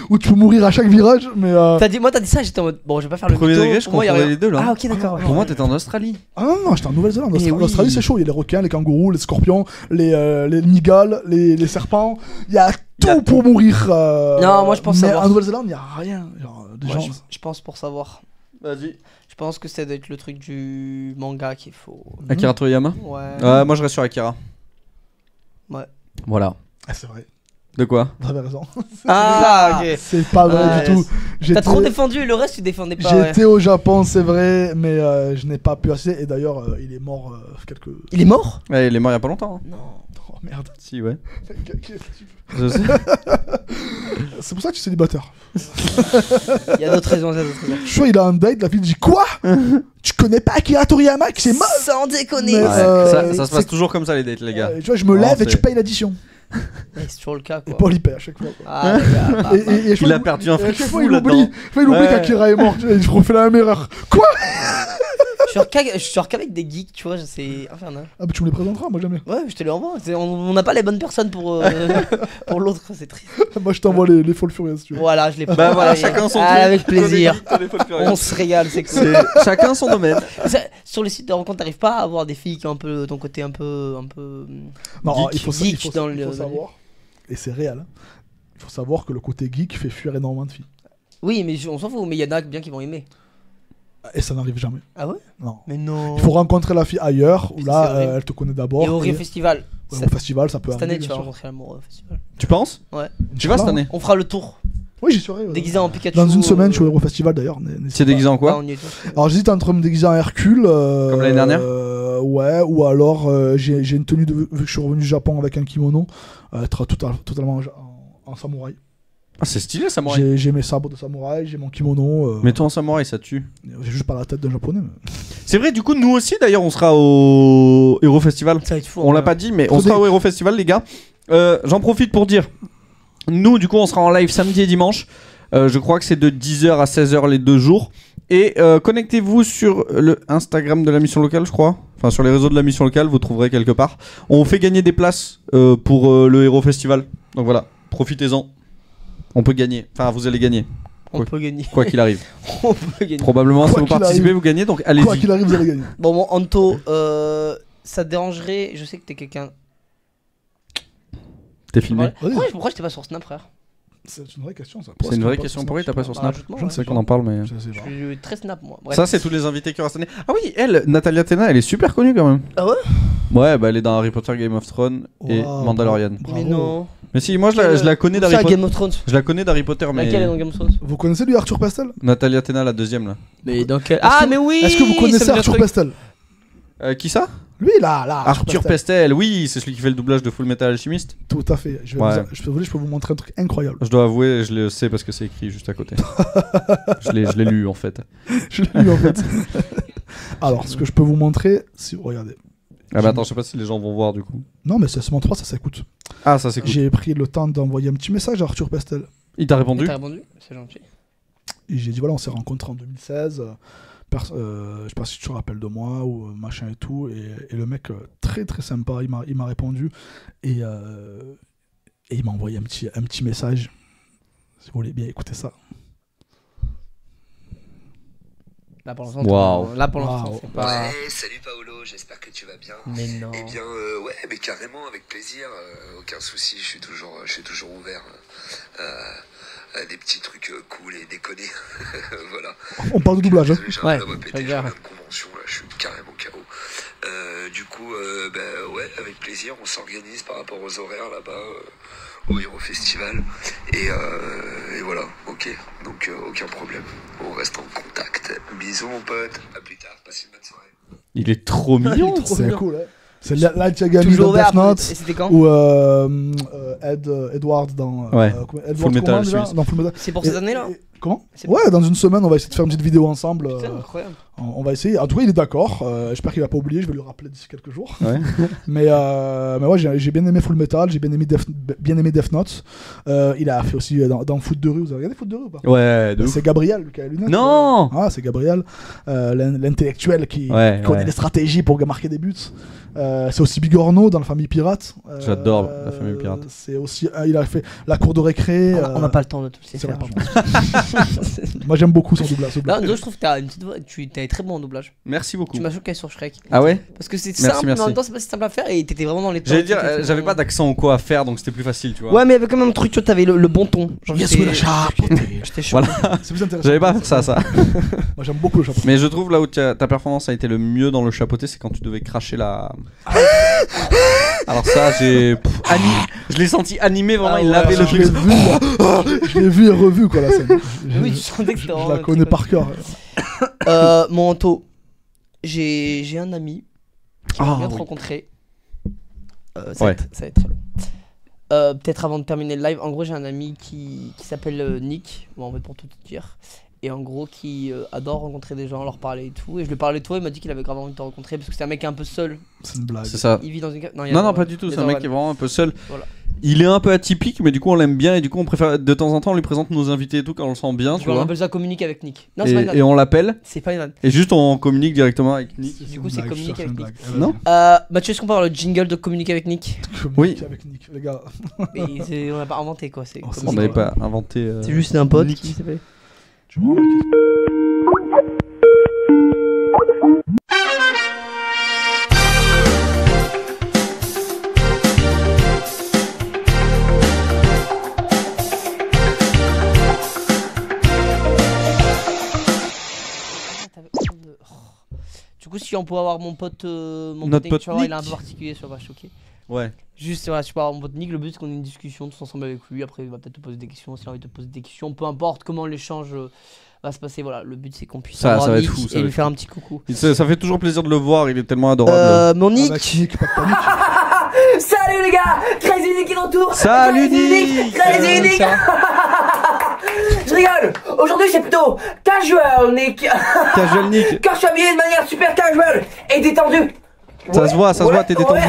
Où tu peux mourir à chaque virage. Mais moi, t'as dit ça, j'étais en mode bon, je vais pas faire le premier degré, je confondais les deux là. Ah, ok, d'accord. Pour moi, t'étais en Australie. Ah non, j'étais en Nouvelle-Zélande. L'Australie, c'est chaud. Il y a les requins, les kangourous, les scorpions, les migales, les serpents. Il y a tout pour mourir. Non, moi, je pense savoir. Mais en Nouvelle-Zélande, il y a rien. Je pense pour savoir. Vas-y. Je pense que ça doit être le truc du manga qu'il faut. Akira Toriyama? Ouais. Moi je reste sur Akira. Ouais. Voilà. C'est vrai. De quoi? Vous avez raison. Ok. C'est pas vrai du tout. T'as trop défendu et le reste tu défendais pas. J'étais au Japon, c'est vrai, mais je n'ai pas pu assister. Et d'ailleurs, il est mort Il est mort? Ouais, il est mort il y a pas longtemps. Non. Oh merde. Si, ouais. Je sais. C'est pour ça que tu es célibataire. Il y a d'autres raisons. Je suis il a un date, la fille dit quoi? Tu connais pas Akira Toriyama qui c'est mort? Sans déconner. Ça se passe toujours comme ça les dates, les gars. Tu vois, je me lève et tu payes l'addition. C'est toujours le cas, quoi. Et Paul il paye à chaque fois. Il a perdu un fric fou là-dedans. Il oublie qu'Akira est mort. Je refais la même erreur. Quoi? Je suis qu'avec des geeks, tu vois, c'est infernal. Ah bah tu me les présenteras, moi jamais. Ouais, je te les envoie. On n'a pas les bonnes personnes pour l'autre, c'est triste. Moi je t'envoie les Folles Furieuses, tu vois. Voilà, je les prends. Bah voilà, chacun son truc. Avec plaisir. On se régale, c'est cool. Chacun son domaine. Sur les sites de rencontre, t'arrives pas à avoir des filles qui ont un peu ton côté un peu non, il faut savoir. Et c'est réel. Il faut savoir que le côté geek fait fuir énormément de filles. Oui, mais on s'en fout, mais il y en a bien qui vont aimer. Et ça n'arrive jamais. Ah ouais? Non. Mais non. Il faut rencontrer la fille ailleurs, où là, elle te connaît d'abord. Et au Rio Festival. Ouais, au festival, ça peut cette arriver. Cette année, tu vas rencontrer l'amour au festival. Tu penses? Ouais. Tu vas cette année? On fera le tour. Oui, j'y serai. Déguisé en Pikachu. Dans une semaine, je suis au Hero Festival d'ailleurs. C'est déguisé en quoi? Alors j'hésite entre me déguiser en Hercule. Comme l'année dernière? Ouais, ou alors j'ai une tenue vu que je suis revenu du Japon avec un kimono, être totalement en samouraï. Ah, c'est stylé, samouraï. J'ai mes sabres de samouraï, j'ai mon kimono. Mais toi en samouraï, ça tue. J'ai juste pas la tête d'un japonais. Mais... C'est vrai, du coup, nous aussi d'ailleurs, on sera au Hero Festival. Ça va être fou. On l'a pas dit, mais on sera au Hero Festival, les gars. J'en profite pour dire, nous, du coup, on sera en live samedi et dimanche. Je crois que c'est de 10h à 16h les 2 jours. Et connectez-vous sur le Instagram de la mission locale, je crois. Enfin, sur les réseaux de la mission locale, vous trouverez quelque part. On fait gagner des places pour le Hero Festival. Donc voilà, profitez-en. On peut gagner. Enfin, vous allez gagner. On peut gagner. Quoi qu'il arrive. On peut gagner. Probablement, si vous participez, vous gagnez. Donc allez-y. Quoi qu'il arrive, vous allez gagner. Bon, Anto, ça te dérangerait? Je sais que t'es quelqu'un. T'es filmé? Pourquoi j'étais pas sur Snap, frère? C'est une vraie question, ça. C'est une vraie question. Pourquoi t'as pas sur Snap? Je ne sais qu'on en parle, mais. Je suis très Snap, moi. Bref. Ça, c'est tous les invités qui aura cette année. Ah oui, Natalia Tena, elle est super connue quand même. Ah ouais? Ouais, bah elle est dans Harry Potter, Game of Thrones et Mandalorian. Mais non. Mais si, moi je la connais d'Harry Potter. Game of Thrones. Je la connais d'Harry Potter, mais. Laquelle est dans Game of Thrones? Vous connaissez lui Arthur Pestel? Natalia Tena, la deuxième là. Mais dans quel. Ah, mais oui! Est-ce que vous connaissez Arthur Pestel? Qui ça? Lui là, Arthur Pestel, oui, c'est celui qui fait le doublage de Full Metal Alchemist. Tout à fait. Je peux vous montrer un truc incroyable. Je dois avouer, je le sais parce que c'est écrit juste à côté. je l'ai lu en fait. Je l'ai lu en fait. Alors, ce que je peux vous montrer, si regardez. Ah bah attends, je sais pas si les gens vont voir du coup. Non, mais c'est seulement 3, ça s'écoute. Ah, ça s'écoute. J'ai pris le temps d'envoyer un petit message à Arthur Pestel. Il t'a répondu? C'est gentil. Et j'ai dit voilà, on s'est rencontrés en 2016. Je sais pas si tu te rappelles de moi ou machin et tout. Et le mec, très très sympa, il m'a répondu. Et il m'a envoyé un petit message. Si vous voulez bien écouter ça. Là pour l'instant, c'est pas. Ouais, salut Paolo, j'espère que tu vas bien. Mais non. Eh bien, ouais, mais carrément, avec plaisir, aucun souci, je suis toujours ouvert à des petits trucs cool et déconnés. Voilà. On parle de doublage, hein. J'ai un peu répété, j'ai une convention, là, je suis carrément KO. Du coup, ouais, avec plaisir, on s'organise par rapport aux horaires là-bas. Au Hero Festival et voilà, ok, donc aucun problème, on reste en contact. Bisous mon pote, à plus tard, passe une bonne soirée. Il est trop mignon. C'est cool, hein. C'est Light Yagami Toujours dans ouvert. Death Note. Et c'était quand? Ou Edward dans Full Metal Full Metal. C'est pour cette année-là? Comment? Ouais, dans une semaine, on va essayer de faire une petite vidéo ensemble. Putain, incroyable. On va essayer. En tout cas, il est d'accord. J'espère qu'il va pas oublier. Je vais lui rappeler d'ici quelques jours. Ouais. mais ouais, j'ai bien aimé Full Metal. J'ai bien aimé Death Note. Il a fait aussi dans Foot de rue. Vous avez regardé Foot de rue ou pas? Ouais, de ouf. C'est Gabriel qui a les lunettes. Non. Ah, c'est Gabriel, l'intellectuel qui connaît les stratégies pour marquer des buts. C'est aussi Bigorneau dans La Famille Pirate. J'adore La Famille Pirate. C'est aussi, il a fait La Cour de récré. On n'a pas le temps de tout le faire. Moi j'aime beaucoup son doublage. Non, je trouve que t'as une petite voix, tu es très bon en doublage. Merci beaucoup. Tu m'as choqué sur Shrek. Ah ouais? Parce que c'est simple, mais en même temps c'est pas si simple à faire et t'étais vraiment dans les temps. J'allais dire, j'avais pas d'accent ou quoi à faire donc c'était plus facile, tu vois. Ouais, mais il y avait quand même un truc, tu vois, t'avais le bon ton. Genre, j'étais chaud. Voilà. C'est plus intéressant. J'avais pas fait ça. Moi j'aime beaucoup le chapeauté. Mais je trouve là où ta performance a été le mieux dans le chapeauté, c'est quand tu devais cracher la. Alors ça, je l'ai senti animé vraiment, il avait le truc. Je l'ai vu et revu quoi la scène. Oui, je sentais que c'était je la connais par cœur. Mon Anto, j'ai un ami qui vient te rencontrer. Ça va être très long. Peut-être avant de terminer le live, en gros j'ai un ami qui s'appelle Nick, bon, en fait pour tout te dire, et en gros qui adore rencontrer des gens, leur parler et tout, et je lui parlais de toi, il m'a dit qu'il avait grave envie de te rencontrer parce que c'est un mec qui est un peu seul. C'est une blague. C'est ça. Il vit dans une... Non, pas du tout, c'est un mec qui est vraiment un peu seul. Voilà. Il est un peu atypique, mais du coup on l'aime bien et du coup on préfère de temps en temps on lui présente nos invités et tout quand on le sent bien. Tu vois. On appelle ça communiquer avec Nick. Non, c'est pas une vanne. Et on l'appelle. C'est pas une vanne. Et juste on communique directement avec Nick. Du coup c'est communiquer avec Nick. Non. Mathieu, est-ce qu'on peut avoir le jingle de communiquer avec Nick? Oui. Avec Nick, les gars. On n'a pas inventé quoi. On n'avait pas inventé. C'est juste un pote qui s'appelle. Tu vois. Du coup, si on peut avoir mon pote, Notre pote tu vois, Nick. il est un peu particulier, ça va choquer. Ouais. Juste, voilà, si tu peux avoir mon pote Nick, le but c'est qu'on ait une discussion tous ensemble avec lui. Après, il va peut-être te poser des questions, s'il a envie de te poser des questions, peu importe comment l'échange va se passer. Voilà, le but c'est qu'on puisse avoir va être Nick fou, et lui faire un petit coucou. Ça fait toujours plaisir de le voir, il est tellement adorable. Mon Nick. Nick, pas de panique. Salut les gars, Crazy Nick est de retour. Salut Nick. Crazy Nick. Je rigole. Aujourd'hui c'est plutôt casual Nick. Casual Nick. Quand je suis habillé de manière super casual et détendue. Ça se voit, t'es détendu.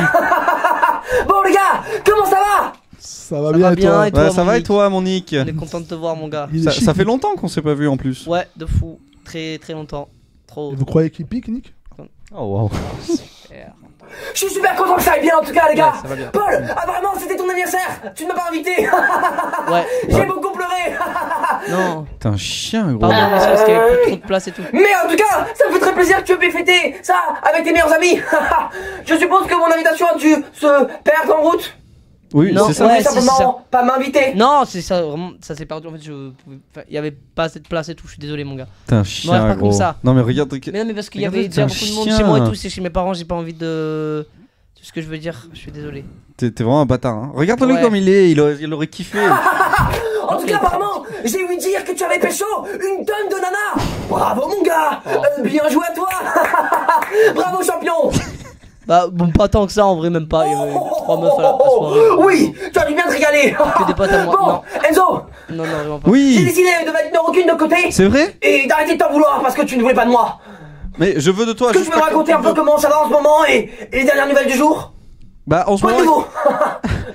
Bon les gars, comment ça va? Ça va bien et toi? Ouais, ça va et toi mon Nick? On est content de te voir mon gars. Ça fait longtemps qu'on s'est pas vu en plus. Ouais, de fou. Très très longtemps. Trop. Et vous croyez qu'il pique Nick? Oh wow. Super. Je suis super content que ça aille bien en tout cas les gars. Ouais, ça va bien. Paul, apparemment c'était ton anniversaire. Tu ne m'as pas invité. Ouais. J'ai beaucoup pleuré. Non. T'es un chien gros. Pardon, mais c'est parce qu'il y avait plus trop de place et tout. Mais en tout cas, ça me fait très plaisir que tu aies fêter ça avec tes meilleurs amis. Je suppose que mon invitation a dû se perdre en route. Oui, non, c'est ça. Ouais, simplement pas m'inviter. Non, c'est ça, vraiment, ça s'est perdu. En fait, il y avait pas assez de place et tout. Je suis désolé, mon gars. T'es un chien pas gros. comme ça. Non mais regarde. Mais non, mais parce qu'il y Regarde, avait t'es déjà un beaucoup de monde chien. chez moi et tout. C'est chez mes parents, j'ai pas envie de. C'est ce que je veux dire. Je suis désolé. T'es vraiment un bâtard. Hein. Regarde-le Ouais. comme il est. Il aurait kiffé. En tout cas, apparemment, j'ai ouï dire que tu avais pécho une tonne de nanas. Bravo, mon gars. Bien joué à toi. Bravo, champion. Bah, bon, pas tant que ça en vrai, même pas. Il y avait 3 meufs à la soirée. Oui, tu as dû bien te régaler. Que des potes à moi. Bon, Non. Enzo, Non, vraiment pas. j'ai Oui. décidé de mettre nos rancune de côté C'est vrai. et d'arrêter de t'en vouloir parce que tu ne voulais pas de moi. Mais je veux de toi. Est-ce que tu peux me raconter un peu comment ça va en ce moment et les dernières nouvelles du jour? Bah en ce Quoi de moment. nouveau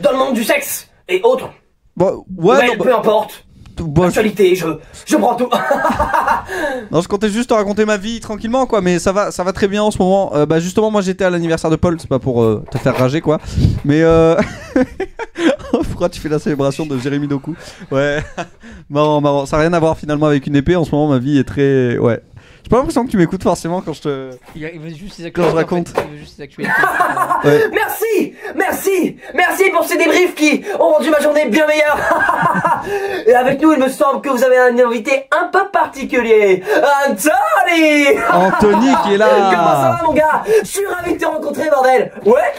dans le monde du sexe et autres? Bon, ouais. Mais peu importe. Bon, Actualité, je prends tout. non, je comptais juste te raconter ma vie tranquillement quoi, mais ça va très bien en ce moment. Bah justement, moi j'étais à l'anniversaire de Paul, c'est pas pour te faire rager quoi, mais pourquoi tu fais la célébration de Jérémy Doku? Ouais, marrant, ça n'a rien à voir finalement avec une épée. En ce moment, ma vie est très, ouais. J'ai pas l'impression que tu m'écoutes forcément quand je te. Il veut juste ses Quand je actualités. raconte. En fait. Il veut juste ses actualités. Ouais. Merci pour ces débriefs qui ont rendu ma journée bien meilleure. Et avec nous, il me semble que vous avez un invité un peu particulier, Anthony. Anthony qui est là. Comment ça va, mon gars? Je suis ravi de te rencontrer, bordel. Ouais.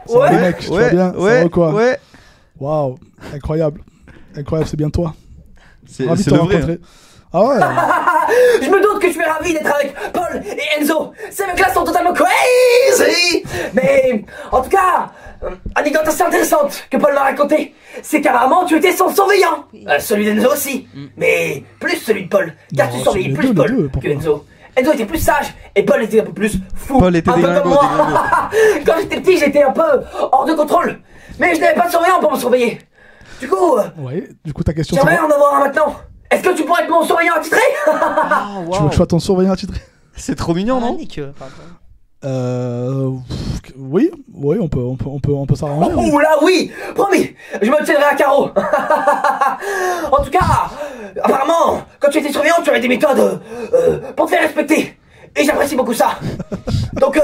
Salut mec, tu vas bien? Ça va quoi? Ouais. Waouh, incroyable, c'est bien toi. C'est Ravi de le te vrai. rencontrer. Ah ouais. Je me doute que tu es ravi d'être avec Paul et Enzo. Ces mecs-là sont totalement crazy. Mais en tout cas, anecdote assez intéressante que Paul m'a racontée, c'est qu'apparemment tu étais son surveillant. Celui d'Enzo aussi, mais plus celui de Paul, car tu surveillais plus Paul que Enzo. Enzo était plus sage et Paul était un peu plus fou. Paul était un peu comme moi. Quand j'étais petit, j'étais un peu hors de contrôle, mais je n'avais pas de surveillant pour me surveiller. Du coup, ta question. J'aimerais en avoir un maintenant. Est-ce que tu pourrais être mon surveillant attitré? Tu veux que je sois ton surveillant attitré? C'est trop mignon, non? Oui, on peut s'arranger. Oh là oui, promis, je me tiendrai à carreau. En tout cas, apparemment, quand tu étais surveillant, tu avais des méthodes pour te faire respecter. Et j'apprécie beaucoup ça. Donc,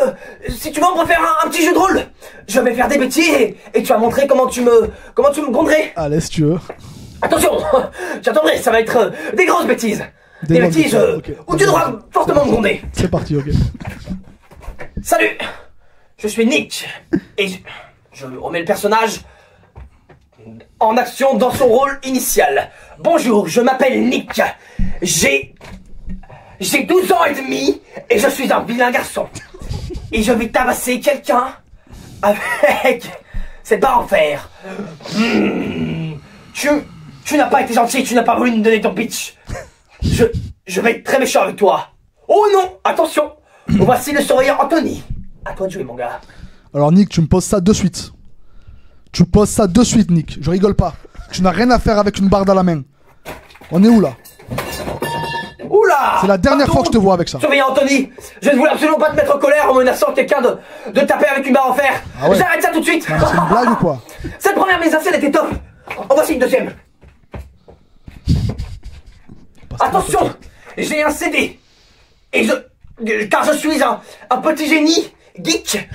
si tu veux, on peut faire un petit jeu de rôle. Je vais faire des bêtises et tu vas montrer comment tu me gronderais. Allez, si tu veux. Attention, j'attendrai, ça va être des grosses bêtises. Des bêtises où tu devras fortement me gronder. C'est parti, ok. Salut, je suis Nick et je remets le personnage en action dans son rôle initial. Bonjour, je m'appelle Nick. J'ai 12 ans et demi et je suis un vilain garçon. Et je vais tabasser quelqu'un avec cette barre en fer. Tu n'as pas été gentil, tu n'as pas voulu me donner ton pitch. Je vais être très méchant avec toi. Oh non, attention. Voici le surveillant Anthony. À toi de jouer, mon gars. Alors Nick, tu me poses ça de suite. Nick. Je rigole pas. Tu n'as rien à faire avec une barre dans la main. On est où là? Oula! C'est la dernière fois que je te vois avec ça. Surveillant Anthony, je ne voulais absolument pas te mettre en colère en menaçant quelqu'un de taper avec une barre en fer. Ah ouais. J'arrête ça tout de suite. C'est une blague ou quoi? Cette première mise en scène était top. En voici une deuxième. Attention, j'ai un CD. Car je suis un petit génie geek.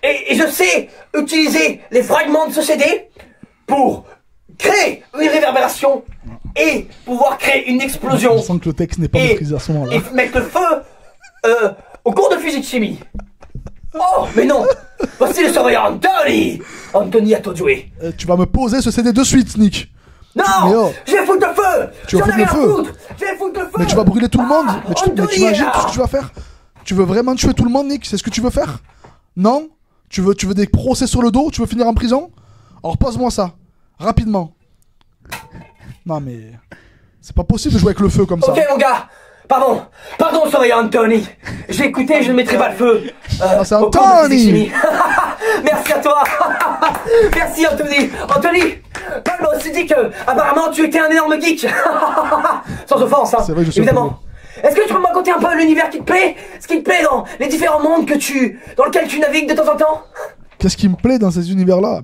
Et je sais utiliser les fragments de ce CD pour créer une réverbération et pouvoir créer une explosion. Je sens que le texte n'est pas maîtrisé à ce moment-là. Et mettre le feu au cours de physique-chimie. Oh, mais non. Voici le surveillant Anthony. Anthony, à toi de jouer. Tu vas me poser ce CD de suite, Nick. Non, je vais foutre le feu. Tu vas foutre le feu. Je vais foutre le feu. Mais tu vas brûler tout le monde. Mais tu imagines tout ce que tu vas faire? Tu veux vraiment tuer tout le monde, Nick? C'est ce que tu veux faire? Non? Tu veux des procès sur le dos? Tu veux finir en prison? Alors pose-moi ça, rapidement. Non mais... c'est pas possible de jouer avec le feu comme ça. Ok mon gars. Pardon, surveillant Anthony. J'ai écouté, je ne mettrai pas le feu. C'est Anthony. Merci à toi. Merci Anthony. Anthony, Paul m'a aussi dit que apparemment tu étais un énorme geek. Sans offense, hein, c'est vrai, je suis évidemment. Est-ce que tu peux me raconter un peu l'univers qui te plaît? Ce qui te plaît dans les différents mondes dans lesquels tu navigues de temps en temps? Qu'est-ce qui me plaît dans ces univers-là?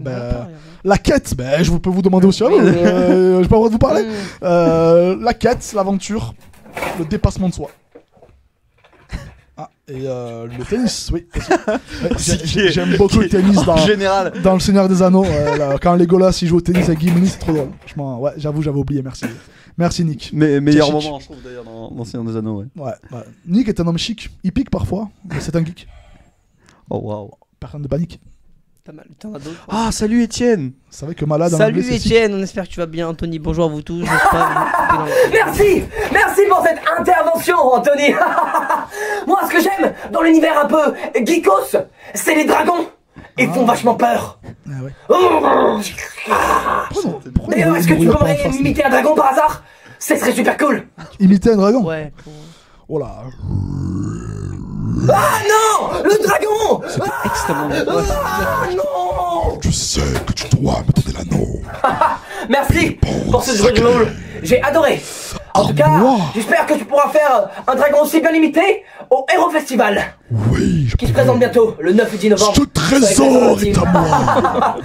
La quête, je peux vous demander aussi à vous. J'ai pas le droit de vous parler. La quête, l'aventure, le dépassement de soi. Ah, et le tennis, oui. J'aime beaucoup le tennis dans le Seigneur des Anneaux. Quand Legolas il joue au tennis avec Gimli, c'est trop drôle. Franchement, ouais, j'avoue, j'avais oublié, merci. Merci Nick. Meilleur moment, je trouve d'ailleurs, dans Seigneur des Anneaux. Ouais. Nick est un homme chic, il pique parfois, mais c'est un geek. Oh waouh. Personne de panique. T'en as d'autres. Ah, salut Étienne. C'est vrai que malade en Salut anglais, Étienne, on espère que tu vas bien, Anthony. Bonjour à vous tous. Merci pour cette intervention, Anthony. Moi, ce que j'aime dans l'univers un peu geekos, c'est les dragons. Ils font vachement peur. Ah ouais. D'ailleurs, est-ce que tu pourrais imiter un dragon par hasard? Ce serait super cool. Imiter un dragon? Ouais. Oh là. Ah non! Le dragon! C'était extrêmement Ah non! Je sais que tu dois me donner l'anneau. Merci pour ce jeu de rôle. J'ai adoré. En tout cas, j'espère que tu pourras faire un dragon aussi bien imité au Hero Festival. Oui, qui se présente bientôt le 9 et 10 novembre. Ce trésor est à moi.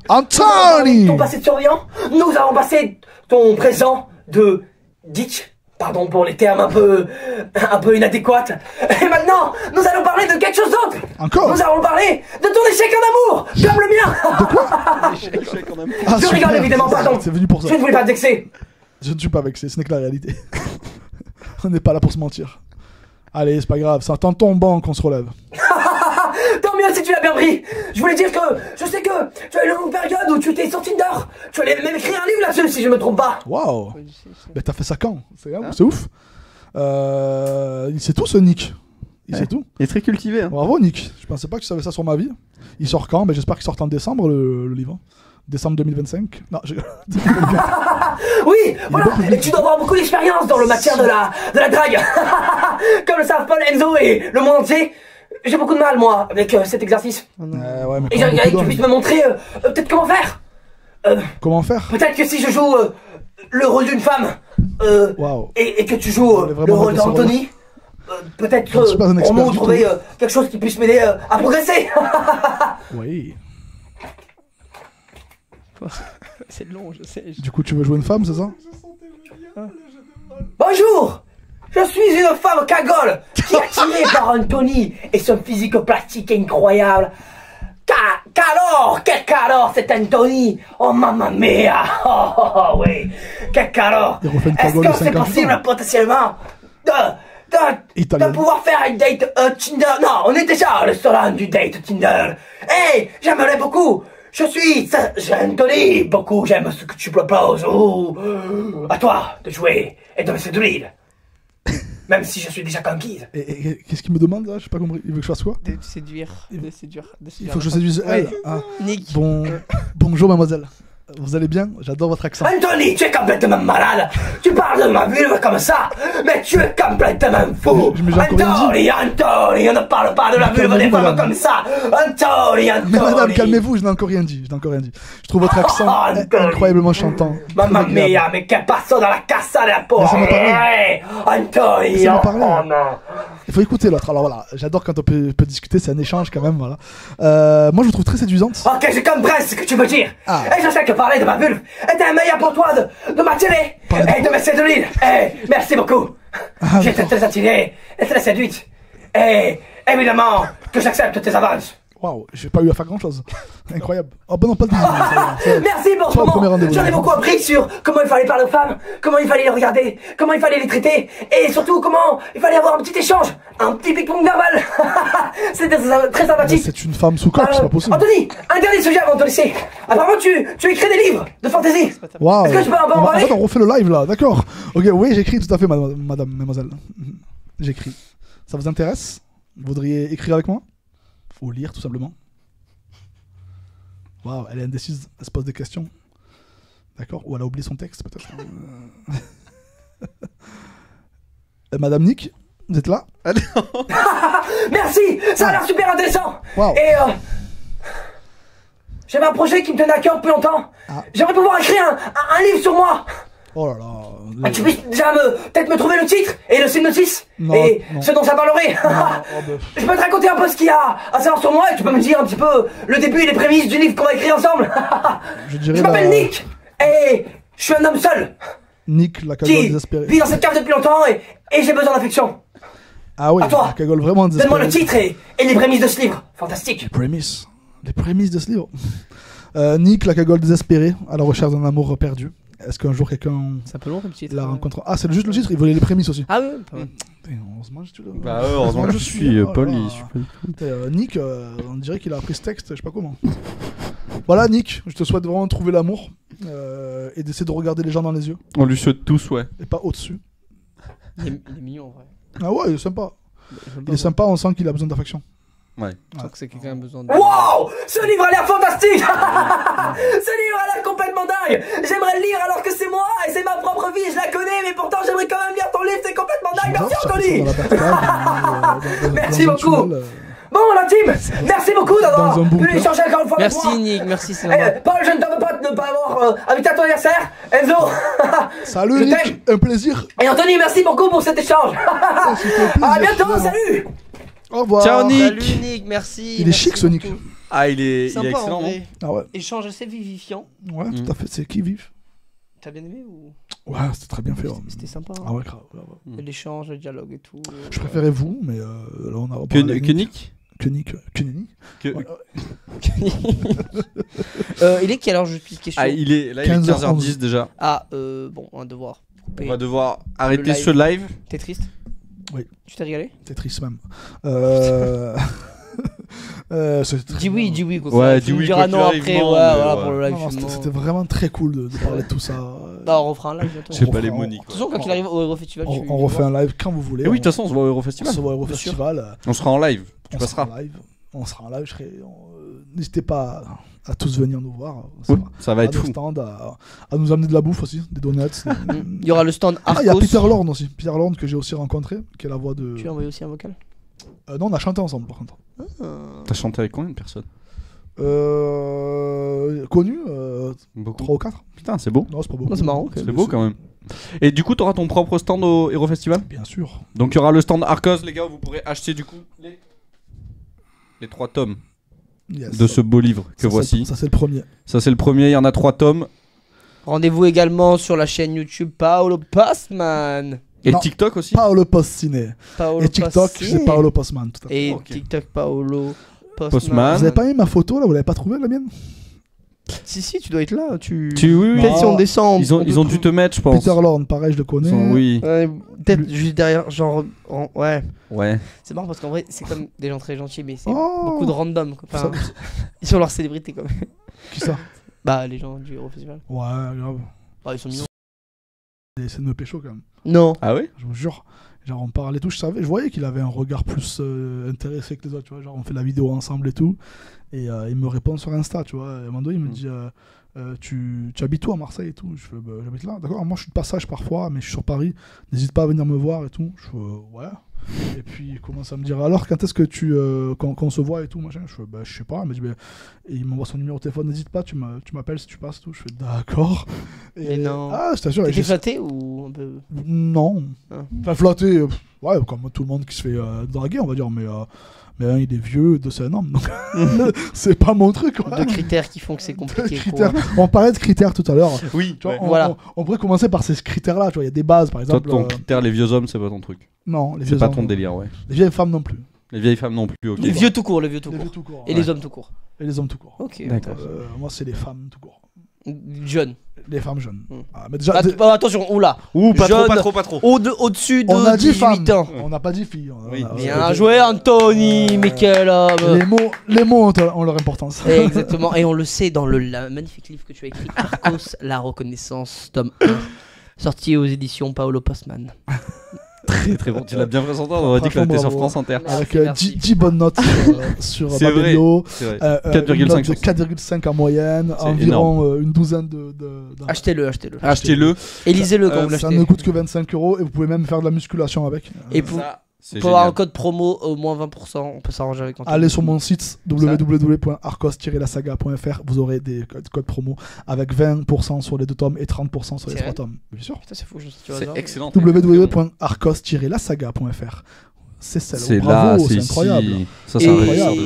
Anthony. Ton passé de surveillant, nous avons passé ton présent de geek. Pardon pour les termes un peu inadéquats. Et maintenant, nous allons parler de quelque chose d'autre. Encore? Nous allons parler de ton échec en amour, comme le mien. De quoi? Échec en amour. Je rigole évidemment, pardon. C'est venu pour ça. Je ne voulais pas te vexer. Je ne suis pas vexé, ce n'est que la réalité. On n'est pas là pour se mentir. Allez, c'est pas grave, c'est en tombant qu'on se relève. Tant mieux si tu l'as bien pris. Je voulais dire que je sais que tu as eu une longue période où tu étais sur Tinder. Tu allais même écrire un livre là-dessus si je me trompe pas. Waouh. Mais t'as fait ça quand? C'est ouf. Il sait tout ce Nick. Il sait tout. Il est très cultivé. Hein. Bravo Nick. Je pensais pas que tu savais ça sur ma vie. Il sort quand? Mais j'espère qu'il sort en décembre le livre. Décembre 2025. Non, oui, voilà. Et tu dois avoir beaucoup d'expérience dans le matière de la drague. Comme le savent Paul, Enzo et le monde entier. J'ai beaucoup de mal, moi, avec cet exercice. Ouais, mais et j'aimerais que tu puisses me montrer peut-être comment faire. Comment faire? Peut-être que si je joue le rôle d'une femme et que tu joues le rôle d'Anthony, peut-être on va trouver quelque chose qui puisse m'aider à progresser. Oui. C'est long, je sais. Du coup, tu veux jouer une femme, c'est ça? Bonjour! Je suis une femme cagole qui est attirée par Anthony et son physique plastique incroyable. Quel calor, c'est Anthony! Oh mamma mia! Oh oui! Quel calor! Est-ce que c'est possible potentiellement de pouvoir faire un date Tinder? Non, on est déjà au restaurant du date Tinder. Hey, j'aimerais beaucoup! J'aime Anthony beaucoup, j'aime ce que tu proposes. Oh, à toi de jouer et de me séduire. Même si je suis déjà conquise. Et qu'est-ce qu'il me demande là? Je sais pas compris. Il veut que je fasse quoi? De séduire. Il faut que je séduise elle. Ah. Nick. Bonjour mademoiselle. Vous allez bien? J'adore votre accent. Anthony, tu es complètement malade. Tu parles de ma vulve comme ça, mais tu es complètement fou. Anthony, on ne parle pas de la vulve des femmes comme ça. Anthony. Mais madame, calmez-vous, je n'ai encore rien dit. Je trouve votre accent incroyablement chantant. Mamma mia, mais che passo dans la cassa della porta. Anthony. Oh non. Il faut écouter l'autre. Alors voilà, j'adore quand on peut discuter, c'est un échange quand même. Voilà. Moi, je vous trouve très séduisante. Ok, je comprends ce que tu veux dire. Et je sais que parler de ma vulve était un meilleur pour toi de m'attirer et de me séduire. Merci beaucoup. J'étais très attiré et très séduite. Et évidemment que j'accepte tes avances. Waouh, j'ai pas eu à faire grand chose. Incroyable. Oh bah non, pas de Merci pour ce moment. J'en ai beaucoup appris sur comment il fallait parler aux femmes, comment il fallait les regarder, comment il fallait les traiter, et surtout comment il fallait avoir un petit échange, un petit ping-pong verbal. C'était très sympathique. C'est une femme sous coque, c'est pas possible. Anthony, un dernier sujet avant de te laisser. Apparemment, tu écris des livres de fantasy. Waouh. Est-ce que tu peux en parler? En fait, on refait le live là, d'accord. Ok, oui, j'écris tout à fait, mademoiselle. J'écris. Ça vous intéresse? Vous voudriez écrire avec moi? Ou lire, tout simplement. Waouh, elle est indécise, elle se pose des questions. D'accord? Ou elle a oublié son texte, peut-être. Madame Nick, vous êtes là? Merci, ça a l'air super intéressant. Wow. Et j'avais un projet qui me tenait à cœur depuis longtemps. J'aimerais pouvoir écrire un livre sur moi. Oh là là. Tu peux déjà peut-être me trouver le titre et le synopsis et ce dont ça parlerait. Je peux te raconter un peu ce qu'il y a à savoir sur moi et tu peux me dire un petit peu le début et les prémices du livre qu'on va écrire ensemble. Je m'appelle Nick et je suis un homme seul. Nick, la cagole désespérée. Qui vit dans cette cave depuis longtemps et j'ai besoin d'affection. Ah oui, à toi. La cagole vraiment désespérée. Donne-moi le titre et les prémices de ce livre. Fantastique. Les prémices de ce livre. Nick, la cagole désespérée, à la recherche d'un amour perdu. Est-ce qu'un jour quelqu'un la rencontre? Ah, c'est juste le titre, il voulait les prémices aussi. Ah oui. Heureusement, je suis là. Bah heureusement que je suis Paul. Nick, on dirait qu'il a appris ce texte, je sais pas comment. Voilà, Nick, je te souhaite vraiment de trouver l'amour et d'essayer de regarder les gens dans les yeux. On lui souhaite tous, ouais. Et pas au-dessus. Il est mignon en vrai. Ah ouais, il est sympa. Il est sympa, on sent qu'il a besoin d'affection. Ouais. Je sens que c'est quelqu'un qui a besoin de... Wow! Ce livre a l'air fantastique! Ce livre a l'air complètement dingue! J'aimerais le lire alors que c'est moi et c'est ma propre vie, je la connais, mais pourtant j'aimerais quand même lire ton livre, c'est complètement dingue! Merci Anthony! Merci beaucoup! Bon la team, merci beaucoup d'avoir pu échanger encore une fois avec moi. Merci Nick, merci c'est normal. Paul, je ne t'en veux pas de ne pas avoir invité à ton anniversaire. Enzo, salut Nick, un plaisir. Et Anthony, merci beaucoup pour cet échange. À bientôt, salut. Au revoir. Ciao Nick. Salut Nick, merci. Il est chic ce Nick. Ah il est sympa, excellent. Ah ouais. Échange assez vivifiant. Ouais, tout à fait, c'est qui vif. T'as bien aimé ou? Ouais, c'était très bien fait. C'était sympa. Ah ouais, grave. L'échange, le dialogue et tout. Je préférais vous, mais là on a... Que Nick. Il est quelle heure, juste petite question? Ah, il est 15h10 déjà. Ah, bon, on va devoir couper. On va devoir arrêter ce live. T'es triste? Oui. Tu t'es régalé? T'es triste même. Dis oui quoi. Ouais, tu dis oui, diras quoi non qu'il après, arrive, non, voilà, mais pour le live. Non, c'était vraiment très cool de parler de tout ça. On refera un live bientôt. Je sais pas les monies. De toute façon, quand il arrive au Eurofestival, on refait un live quand vous voulez. Et oui, de toute façon, on se voit au Eurofestival. On se voit au Eurofestival. On sera en live. Tu On passeras. On sera en live. N'hésitez pas à tous venir nous voir. Ça va être fou. Stand, à nous amener de la bouffe aussi, des donuts. Il y aura le stand Arcos. Il y a Peter Lorne aussi. Peter Lorne que j'ai aussi rencontré, qui est la voix de. Tu as envoyé aussi un vocal? Non, on a chanté ensemble par contre. T'as chanté avec combien de personnes? Connu, 3 ou 4. Putain, c'est beau. Non, c'est pas beau. C'est marrant. C'est beau quand même. Et du coup, t'auras ton propre stand au Eurofestival? Bien sûr. Donc il y aura le stand Arcos, les gars, où vous pourrez acheter du coup les 3 tomes de ce beau livre que voici. Ça c'est le premier. Ça c'est le premier, il y en a 3 tomes. Rendez-vous également sur la chaîne YouTube Paolo Postman. Et TikTok aussi? Paolo Postciné. Et TikTok, c'est Paolo Postman. Tout à fait. Et Okay. TikTok Paolo Postman. Postman. Vous avez pas mis ma photo là? Vous l'avez pas trouvé la mienne? Si, tu dois être là. Oui. Peut-être si on descend. Ils ont dû te mettre, je pense. Peter Lorne, pareil, je le connais. Oui. Peut-être juste derrière, genre. Ouais. Ouais. C'est marrant parce qu'en vrai, c'est comme des gens très gentils, mais c'est beaucoup de random. Enfin, ils sont leurs célébrités quand même. Qui ça? Bah, les gens du Eurofestival. Ouais, grave. Bah, ils sont mignons. C'est de me pécho quand même. Non. Ah oui? Je vous jure. Genre on parlait tout, je voyais qu'il avait un regard plus intéressé que les autres, tu vois, genre on fait la vidéo ensemble et tout, et il me répond sur Insta, tu vois, et à un moment donné il me dit tu habites où à Marseille et tout, je fais bah, j'habite là, d'accord, moi je suis de passage parfois, mais je suis sur Paris, n'hésite pas à venir me voir et tout, je fais ouais, et puis il commence à me dire alors quand est-ce que qu'on se voit et tout, machin, je fais bah je sais pas, il me dit bah, et il m'envoie son numéro de téléphone, n'hésite pas, tu m'appelles si tu passes tout, je fais d'accord. Et non. Ah, je t'assure. T'étais flatté ou un peu? Non. Enfin, flatté, ouais, comme tout le monde qui se fait draguer, on va dire, mais un, il est vieux, deux, c'est un homme, donc c'est pas mon truc. Quoi. Deux critères qui font que c'est compliqué. Critères. On parlait de critères tout à l'heure. Oui, tu vois, on pourrait commencer par ces critères-là, tu vois, il y a des bases, par exemple. Toi, ton critère, les vieux hommes, c'est pas ton truc. Non, les vieux hommes. C'est pas hommes, ton délire, ouais. Les vieilles femmes non plus. Les vieilles femmes non plus, ok. Les vieux tout court, les vieux tout court. Et les hommes tout court. Et les hommes tout court. Ok. D'accord. Moi, c'est les femmes tout court. Jeunes. Les femmes jeunes. Ah, mais déjà, attention, oula. Pas trop. Au-dessus de on a dit 18 femmes. ans. On n'a pas dit filles. Oui. Bien joué, Anthony. Mais quel homme. Les mots ont leur importance. Exactement. Et on le sait dans le magnifique livre que tu as écrit, Arcos, la reconnaissance, tome 1, sorti aux éditions Paolo Postman. Très très bon, tu l'as bien présenté, on aurait dit que t'étais sur France Inter. Avec 10 bonnes notes sur Babelio. 4,5 de 4,5 en moyenne, environ une douzaine de... Achetez-le. Et lisez-le quand vous l'achetez. Ça ne coûte que 25 € et vous pouvez même faire de la musculation avec. Et pour avoir un code promo au moins 20%, on peut s'arranger avec Anthony. Allez sur mon site www.arcos-lasaga.fr, vous aurez des codes promo avec 20% sur les 2 tomes et 30% sur les 3 tomes. Bien sûr. Putain, c'est fou, c'est excellent. www.arcos-lasaga.fr. C'est celle. C'est bravo, là, c'est incroyable. Ça, c'est incroyable.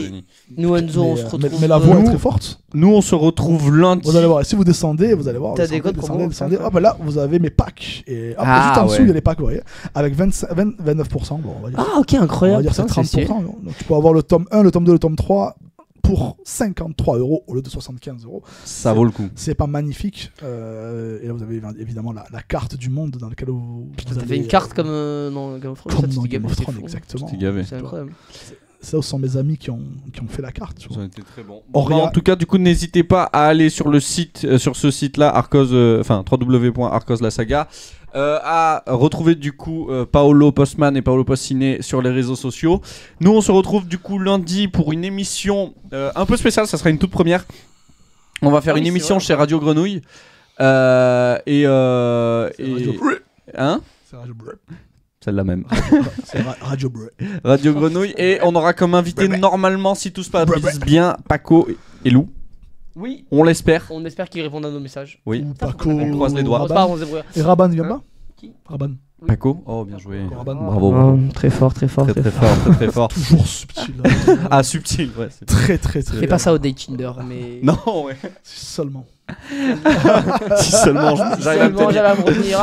Nous, Enzo, on se retrouve. Mais la voix est très forte. Nous, on se retrouve lundi. Vous allez voir, si vous descendez, vous allez voir. T'as des codes promo. Hop, là, vous avez mes packs. Et hop, juste en dessous, il y a les packs, vous voyez. Avec 29%. Bon, on va dire. Ah, ok, incroyable. On va dire c'est 30%. Donc, tu peux avoir le tome 1, le tome 2, le tome 3 pour 53 € au lieu de 75 €. Ça vaut le coup. C'est pas magnifique. Et là, vous avez évidemment la carte du monde dans laquelle vous. Putain, t'avais une carte comme dans Game of Thrones. Comme dans Game of Thrones, exactement. C'est incroyable. Ça, ce sont mes amis qui ont fait la carte. Ils ont été très bons. En tout cas, du coup, n'hésitez pas à aller sur le site, sur ce site-là, www.arcos-la-saga, à retrouver du coup Paolo Postman et Paolo Postciné sur les réseaux sociaux. Nous, on se retrouve du coup lundi pour une émission un peu spéciale. Ça sera une toute première. On va faire une émission chez Radio Grenouille. Radio Hein? C'est Radio Bré. Celle-là même. C'est Radio Bré. Radio Grenouille. Et on aura comme invité normalement, si tout se passe bien, Paco et Lou. Oui. On l'espère. On espère qu'ils répondent à nos messages. Oui. Paco. On croise les doigts. Et Raban, il vient pas? Qui? Raban. Paco. Oh, bien joué. Raban. Bravo. Très fort. Très fort. Toujours subtil. Ah, subtil, ouais. Très. Fais pas ça au date Tinder, mais. Non, ouais. Seulement. Si seulement j'arrive à me retenir.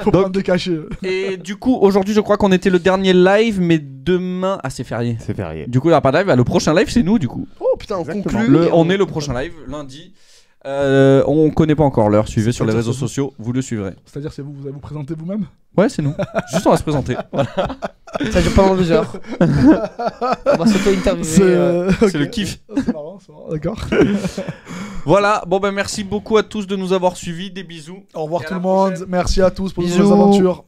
Faut prendre des cachets. Et du coup, aujourd'hui, je crois qu'on était le dernier live, mais demain. Ah, c'est férié. C'est férié. Du coup, il n'y aura pas de live. Le prochain live, c'est nous, du coup. Oh putain, on conclut. On est le prochain live, lundi. On connaît pas encore l'heure. Suivez sur les réseaux sociaux, vous le suivrez. C'est-à-dire, c'est vous allez vous présenter vous-même? Ouais, c'est nous. Juste on va se présenter. Voilà. Ça dure pendant 2 heures. On va s'auto-interviewer. C'est le kiff. C'est marrant, d'accord. Voilà, bon ben merci beaucoup à tous de nous avoir suivis. Des bisous. Au revoir tout le monde. Merci à tous pour nos aventures.